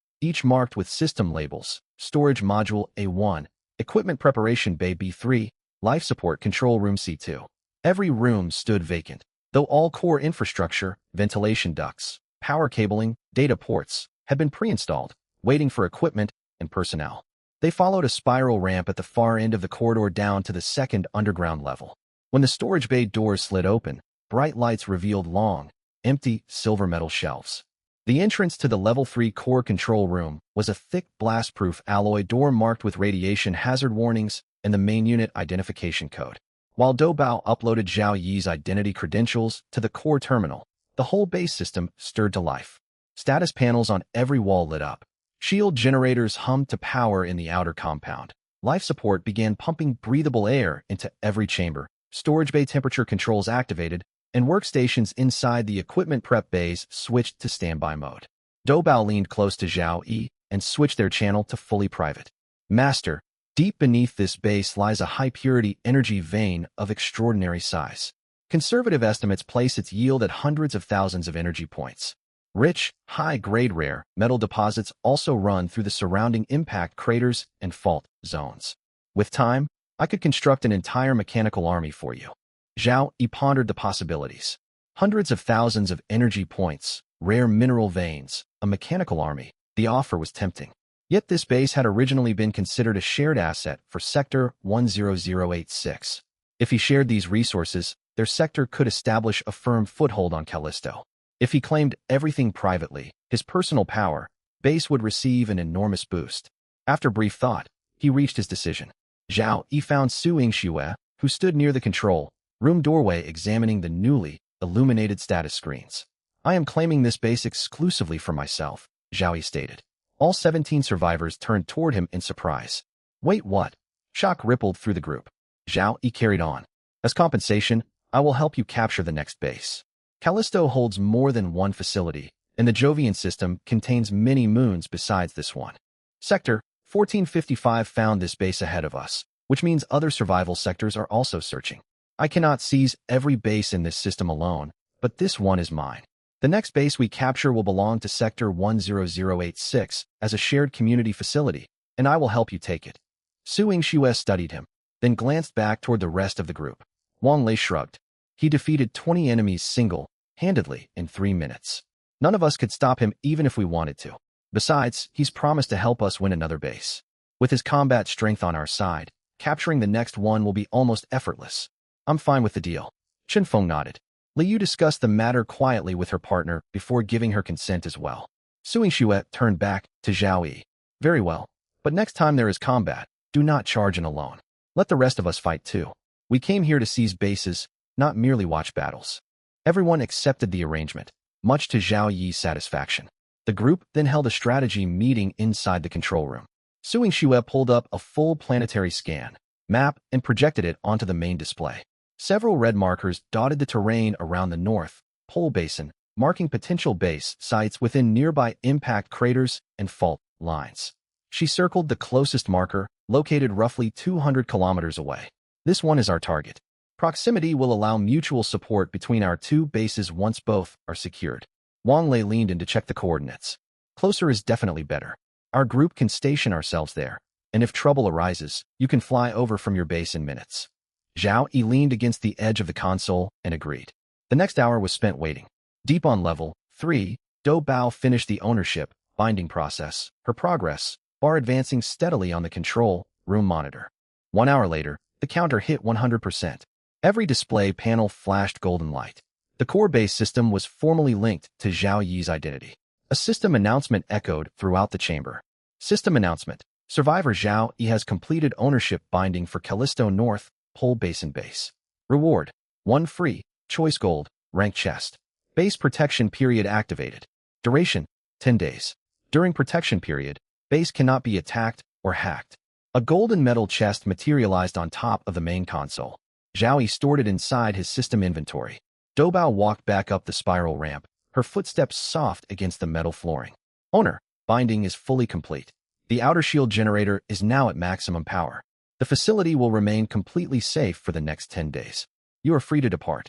each marked with system labels: Storage Module A1, Equipment Preparation Bay B3, Life Support Control Room C2. Every room stood vacant, though all core infrastructure, ventilation ducts, power cabling, data ports, had been pre-installed, waiting for equipment and personnel. They followed a spiral ramp at the far end of the corridor down to the second underground level. When the storage bay doors slid open, bright lights revealed long, empty silver metal shelves. The entrance to the Level 3 core control room was a thick blast-proof alloy door marked with radiation hazard warnings and the main unit identification code. While Dou Bao uploaded Zhao Yi's identity credentials to the core terminal, the whole base system stirred to life. Status panels on every wall lit up. Shield generators hummed to power in the outer compound. Life support began pumping breathable air into every chamber. Storage bay temperature controls activated, and workstations inside the equipment prep bays switched to standby mode. Dou Bao leaned close to Zhao Yi and switched their channel to fully private. Master, deep beneath this base lies a high-purity energy vein of extraordinary size. Conservative estimates place its yield at hundreds of thousands of energy points. Rich, high-grade rare metal deposits also run through the surrounding impact craters and fault zones. With time, I could construct an entire mechanical army for you. Zhao Yi pondered the possibilities. Hundreds of thousands of energy points, rare mineral veins, a mechanical army. The offer was tempting. Yet this base had originally been considered a shared asset for Sector 10086. If he shared these resources, their sector could establish a firm foothold on Callisto. If he claimed everything privately, his personal power base would receive an enormous boost. After brief thought, he reached his decision. Zhao Yi found Su Yingxue, who stood near the control room doorway examining the newly illuminated status screens. I am claiming this base exclusively for myself, Zhao Yi stated. All 17 survivors turned toward him in surprise. Wait, what? Shock rippled through the group. Zhao Yi carried on. As compensation, I will help you capture the next base. Callisto holds more than one facility, and the Jovian system contains many moons besides this one. Sector 1455 found this base ahead of us, which means other survival sectors are also searching. I cannot seize every base in this system alone, but this one is mine. The next base we capture will belong to Sector 10086 as a shared community facility, and I will help you take it. Su Yingxue studied him, then glanced back toward the rest of the group. Wang Lei shrugged. He defeated 20 enemies single-handedly in 3 minutes. None of us could stop him even if we wanted to. Besides, he's promised to help us win another base. With his combat strength on our side, capturing the next one will be almost effortless. I'm fine with the deal. Chen Feng nodded. Li Yu discussed the matter quietly with her partner before giving her consent as well. Su Yingxue turned back to Zhao Yi. Very well, but next time there is combat, do not charge in alone. Let the rest of us fight too. We came here to seize bases, not merely watch battles. Everyone accepted the arrangement, much to Zhao Yi's satisfaction. The group then held a strategy meeting inside the control room. Su Yingxue pulled up a full planetary scan map and projected it onto the main display. Several red markers dotted the terrain around the North Pole Basin, marking potential base sites within nearby impact craters and fault lines. She circled the closest marker, located roughly 200 kilometers away. This one is our target. Proximity will allow mutual support between our two bases once both are secured. Wang Lei leaned in to check the coordinates. Closer is definitely better. Our group can station ourselves there, and if trouble arises, you can fly over from your base in minutes. Zhao Yi leaned against the edge of the console and agreed. The next hour was spent waiting. Deep on level 3, Dou Bao finished the ownership binding process, her progress bar advancing steadily on the control room monitor. 1 hour later, the counter hit 100%. Every display panel flashed golden light. The core base system was formally linked to Zhao Yi's identity. A system announcement echoed throughout the chamber. System announcement. Survivor Zhao Yi has completed ownership binding for Callisto North Pole Basin base. Reward. 1 free, choice gold, rank chest. Base protection period activated. Duration. 10 days. During protection period, base cannot be attacked or hacked. A golden metal chest materialized on top of the main console. Zhao Yi stored it inside his system inventory. Dou Bao walked back up the spiral ramp, her footsteps soft against the metal flooring. Owner, binding is fully complete. The outer shield generator is now at maximum power. The facility will remain completely safe for the next 10 days. You are free to depart.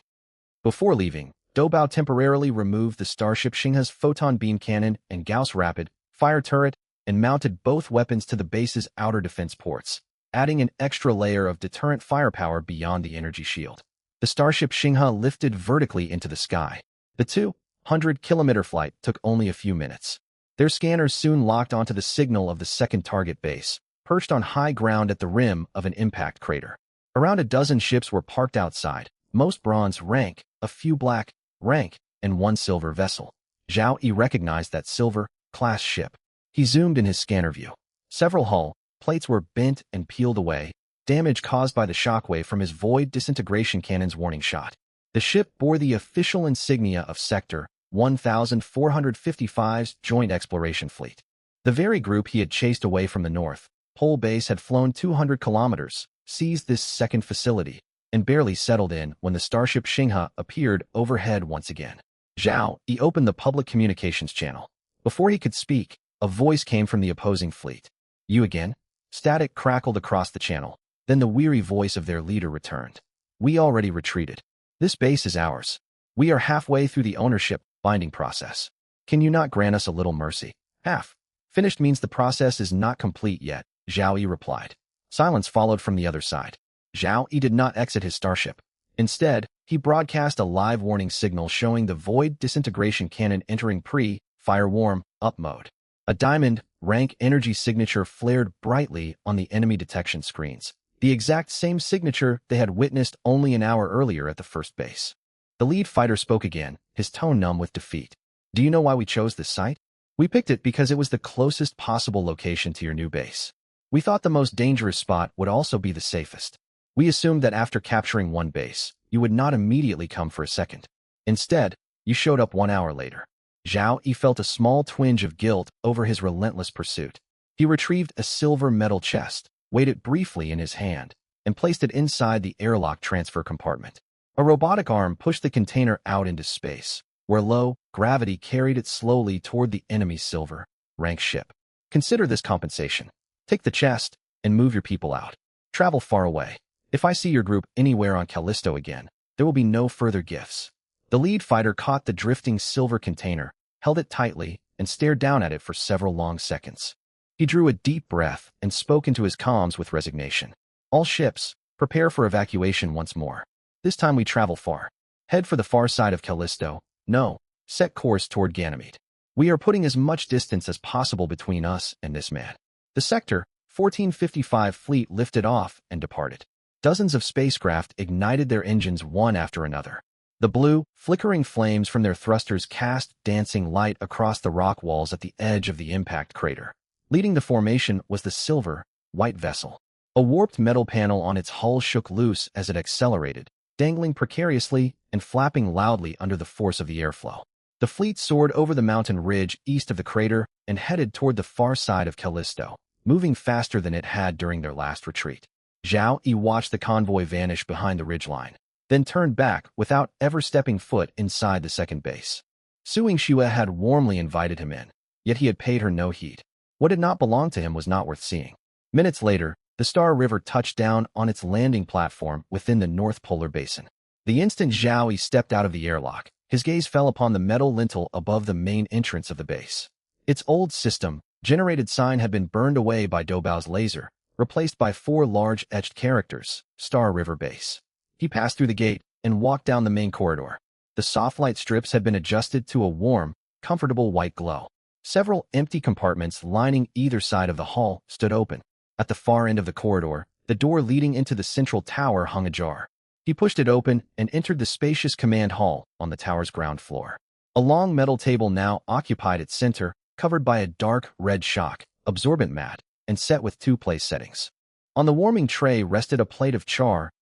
Before leaving, Dou Bao temporarily removed the Starship Xingha's photon beam cannon and Gauss rapid fire turret and mounted both weapons to the base's outer defense ports, adding an extra layer of deterrent firepower beyond the energy shield. The Starship Xingha lifted vertically into the sky. The 200-kilometer flight took only a few minutes. Their scanners soon locked onto the signal of the second target base, perched on high ground at the rim of an impact crater. Around a dozen ships were parked outside, most bronze rank, a few black rank, and 1 silver vessel. Zhao Yi recognized that silver-class ship. He zoomed in his scanner view. Several hull plates were bent and peeled away, damage caused by the shockwave from his void disintegration cannon's warning shot. The ship bore the official insignia of Sector 1455's Joint Exploration Fleet. The very group he had chased away from the North Pole base had flown 200 kilometers, seized this second facility, and barely settled in when the starship Xinghe appeared overhead once again. Zhao Yi opened the public communications channel. Before he could speak, a voice came from the opposing fleet. "You again?" Static crackled across the channel. Then the weary voice of their leader returned. "We already retreated. This base is ours. We are halfway through the ownership binding process. Can you not grant us a little mercy?" "Half finished means the process is not complete yet," Zhao Yi replied. Silence followed from the other side. Zhao Yi did not exit his starship. Instead, he broadcast a live warning signal showing the void disintegration cannon entering pre-fire warm-up mode. A diamond rank energy signature flared brightly on the enemy detection screens, the exact same signature they had witnessed only an hour earlier at the first base. The lead fighter spoke again, his tone numb with defeat. "Do you know why we chose this site? We picked it because it was the closest possible location to your new base. We thought the most dangerous spot would also be the safest. We assumed that after capturing one base, you would not immediately come for a second. Instead, you showed up 1 hour later." Zhao Yi felt a small twinge of guilt over his relentless pursuit. He retrieved a silver metal chest, weighed it briefly in his hand, and placed it inside the airlock transfer compartment. A robotic arm pushed the container out into space, where low gravity carried it slowly toward the enemy's silver-rank ship. "Consider this compensation. Take the chest and move your people out. Travel far away. If I see your group anywhere on Callisto again, there will be no further gifts." The lead fighter caught the drifting silver container, held it tightly, and stared down at it for several long seconds. He drew a deep breath and spoke into his comms with resignation. "All ships, prepare for evacuation once more. This time we travel far. Head for the far side of Callisto. No, set course toward Ganymede. We are putting as much distance as possible between us and this man." The Sector 1455 fleet lifted off and departed. Dozens of spacecraft ignited their engines one after another. The blue, flickering flames from their thrusters cast dancing light across the rock walls at the edge of the impact crater. Leading the formation was the silver-white vessel. A warped metal panel on its hull shook loose as it accelerated, dangling precariously and flapping loudly under the force of the airflow. The fleet soared over the mountain ridge east of the crater and headed toward the far side of Callisto, moving faster than it had during their last retreat. Zhao Yi watched the convoy vanish behind the ridgeline, then turned back without ever stepping foot inside the second base. Su Yingxue had warmly invited him in, yet he had paid her no heed. What did not belong to him was not worth seeing. Minutes later, the Star River touched down on its landing platform within the North Polar Basin. The instant Zhao Yi stepped out of the airlock, his gaze fell upon the metal lintel above the main entrance of the base. Its old system-generated sign had been burned away by Doubao's laser, replaced by 4 large etched characters, Star River Base. He passed through the gate and walked down the main corridor. The soft light strips had been adjusted to a warm, comfortable white glow. Several empty compartments lining either side of the hall stood open. At the far end of the corridor, the door leading into the central tower hung ajar. He pushed it open and entered the spacious command hall on the tower's ground floor. A long metal table now occupied its center, covered by a dark red shock absorbent mat, and set with 2 place settings. On the warming tray rested a plate of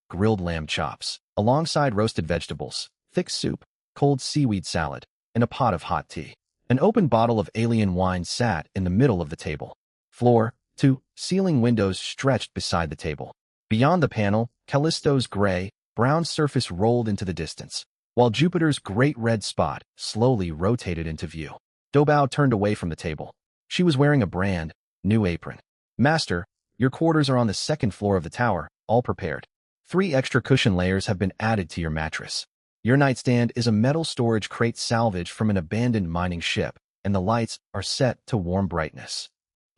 grilled lamb chops, alongside roasted vegetables, thick soup, cold seaweed salad, and a pot of hot tea. An open bottle of alien wine sat in the middle of the table. Floor, 2 ceiling windows stretched beside the table. Beyond the panel, Callisto's gray-brown surface rolled into the distance, while Jupiter's great red spot slowly rotated into view. Doubao turned away from the table. She was wearing a brand new apron. "Master, your quarters are on the 2nd floor of the tower, all prepared. 3 extra cushion layers have been added to your mattress. Your nightstand is a metal storage crate salvaged from an abandoned mining ship, and the lights are set to warm brightness."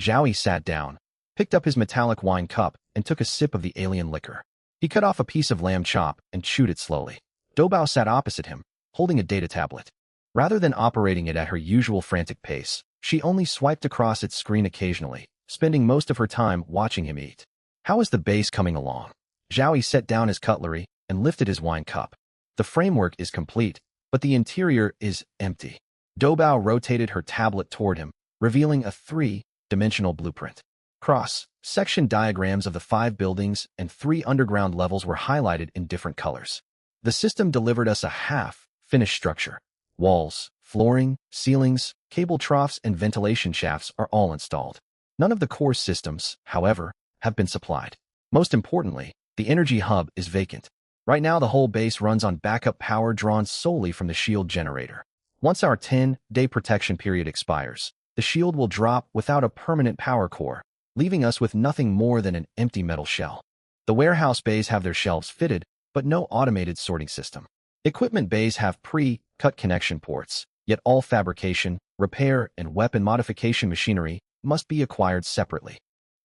Zhao Yi sat down, picked up his metallic wine cup, and took a sip of the alien liquor. He cut off a piece of lamb chop and chewed it slowly. Doubao sat opposite him, holding a data tablet. Rather than operating it at her usual frantic pace, she only swiped across its screen occasionally, spending most of her time watching him eat. "How is the base coming along?" Zhao Yi set down his cutlery and lifted his wine cup. "The framework is complete, but the interior is empty. Doubao rotated her tablet toward him, revealing a three-dimensional blueprint. Cross-section diagrams of the 5 buildings and 3 underground levels were highlighted in different colors. The system delivered us a half-finished structure. Walls, flooring, ceilings, cable troughs, and ventilation shafts are all installed. None of the core systems, however, have been supplied. Most importantly, the energy hub is vacant. Right now, the whole base runs on backup power drawn solely from the shield generator. Once our 10-day protection period expires, the shield will drop without a permanent power core, leaving us with nothing more than an empty metal shell. The warehouse bays have their shelves fitted, but no automated sorting system. Equipment bays have pre-cut connection ports, yet all fabrication, repair, and weapon modification machinery must be acquired separately.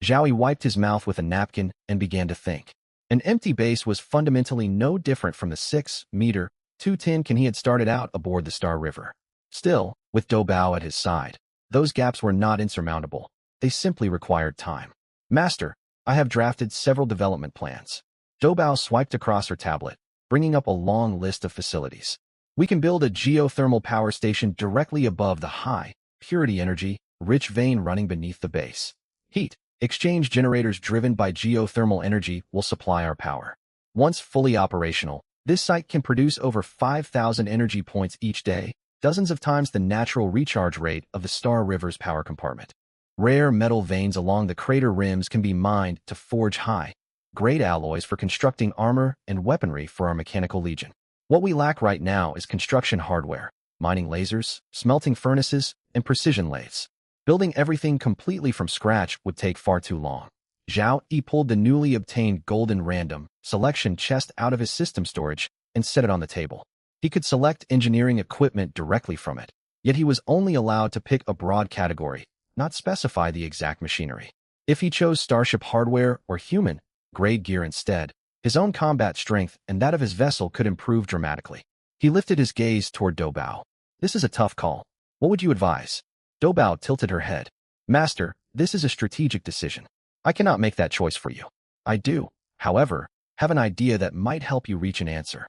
Zhao Yi wiped his mouth with a napkin and began to think. An empty base was fundamentally no different from the 6-meter 2 tin he had started out aboard the Star River. Still, with Doubao at his side, those gaps were not insurmountable. They simply required time. Master, I have drafted several development plans. Doubao swiped across her tablet, bringing up a long list of facilities. We can build a geothermal power station directly above the high-purity energy, rich vein running beneath the base. Heat exchange generators driven by geothermal energy will supply our power. Once fully operational, this site can produce over 5,000 energy points each day, dozens of times the natural recharge rate of the Star River's power compartment. Rare metal veins along the crater rims can be mined to forge high-grade alloys for constructing armor and weaponry for our mechanical legion. What we lack right now is construction hardware, mining lasers, smelting furnaces, and precision lathes. Building everything completely from scratch would take far too long. Zhao Yi pulled the newly obtained golden random selection chest out of his system storage and set it on the table. He could select engineering equipment directly from it, yet he was only allowed to pick a broad category, not specify the exact machinery. If he chose starship hardware or human-grade gear instead, his own combat strength and that of his vessel could improve dramatically. He lifted his gaze toward Doubao. This is a tough call. What would you advise? Doubao tilted her head. Master, this is a strategic decision. I cannot make that choice for you. I do, however, have an idea that might help you reach an answer.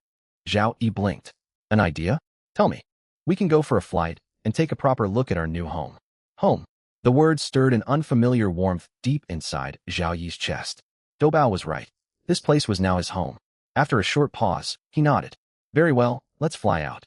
Zhao Yi blinked. An idea? Tell me. We can go for a flight and take a proper look at our new home. Home. The word stirred an unfamiliar warmth deep inside Zhao Yi's chest. Doubao was right. This place was now his home. After a short pause, he nodded. Very well, let's fly out.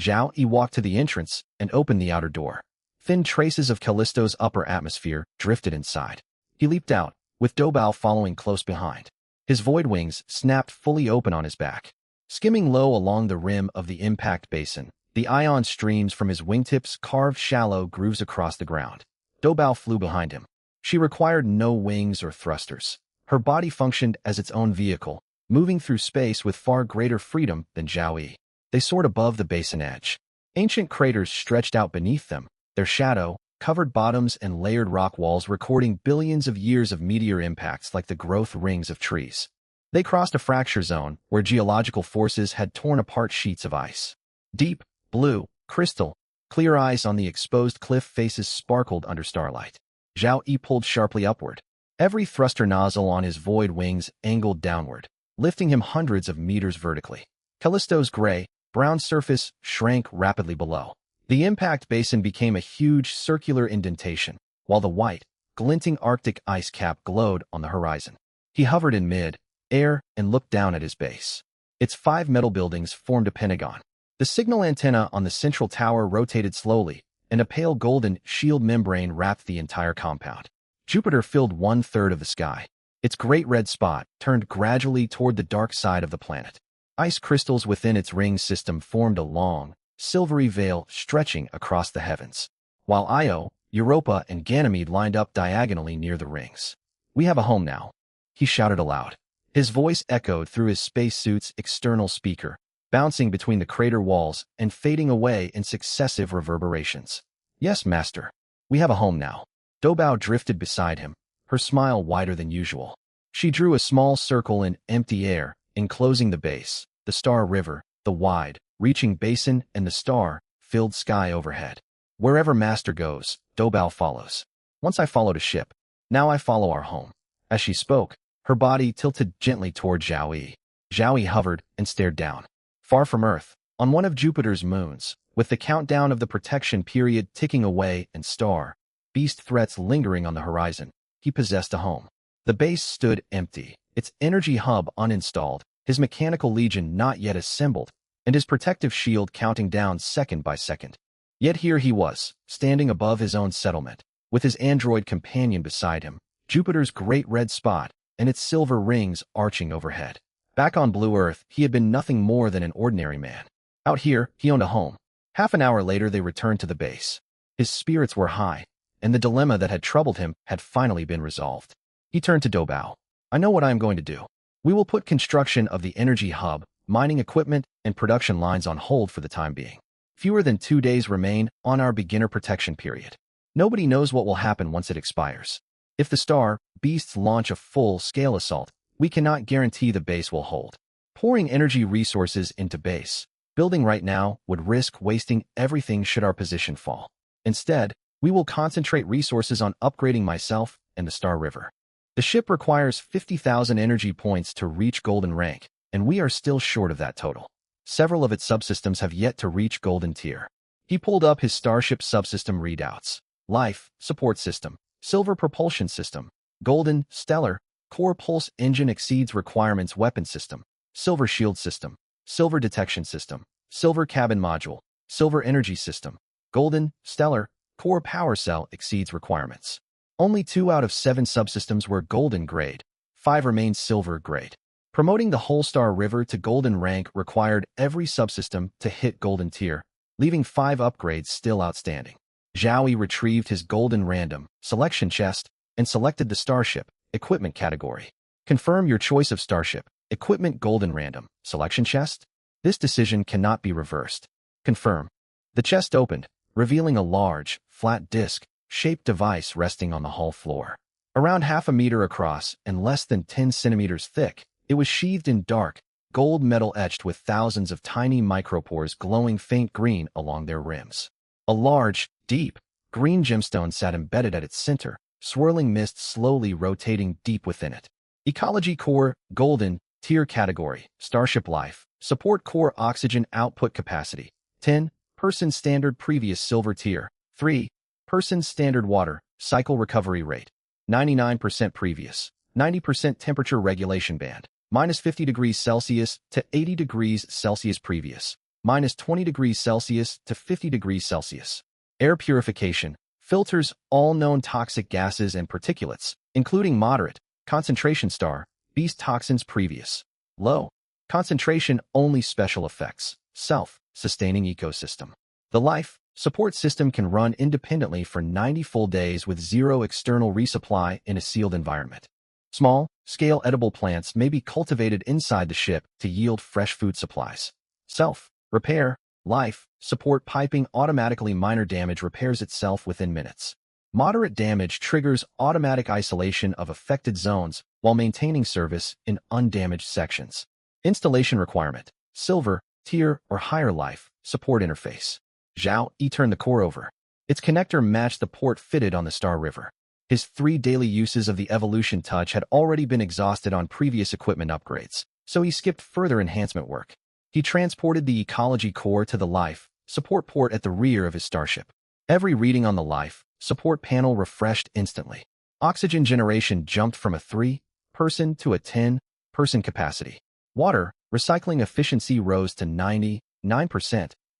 Zhao Yi walked to the entrance and opened the outer door. Thin traces of Callisto's upper atmosphere drifted inside. He leaped out, with Doubao following close behind. His void wings snapped fully open on his back. Skimming low along the rim of the impact basin, the ion streams from his wingtips carved shallow grooves across the ground. Doubao flew behind him. She required no wings or thrusters. Her body functioned as its own vehicle, moving through space with far greater freedom than Zhao Yi. They soared above the basin edge. Ancient craters stretched out beneath them, their shadow-covered bottoms and layered rock walls recording billions of years of meteor impacts like the growth rings of trees. They crossed a fracture zone where geological forces had torn apart sheets of ice. Deep, blue, crystal, clear ice on the exposed cliff faces sparkled under starlight. Zhao Yi pulled sharply upward. Every thruster nozzle on his void wings angled downward, lifting him hundreds of meters vertically. Callisto's gray-brown surface shrank rapidly below. The impact basin became a huge circular indentation, while the white, glinting Arctic ice cap glowed on the horizon. He hovered in mid-air and looked down at his base. Its 5 metal buildings formed a pentagon. The signal antenna on the central tower rotated slowly, and a pale golden shield membrane wrapped the entire compound. Jupiter filled 1/3 of the sky. Its great red spot turned gradually toward the dark side of the planet. Ice crystals within its ring system formed a long, silvery veil stretching across the heavens, while Io, Europa, and Ganymede lined up diagonally near the rings. We have a home now, he shouted aloud. His voice echoed through his spacesuit's external speaker, bouncing between the crater walls and fading away in successive reverberations. Yes, master. We have a home now. Doubao drifted beside him, her smile wider than usual. She drew a small circle in empty air, enclosing the base, the Star River, the wide-reaching basin, and the star-filled sky overhead. Wherever master goes, Doubao follows. Once I followed a ship. Now I follow our home. As she spoke, her body tilted gently toward Zhao Yi. Zhao Yi hovered and stared down. Far from Earth, on one of Jupiter's moons, With the countdown of the protection period ticking away and Star Beast threats lingering on the horizon, he possessed a home. The base stood empty, its energy hub uninstalled, his mechanical legion not yet assembled, and his protective shield counting down second by second. Yet here he was, standing above his own settlement, with his android companion beside him, Jupiter's great red spot, and its silver rings arching overhead. Back on Blue Earth, he had been nothing more than an ordinary man. Out here, he owned a home. Half an hour later, they returned to the base. His spirits were high, and the dilemma that had troubled him had finally been resolved. He turned to Doubao. I know what I am going to do. We will put construction of the energy hub, mining equipment, and production lines on hold for the time being. Fewer than 2 days remain on our beginner protection period. Nobody knows what will happen once it expires. If the Star Beasts launch a full-scale assault, we cannot guarantee the base will hold. Pouring energy resources into base building right now would risk wasting everything should our position fall. Instead, we will concentrate resources on upgrading myself and the Star River. The ship requires 50,000 energy points to reach Golden rank, and we are still short of that total. Several of its subsystems have yet to reach Golden tier. He pulled up his Starship subsystem readouts. Life, Support System, Silver Propulsion System, Golden, Stellar, Core Pulse Engine exceeds requirements Weapon System, Silver Shield System, Silver Detection System, Silver Cabin Module, Silver Energy System, Golden, Stellar, Core Power Cell exceeds requirements. Only 2 out of 7 subsystems were Golden grade, 5 remained Silver grade. Promoting the whole Star River to Golden rank required every subsystem to hit Golden tier, leaving 5 upgrades still outstanding. Zhao Yi retrieved his Golden random selection chest and selected the Starship Equipment category. Confirm your choice of Starship Equipment Golden random selection chest. This decision cannot be reversed. Confirm. The chest opened, revealing a large, flat disc-shaped device resting on the hall floor. Around half a meter across and less than 10 centimeters thick, it was sheathed in dark, gold metal etched with thousands of tiny micropores glowing faint green along their rims. A large, deep, green gemstone sat embedded at its center, swirling mist slowly rotating deep within it. Ecology Core, Golden, Tier Category, Starship Life, Support Core Oxygen Output Capacity, 10, Person Standard Previous Silver Tier, 3, Person Standard Water, Cycle Recovery Rate, 99% Previous, 90% Temperature Regulation Band, minus 50 degrees Celsius to 80 degrees Celsius Previous, minus 20 degrees Celsius to 50 degrees Celsius. Air Purification, filters all known toxic gases and particulates, including moderate, concentration Star Beast toxins Previous, low, concentration only special effects, self-sustaining ecosystem. The Life Support System can run independently for 90 full days with 0 external resupply in a sealed environment. Small-scale edible plants may be cultivated inside the ship to yield fresh food supplies. Self-repair, Life Support Piping automatically minor damage repairs itself within minutes. Moderate damage triggers automatic isolation of affected zones while maintaining service in undamaged sections. Installation requirement, Silver, Tier, or higher Life Support interface. Zhao Yi turned the core over. Its connector matched the port fitted on the Star River. His 3 daily uses of the Evolution Touch had already been exhausted on previous equipment upgrades, so he skipped further enhancement work. He transported the Ecology Core to the Life Support port at the rear of his starship. Every reading on the Life Support panel refreshed instantly. Oxygen generation jumped from a 3-person to a 10-person capacity. Water recycling efficiency rose to 99%,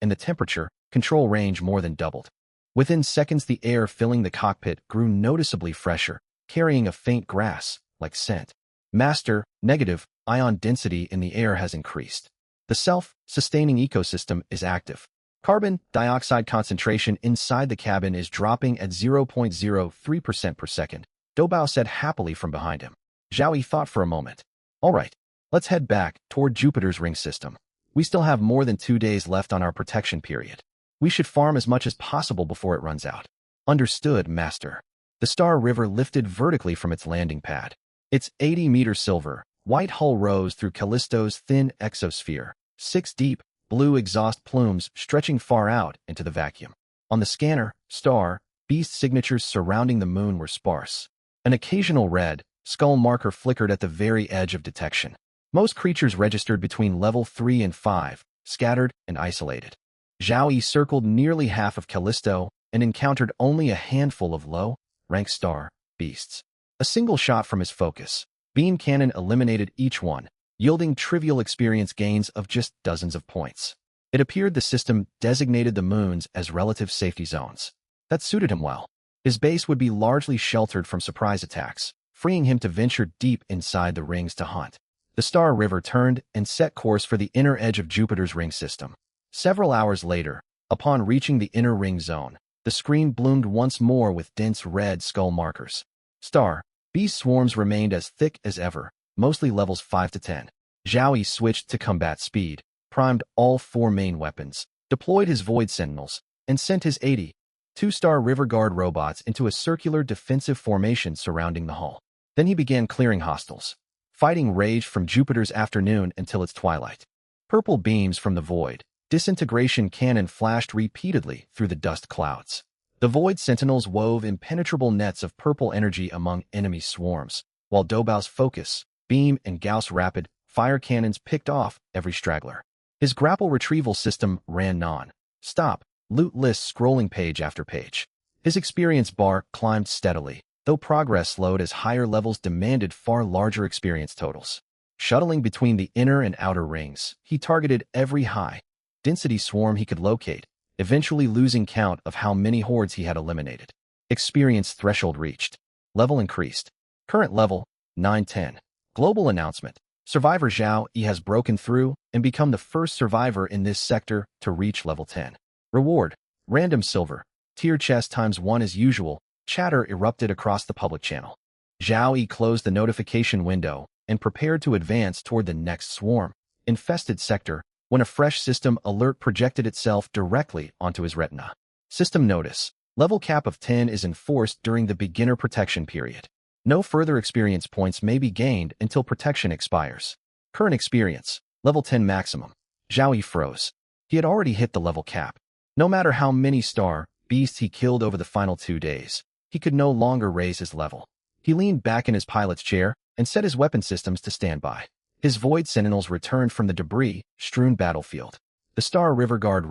and the temperature control range more than doubled. Within seconds, the air filling the cockpit grew noticeably fresher, carrying a faint grass-like scent. Master, negative, ion density in the air has increased. The self-sustaining ecosystem is active. Carbon dioxide concentration inside the cabin is dropping at 0.03% per second, Doubao said happily from behind him. Zhao Yi thought for a moment. All right, let's head back toward Jupiter's ring system. We still have more than 2 days left on our protection period. We should farm as much as possible before it runs out. Understood, Master. The Star River lifted vertically from its landing pad. Its 80-meter silver, white hull rose through Callisto's thin exosphere, 6 deep, blue exhaust plumes stretching far out into the vacuum. On the scanner, Star Beast signatures surrounding the moon were sparse. An occasional red skull marker flickered at the very edge of detection. Most creatures registered between level 3 and 5, scattered and isolated. Zhao Yi circled nearly half of Callisto and encountered only a handful of low-rank star beasts. A single shot from his focus beam cannon eliminated each one, yielding trivial experience gains of just dozens of points. It appeared the system designated the moons as relative safety zones. That suited him well. His base would be largely sheltered from surprise attacks, freeing him to venture deep inside the rings to hunt. The Star River turned and set course for the inner edge of Jupiter's ring system. Several hours later, upon reaching the inner ring zone, the screen bloomed once more with dense red skull markers. Star beast swarms remained as thick as ever, mostly levels 5 to 10. Zhao Yi switched to combat speed, primed all 4 main weapons, deployed his Void Sentinels, and sent his 82-star River Guard robots into a circular defensive formation surrounding the hull. Then he began clearing hostiles. Fighting raged from Jupiter's afternoon until its twilight. Purple beams from the Void disintegration cannon flashed repeatedly through the dust clouds. The Void Sentinels wove impenetrable nets of purple energy among enemy swarms, while Doubao's Focus, Beam, and Gauss Rapid fire cannons picked off every straggler. His grapple retrieval system ran non-stop, loot lists scrolling page after page. His experience bar climbed steadily, though progress slowed as higher levels demanded far larger experience totals. Shuttling between the inner and outer rings, he targeted every high-density swarm he could locate, eventually losing count of how many hordes he had eliminated. Experience threshold reached. Level increased. Current level, 910. Global announcement. Survivor Zhao Yi has broken through and become the first survivor in this sector to reach level 10. Reward. Random silver. Tier chest ×1 as usual. Chatter erupted across the public channel. Zhao Yi closed the notification window and prepared to advance toward the next swarm-infested sector when a fresh system alert projected itself directly onto his retina. System notice. Level cap of 10 is enforced during the beginner protection period. No further experience points may be gained until protection expires. Current experience. Level 10 maximum. Zhao Yi froze. He had already hit the level cap. No matter how many star beasts he killed over the final 2 days, he could no longer raise his level. He leaned back in his pilot's chair and set his weapon systems to stand by. His Void Sentinels returned from the debris-strewn battlefield. The Star River Guard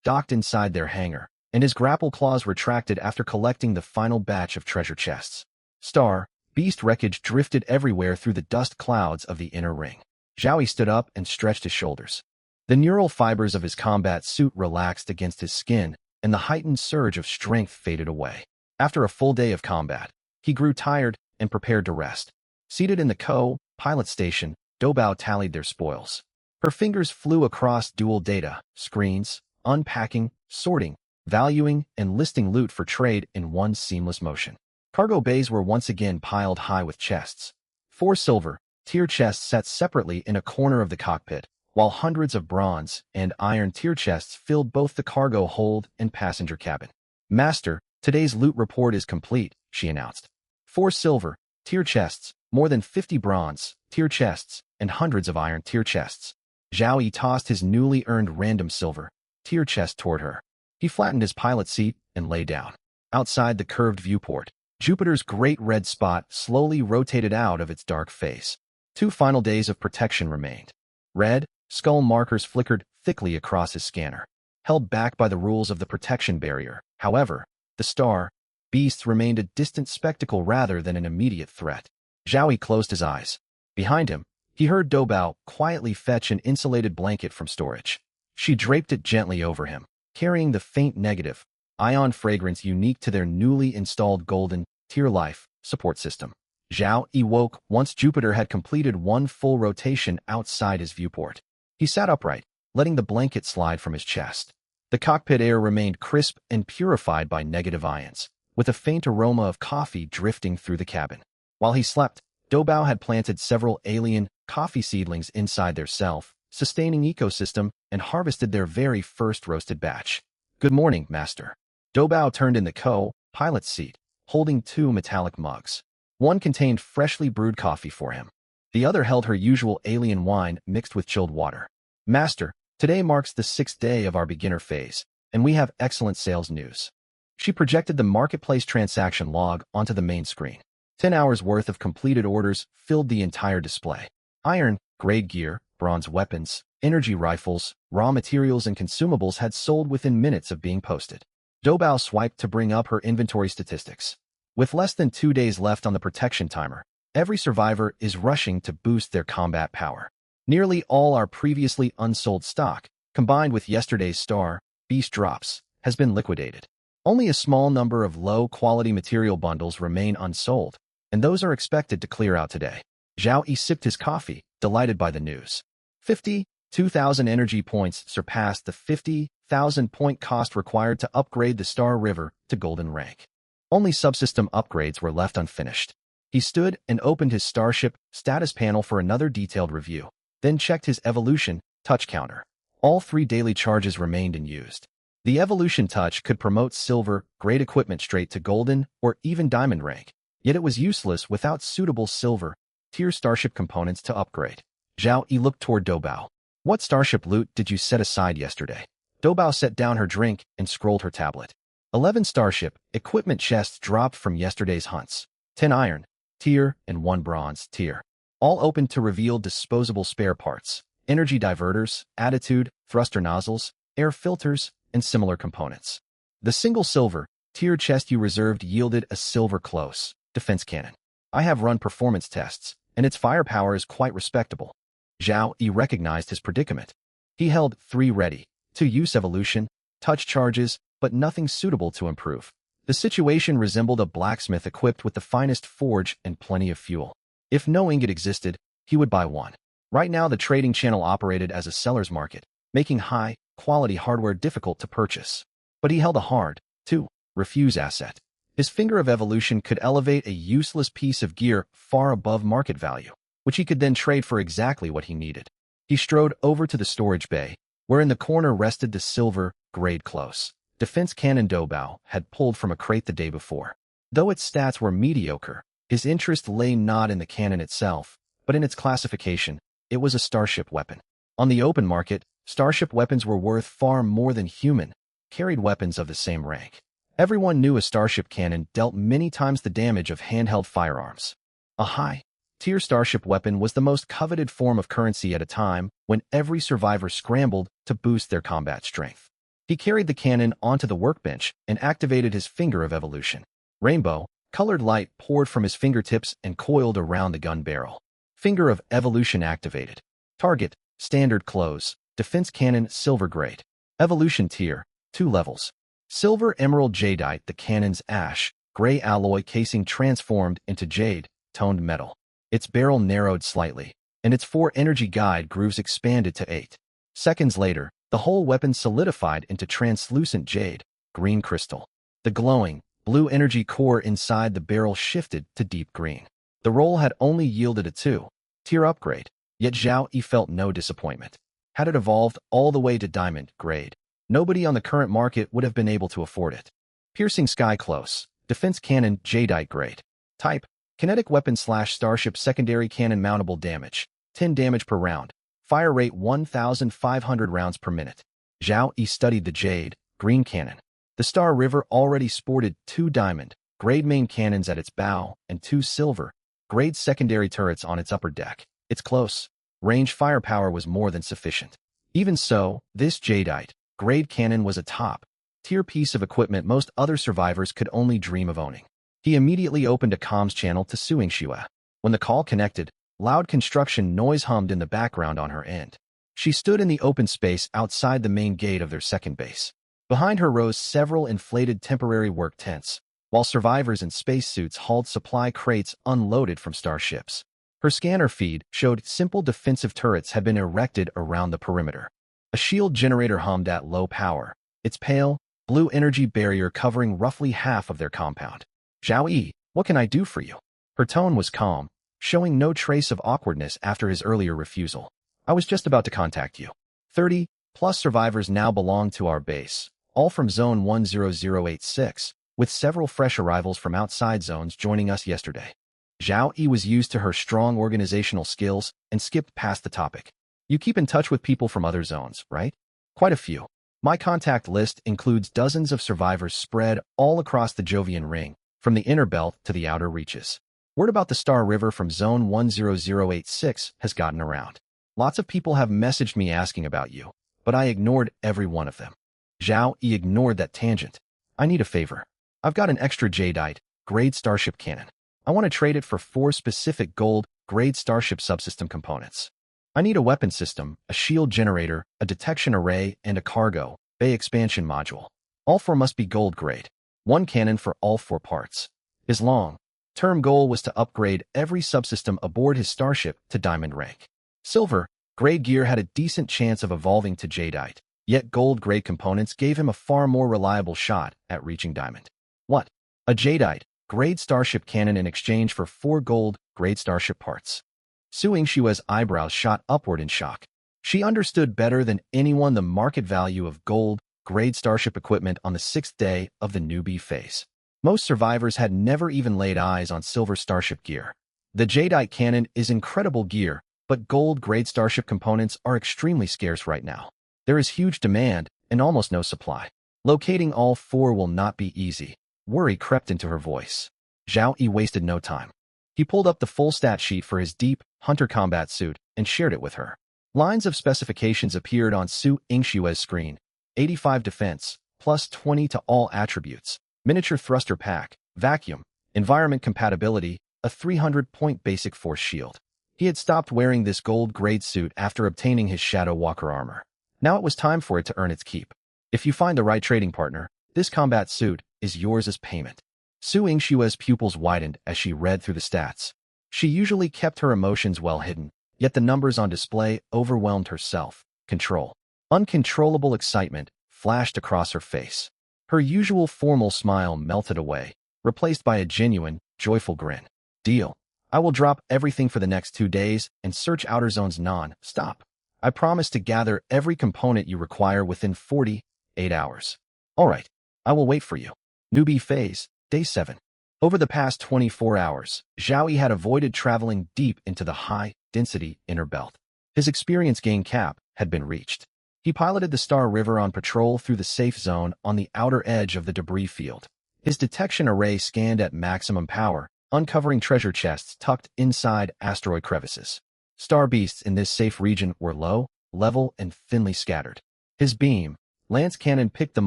docked inside their hangar, and his grapple claws retracted after collecting the final batch of treasure chests. Star beast wreckage drifted everywhere through the dust clouds of the inner ring. Zhao Yi stood up and stretched his shoulders. The neural fibers of his combat suit relaxed against his skin, and the heightened surge of strength faded away. After a full day of combat, he grew tired and prepared to rest. Seated in the co-pilot station, Doubao tallied their spoils. Her fingers flew across dual data screens, unpacking, sorting, valuing, and listing loot for trade in one seamless motion. Cargo bays were once again piled high with chests. 4 silver, tier chests sat separately in a corner of the cockpit, while hundreds of bronze and iron tier chests filled both the cargo hold and passenger cabin. Master, today's loot report is complete, she announced. 4 silver, tier chests, more than 50 bronze, tier chests, and hundreds of iron tier chests. Zhao Yi tossed his newly earned random silver tier chest toward her. He flattened his pilot seat and lay down. Outside the curved viewport, Jupiter's great red spot slowly rotated out of its dark face. 2 final days of protection remained. Red skull markers flickered thickly across his scanner. Held back by the rules of the protection barrier, however, the star beasts remained a distant spectacle rather than an immediate threat. Zhao Yi closed his eyes. Behind him, he heard Doubao quietly fetch an insulated blanket from storage. She draped it gently over him, carrying the faint negative ion fragrance unique to their newly installed golden tier life support system. Zhao Yi woke once Jupiter had completed one full rotation outside his viewport. He sat upright, letting the blanket slide from his chest. The cockpit air remained crisp and purified by negative ions, with a faint aroma of coffee drifting through the cabin. While he slept, Doubao had planted several alien coffee seedlings inside their self-sustaining ecosystem and harvested their very first roasted batch. Good morning, Master. Doubao turned in the co-pilot's seat, holding 2 metallic mugs. One contained freshly brewed coffee for him. The other held her usual alien wine mixed with chilled water. Master, today marks the 6th day of our beginner phase, and we have excellent sales news. She projected the marketplace transaction log onto the main screen. 10 hours worth of completed orders filled the entire display. Iron, grade gear, bronze weapons, Energy rifles, raw materials, and consumables had sold within minutes of being posted. Doubao swiped to bring up her inventory statistics. With less than 2 days left on the protection timer, every survivor is rushing to boost their combat power. Nearly all our previously unsold stock, combined with yesterday's Star Beast drops, has been liquidated. Only a small number of low-quality material bundles remain unsold, and those are expected to clear out today. Zhao Yi sipped his coffee, delighted by the news. 52,000 energy points surpassed the 50,000 point cost required to upgrade the Star River to Golden rank. Only subsystem upgrades were left unfinished. He stood and opened his Starship status panel for another detailed review, then checked his Evolution Touch counter. All 3 daily charges remained unused. The Evolution Touch could promote silver-grade equipment straight to Golden or even Diamond rank, yet it was useless without suitable silver-tier Starship components to upgrade. Zhao Yi looked toward Doubao. What Starship loot did you set aside yesterday? Doubao set down her drink and scrolled her tablet. 11 Starship equipment chests dropped from yesterday's hunts. 10 Iron tier and 1 Bronze tier. All open to reveal disposable spare parts, energy diverters, attitude, thruster nozzles, air filters, and similar components. The single silver tier chest you reserved yielded a silver close defense cannon. I have run performance tests, and its firepower is quite respectable. Zhao Yi recognized his predicament. He held 3 ready to use evolution, touch charges, but nothing suitable to improve. The situation resembled a blacksmith equipped with the finest forge and plenty of fuel. If no ingot existed, he would buy one. Right now, the trading channel operated as a seller's market, making high-quality hardware difficult to purchase. But he held a hard-to-refuse asset. His Finger of Evolution could elevate a useless piece of gear far above market value, which he could then trade for exactly what he needed. He strode over to the storage bay, where in the corner rested the silver-grade close defense cannon Doubao had pulled from a crate the day before. Though its stats were mediocre, his interest lay not in the cannon itself, but in its classification. It was a Starship weapon. On the open market, Starship weapons were worth far more than human-carried weapons of the same rank. Everyone knew a Starship cannon dealt many times the damage of handheld firearms. A high-tier Starship weapon was the most coveted form of currency at a time when every survivor scrambled to boost their combat strength. He carried the cannon onto the workbench and activated his Finger of Evolution. Rainbow-colored light poured from his fingertips and coiled around the gun barrel. Finger of Evolution activated. Target, standard close, defense cannon silver grade. Evolution tier, 2 levels. Silver emerald jadeite, the cannon's ash-gray alloy casing transformed into jade-toned metal. Its barrel narrowed slightly, and its 4 energy guide grooves expanded to 8. Seconds later, the whole weapon solidified into translucent jade-green crystal. The glowing, blue energy core inside the barrel shifted to deep green. The roll had only yielded a 2-tier upgrade, yet Zhao Yi felt no disappointment. Had it evolved all the way to Diamond grade, nobody on the current market would have been able to afford it. Piercing Sky Close, defense cannon jadeite grade. Type, kinetic weapon / Starship secondary cannon mountable damage, 10 damage per round. Fire rate 1,500 rounds per minute. Zhao Yi studied the jade-green cannon. The Star River already sported 2 diamond-grade main cannons at its bow and 2 silver-grade secondary turrets on its upper deck. Its close-range firepower was more than sufficient. Even so, this jadeite-grade cannon was a top-tier piece of equipment most other survivors could only dream of owning. He immediately opened a comms channel to Suing Xue. When the call connected, loud construction noise hummed in the background on her end. She stood in the open space outside the main gate of their second base. Behind her rose several inflated temporary work tents, while survivors in spacesuits hauled supply crates unloaded from starships. Her scanner feed showed simple defensive turrets had been erected around the perimeter. A shield generator hummed at low power, its pale, blue energy barrier covering roughly half of their compound. Zhao Yi, what can I do for you? Her tone was calm, showing no trace of awkwardness after his earlier refusal. I was just about to contact you. 30-plus survivors now belong to our base, all from Zone 10086, with several fresh arrivals from outside zones joining us yesterday. Zhao Yi was used to her strong organizational skills and skipped past the topic. You keep in touch with people from other zones, right? Quite a few. My contact list includes dozens of survivors spread all across the Jovian Ring, from the inner belt to the outer reaches. Word about the Star River from Zone 10086 has gotten around. Lots of people have messaged me asking about you, but I ignored every one of them. Zhao Yi ignored that tangent. I need a favor. I've got an extra jadeite, grade starship cannon. I want to trade it for 4 specific gold, grade starship subsystem components. I need a weapon system, a shield generator, a detection array, and a cargo bay expansion module. All 4 must be gold grade. 1 cannon for all 4 parts. His long-term goal was to upgrade every subsystem aboard his starship to diamond rank. Silver grade gear had a decent chance of evolving to jadeite, yet gold grade components gave him a far more reliable shot at reaching diamond. What? A jadeite grade starship cannon in exchange for 4 gold grade starship parts. Su Yingshua's eyebrows shot upward in shock. She understood better than anyone the market value of gold grade starship equipment on the 6th day of the newbie phase. Most survivors had never even laid eyes on silver starship gear. The jadeite cannon is incredible gear, but gold grade starship components are extremely scarce right now. There is huge demand and almost no supply. Locating all 4 will not be easy. Worry crept into her voice. Zhao Yi wasted no time. He pulled up the full stat sheet for his deep hunter combat suit and shared it with her. Lines of specifications appeared on Su Yingshua's screen. 85 defense, plus 20 to all attributes, miniature thruster pack, vacuum, environment compatibility, a 300-point basic force shield. He had stopped wearing this gold-grade suit after obtaining his Shadow Walker armor. Now it was time for it to earn its keep. If you find the right trading partner, this combat suit is yours as payment. Su Yingshua's pupils widened as she read through the stats. She usually kept her emotions well hidden, yet the numbers on display overwhelmed her self-control. Uncontrollable excitement flashed across her face. Her usual formal smile melted away, replaced by a genuine, joyful grin. Deal. I will drop everything for the next 2 days and search Outer Zones non-stop. I promise to gather every component you require within 48 hours. All right, I will wait for you. Newbie Phase, Day 7. Over the past 24 hours, Zhao Yi had avoided traveling deep into the high-density inner belt. His experience gain cap had been reached. He piloted the Star River on patrol through the safe zone on the outer edge of the debris field. His detection array scanned at maximum power, uncovering treasure chests tucked inside asteroid crevices. Star beasts in this safe region were low, level, and thinly scattered. His beam, lance cannon picked them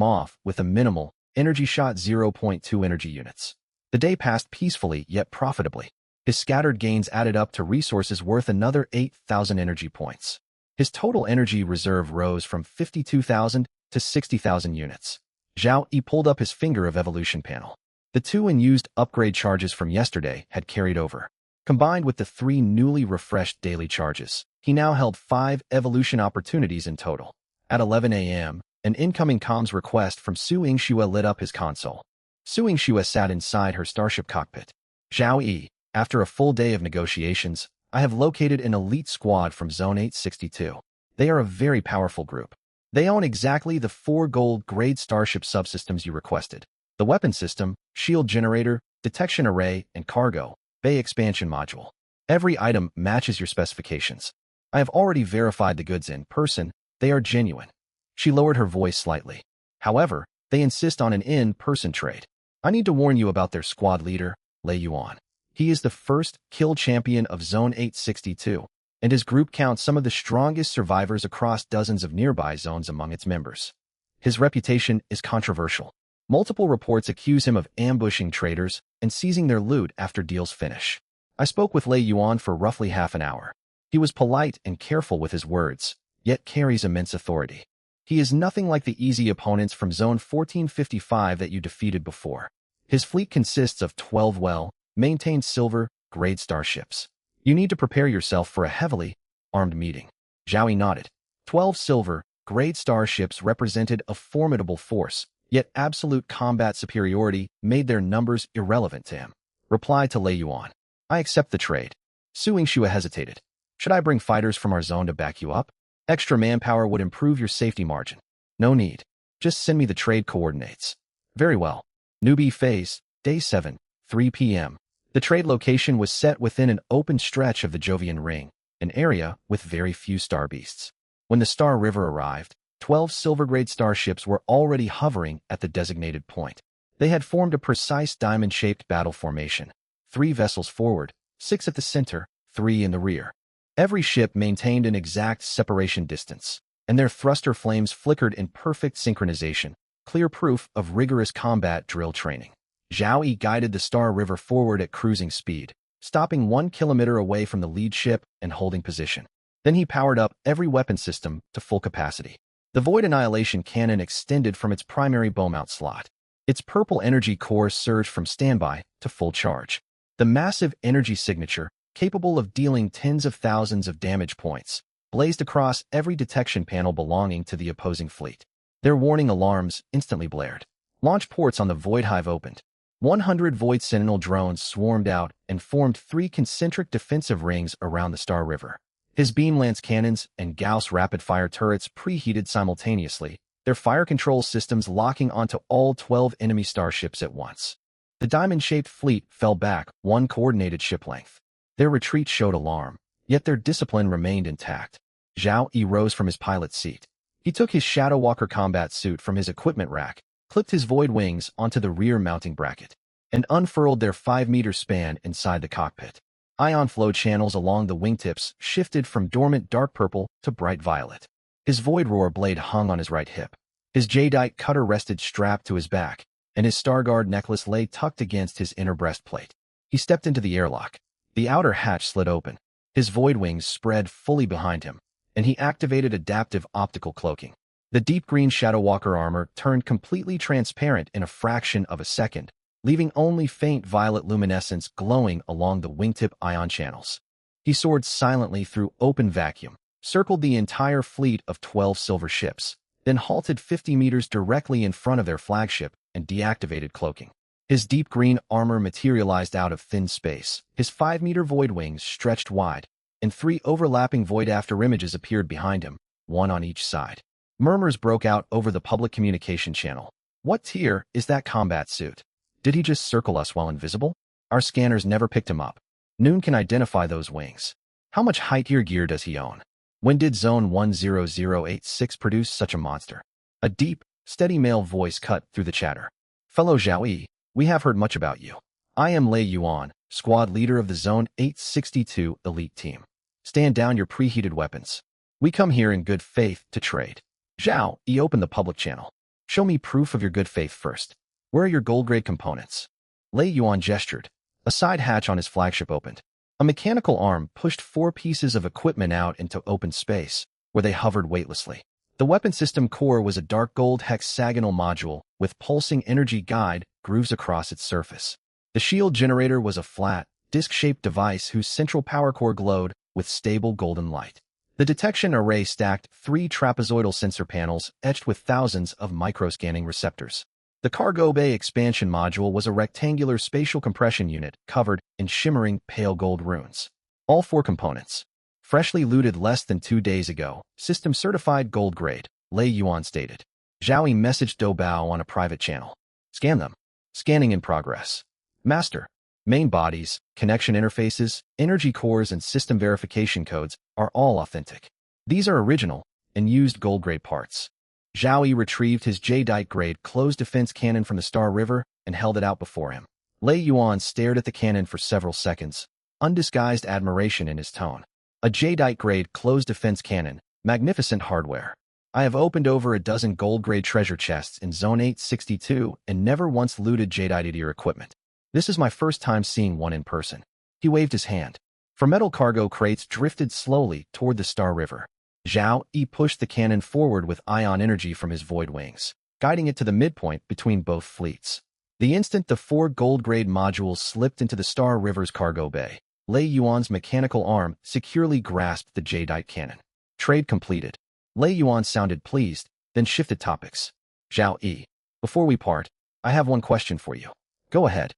off with a minimal, energy shot 0.2 energy units. The day passed peacefully yet profitably. His scattered gains added up to resources worth another 8,000 energy points. His total energy reserve rose from 52,000 to 60,000 units. Zhao Yi pulled up his finger of evolution panel. The 2 unused upgrade charges from yesterday had carried over. Combined with the 3 newly refreshed daily charges, he now held 5 evolution opportunities in total. At 11 a.m., an incoming comms request from Su Yingxua lit up his console. Su Yingxua sat inside her starship cockpit. Zhao Yi, after a full day of negotiations, I have located an elite squad from Zone 862. They are a very powerful group. They own exactly the 4 gold grade starship subsystems you requested. The weapon system, shield generator, detection array, and cargo bay expansion module. Every item matches your specifications. I have already verified the goods in person. They are genuine. She lowered her voice slightly. However, they insist on an in-person trade. I need to warn you about their squad leader, Lei Yuan. He is the first kill champion of Zone 862, and his group counts some of the strongest survivors across dozens of nearby zones among its members. His reputation is controversial. Multiple reports accuse him of ambushing traders and seizing their loot after deals finish. I spoke with Lei Yuan for roughly half an hour. He was polite and careful with his words, yet carries immense authority. He is nothing like the easy opponents from Zone 1455 that you defeated before. His fleet consists of 12 well-maintained silver-grade starships. You need to prepare yourself for a heavily armed meeting. Zhao Yi nodded. 12 silver-grade starships represented a formidable force, yet absolute combat superiority made their numbers irrelevant to him. Replied to Lei Yuan. I accept the trade. Su Yingxua hesitated. Should I bring fighters from our zone to back you up? Extra manpower would improve your safety margin. No need. Just send me the trade coordinates. Very well. Newbie Phase, Day 7, 3 p.m. The trade location was set within an open stretch of the Jovian Ring, an area with very few star beasts. When the Star River arrived, 12 silver-grade starships were already hovering at the designated point. They had formed a precise diamond-shaped battle formation. 3 vessels forward, 6 at the center, 3 in the rear. Every ship maintained an exact separation distance, and their thruster flames flickered in perfect synchronization, clear proof of rigorous combat drill training. Zhao Yi guided the Star River forward at cruising speed, stopping 1 kilometer away from the lead ship and holding position. Then he powered up every weapon system to full capacity. The Void Annihilation Cannon extended from its primary bow-mount slot. Its purple energy core surged from standby to full charge. The massive energy signature, capable of dealing tens of thousands of damage points, blazed across every detection panel belonging to the opposing fleet. Their warning alarms instantly blared. Launch ports on the Void Hive opened. 100 Void Sentinel drones swarmed out and formed 3 concentric defensive rings around the Star River. His beam lance cannons and Gauss rapid-fire turrets preheated simultaneously, their fire control systems locking onto all 12 enemy starships at once. The diamond-shaped fleet fell back 1 coordinated ship length. Their retreat showed alarm, yet their discipline remained intact. Zhao Yi rose from his pilot's seat. He took his Shadow Walker combat suit from his equipment rack, clipped his Void wings onto the rear mounting bracket, and unfurled their 5-meter span inside the cockpit. Ion flow channels along the wingtips shifted from dormant dark purple to bright violet. His Void Roar blade hung on his right hip. His Jadeite cutter rested strapped to his back, and his Starguard necklace lay tucked against his inner breastplate. He stepped into the airlock. The outer hatch slid open. His Void wings spread fully behind him, and he activated adaptive optical cloaking. The deep green Shadow Walker armor turned completely transparent in a fraction of a second, leaving only faint violet luminescence glowing along the wingtip ion channels. He soared silently through open vacuum, circled the entire fleet of 12 silver ships, then halted 50 meters directly in front of their flagship and deactivated cloaking. His deep green armor materialized out of thin space. His 5-meter Void wings stretched wide, and 3 overlapping Void afterimages appeared behind him, 1 on each side. Murmurs broke out over the public communication channel. What tier is that combat suit? Did he just circle us while invisible? Our scanners never picked him up. Noon can identify those wings. How much high-tier gear does he own? When did Zone 10086 produce such a monster? A deep, steady male voice cut through the chatter. Fellow Zhao Yi, we have heard much about you. I am Lei Yuan, squad leader of the Zone 862 elite team. Stand down your preheated weapons. We come here in good faith to trade. Zhao Yi opened the public channel. Show me proof of your good faith first. Where are your gold-grade components? Lei Yuan gestured. A side hatch on his flagship opened. A mechanical arm pushed 4 pieces of equipment out into open space, where they hovered weightlessly. The weapon system core was a dark gold hexagonal module with pulsing energy guide grooves across its surface. The shield generator was a flat, disc-shaped device whose central power core glowed with stable golden light. The detection array stacked 3 trapezoidal sensor panels etched with thousands of microscanning receptors. The cargo bay expansion module was a rectangular spatial compression unit covered in shimmering pale gold runes. All 4 components. Freshly looted less than 2 days ago, system certified gold grade, Lei Yuan stated. Zhao Yi messaged Do Bao on a private channel. Scan them. Scanning in progress. Master. Main bodies, connection interfaces, energy cores, and system verification codes are all authentic. These are original and used gold-grade parts. Zhao Yi retrieved his Jadeite-grade closed defense cannon from the Star River and held it out before him. Lei Yuan stared at the cannon for several seconds, undisguised admiration in his tone. A Jadeite-grade closed defense cannon, magnificent hardware. I have opened over a dozen gold-grade treasure chests in Zone 862 and never once looted Jadeite equipment. This is my first time seeing one in person. He waved his hand. For metal cargo crates drifted slowly toward the Star River. Zhao Yi pushed the cannon forward with ion energy from his Void wings, guiding it to the midpoint between both fleets. The instant the 4 gold-grade modules slipped into the Star River's cargo bay, Lei Yuan's mechanical arm securely grasped the Jadeite cannon. Trade completed. Lei Yuan sounded pleased, then shifted topics. Zhao Yi, before we part, I have one question for you. Go ahead.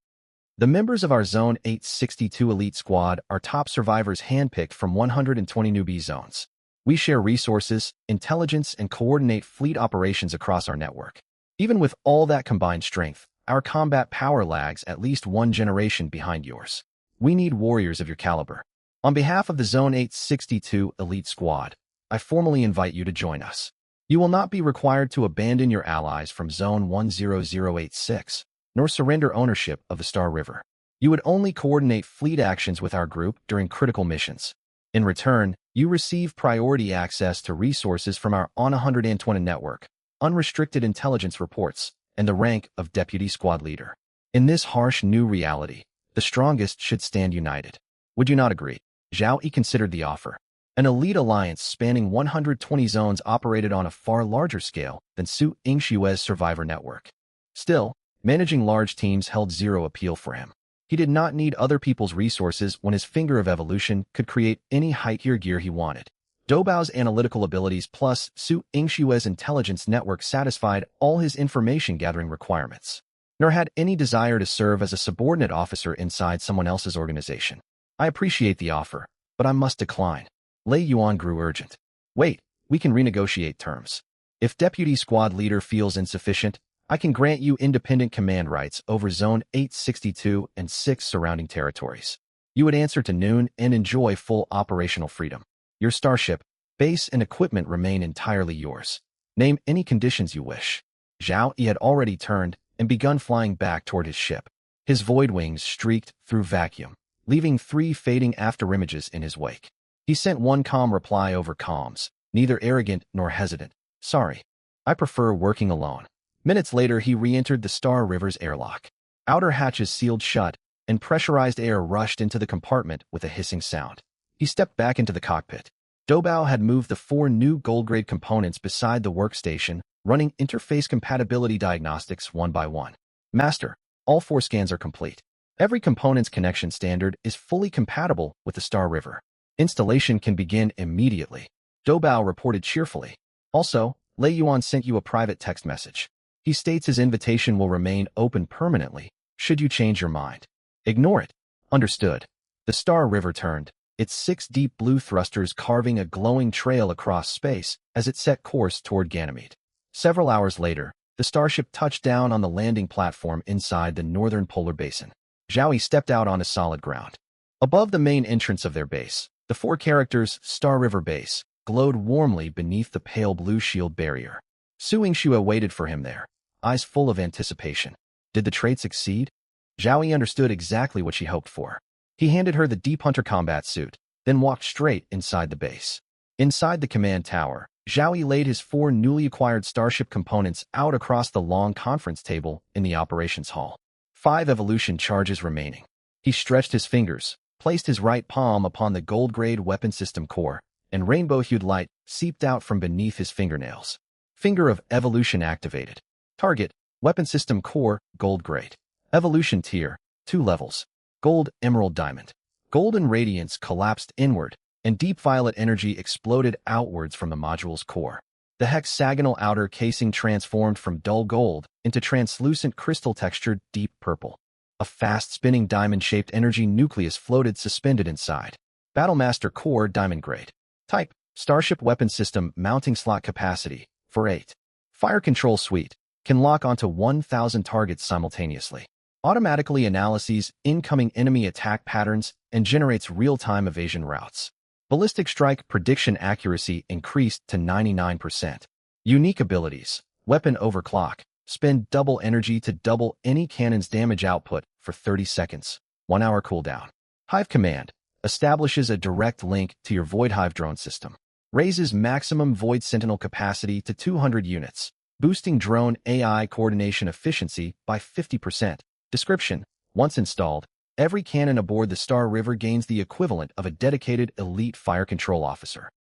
The members of our Zone 862 elite squad are top survivors handpicked from 120 newbie zones. We share resources, intelligence, and coordinate fleet operations across our network. Even with all that combined strength, our combat power lags at least 1 generation behind yours. We need warriors of your caliber. On behalf of the Zone 862 elite squad, I formally invite you to join us. You will not be required to abandon your allies from Zone 10086. Nor surrender ownership of the Star River. You would only coordinate fleet actions with our group during critical missions. In return, you receive priority access to resources from our On-120 network, unrestricted intelligence reports, and the rank of Deputy Squad Leader. In this harsh new reality, the strongest should stand united. Would you not agree? Zhao Yi considered the offer. An elite alliance spanning 120 zones operated on a far larger scale than Su Yingshue's survivor network. Still, managing large teams held zero appeal for him. He did not need other people's resources when his finger of evolution could create any height-tier gear he wanted. Doubao's analytical abilities plus Su Yingshue's intelligence network satisfied all his information-gathering requirements, nor had any desire to serve as a subordinate officer inside someone else's organization. I appreciate the offer, but I must decline. Lei Yuan grew urgent. Wait, we can renegotiate terms. If Deputy Squad Leader feels insufficient, I can grant you independent command rights over Zone 862 and 6 surrounding territories. You would answer to Noon and enjoy full operational freedom. Your starship, base, and equipment remain entirely yours. Name any conditions you wish. Zhao Yi had already turned and begun flying back toward his ship. His void wings streaked through vacuum, leaving 3 fading afterimages in his wake. He sent one calm reply over comms, neither arrogant nor hesitant. Sorry. I prefer working alone. Minutes later, he re-entered the Star River's airlock. Outer hatches sealed shut, and pressurized air rushed into the compartment with a hissing sound. He stepped back into the cockpit. Doubao had moved the 4 new gold-grade components beside the workstation, running interface compatibility diagnostics one by one. Master, all 4 scans are complete. Every component's connection standard is fully compatible with the Star River. Installation can begin immediately. Doubao reported cheerfully. Also, Lei Yuan sent you a private text message. He states his invitation will remain open permanently, should you change your mind. Ignore it. Understood. The Star River turned, its 6 deep blue thrusters carving a glowing trail across space as it set course toward Ganymede. Several hours later, the starship touched down on the landing platform inside the northern polar basin. Zhao Yi stepped out onto solid ground. Above the main entrance of their base, the 4 characters Star River Base glowed warmly beneath the pale blue shield barrier. Su Yingxue waited for him there, eyes full of anticipation. Did the trait succeed? Zhao Yi understood exactly what she hoped for. He handed her the Deep Hunter combat suit, then walked straight inside the base. Inside the command tower, Zhao Yi laid his 4 newly acquired starship components out across the long conference table in the operations hall. 5 evolution charges remaining. He stretched his fingers, placed his right palm upon the gold-grade weapon system core, and rainbow-hued light seeped out from beneath his fingernails. Finger of evolution activated. Target, weapon system core, gold-grade. Evolution tier, 2 levels. Gold, emerald, diamond. Golden radiance collapsed inward, and deep violet energy exploded outwards from the module's core. The hexagonal outer casing transformed from dull gold into translucent crystal-textured deep purple. A fast-spinning diamond-shaped energy nucleus floated suspended inside. Battlemaster core, diamond grade. Type, Starship Weapon System mounting slot capacity, for 8. Fire Control Suite, can lock onto 1,000 targets simultaneously. Automatically analyses incoming enemy attack patterns and generates real-time evasion routes. Ballistic strike prediction accuracy increased to 99%. Unique abilities, weapon overclock, spend double energy to double any cannon's damage output for 30 seconds. 1 hour cooldown. Hive Command, establishes a direct link to your Void Hive drone system. Raises maximum Void Sentinel capacity to 200 units, boosting drone AI coordination efficiency by 50%. Description: once installed, every cannon aboard the Star River gains the equivalent of a dedicated elite fire control officer.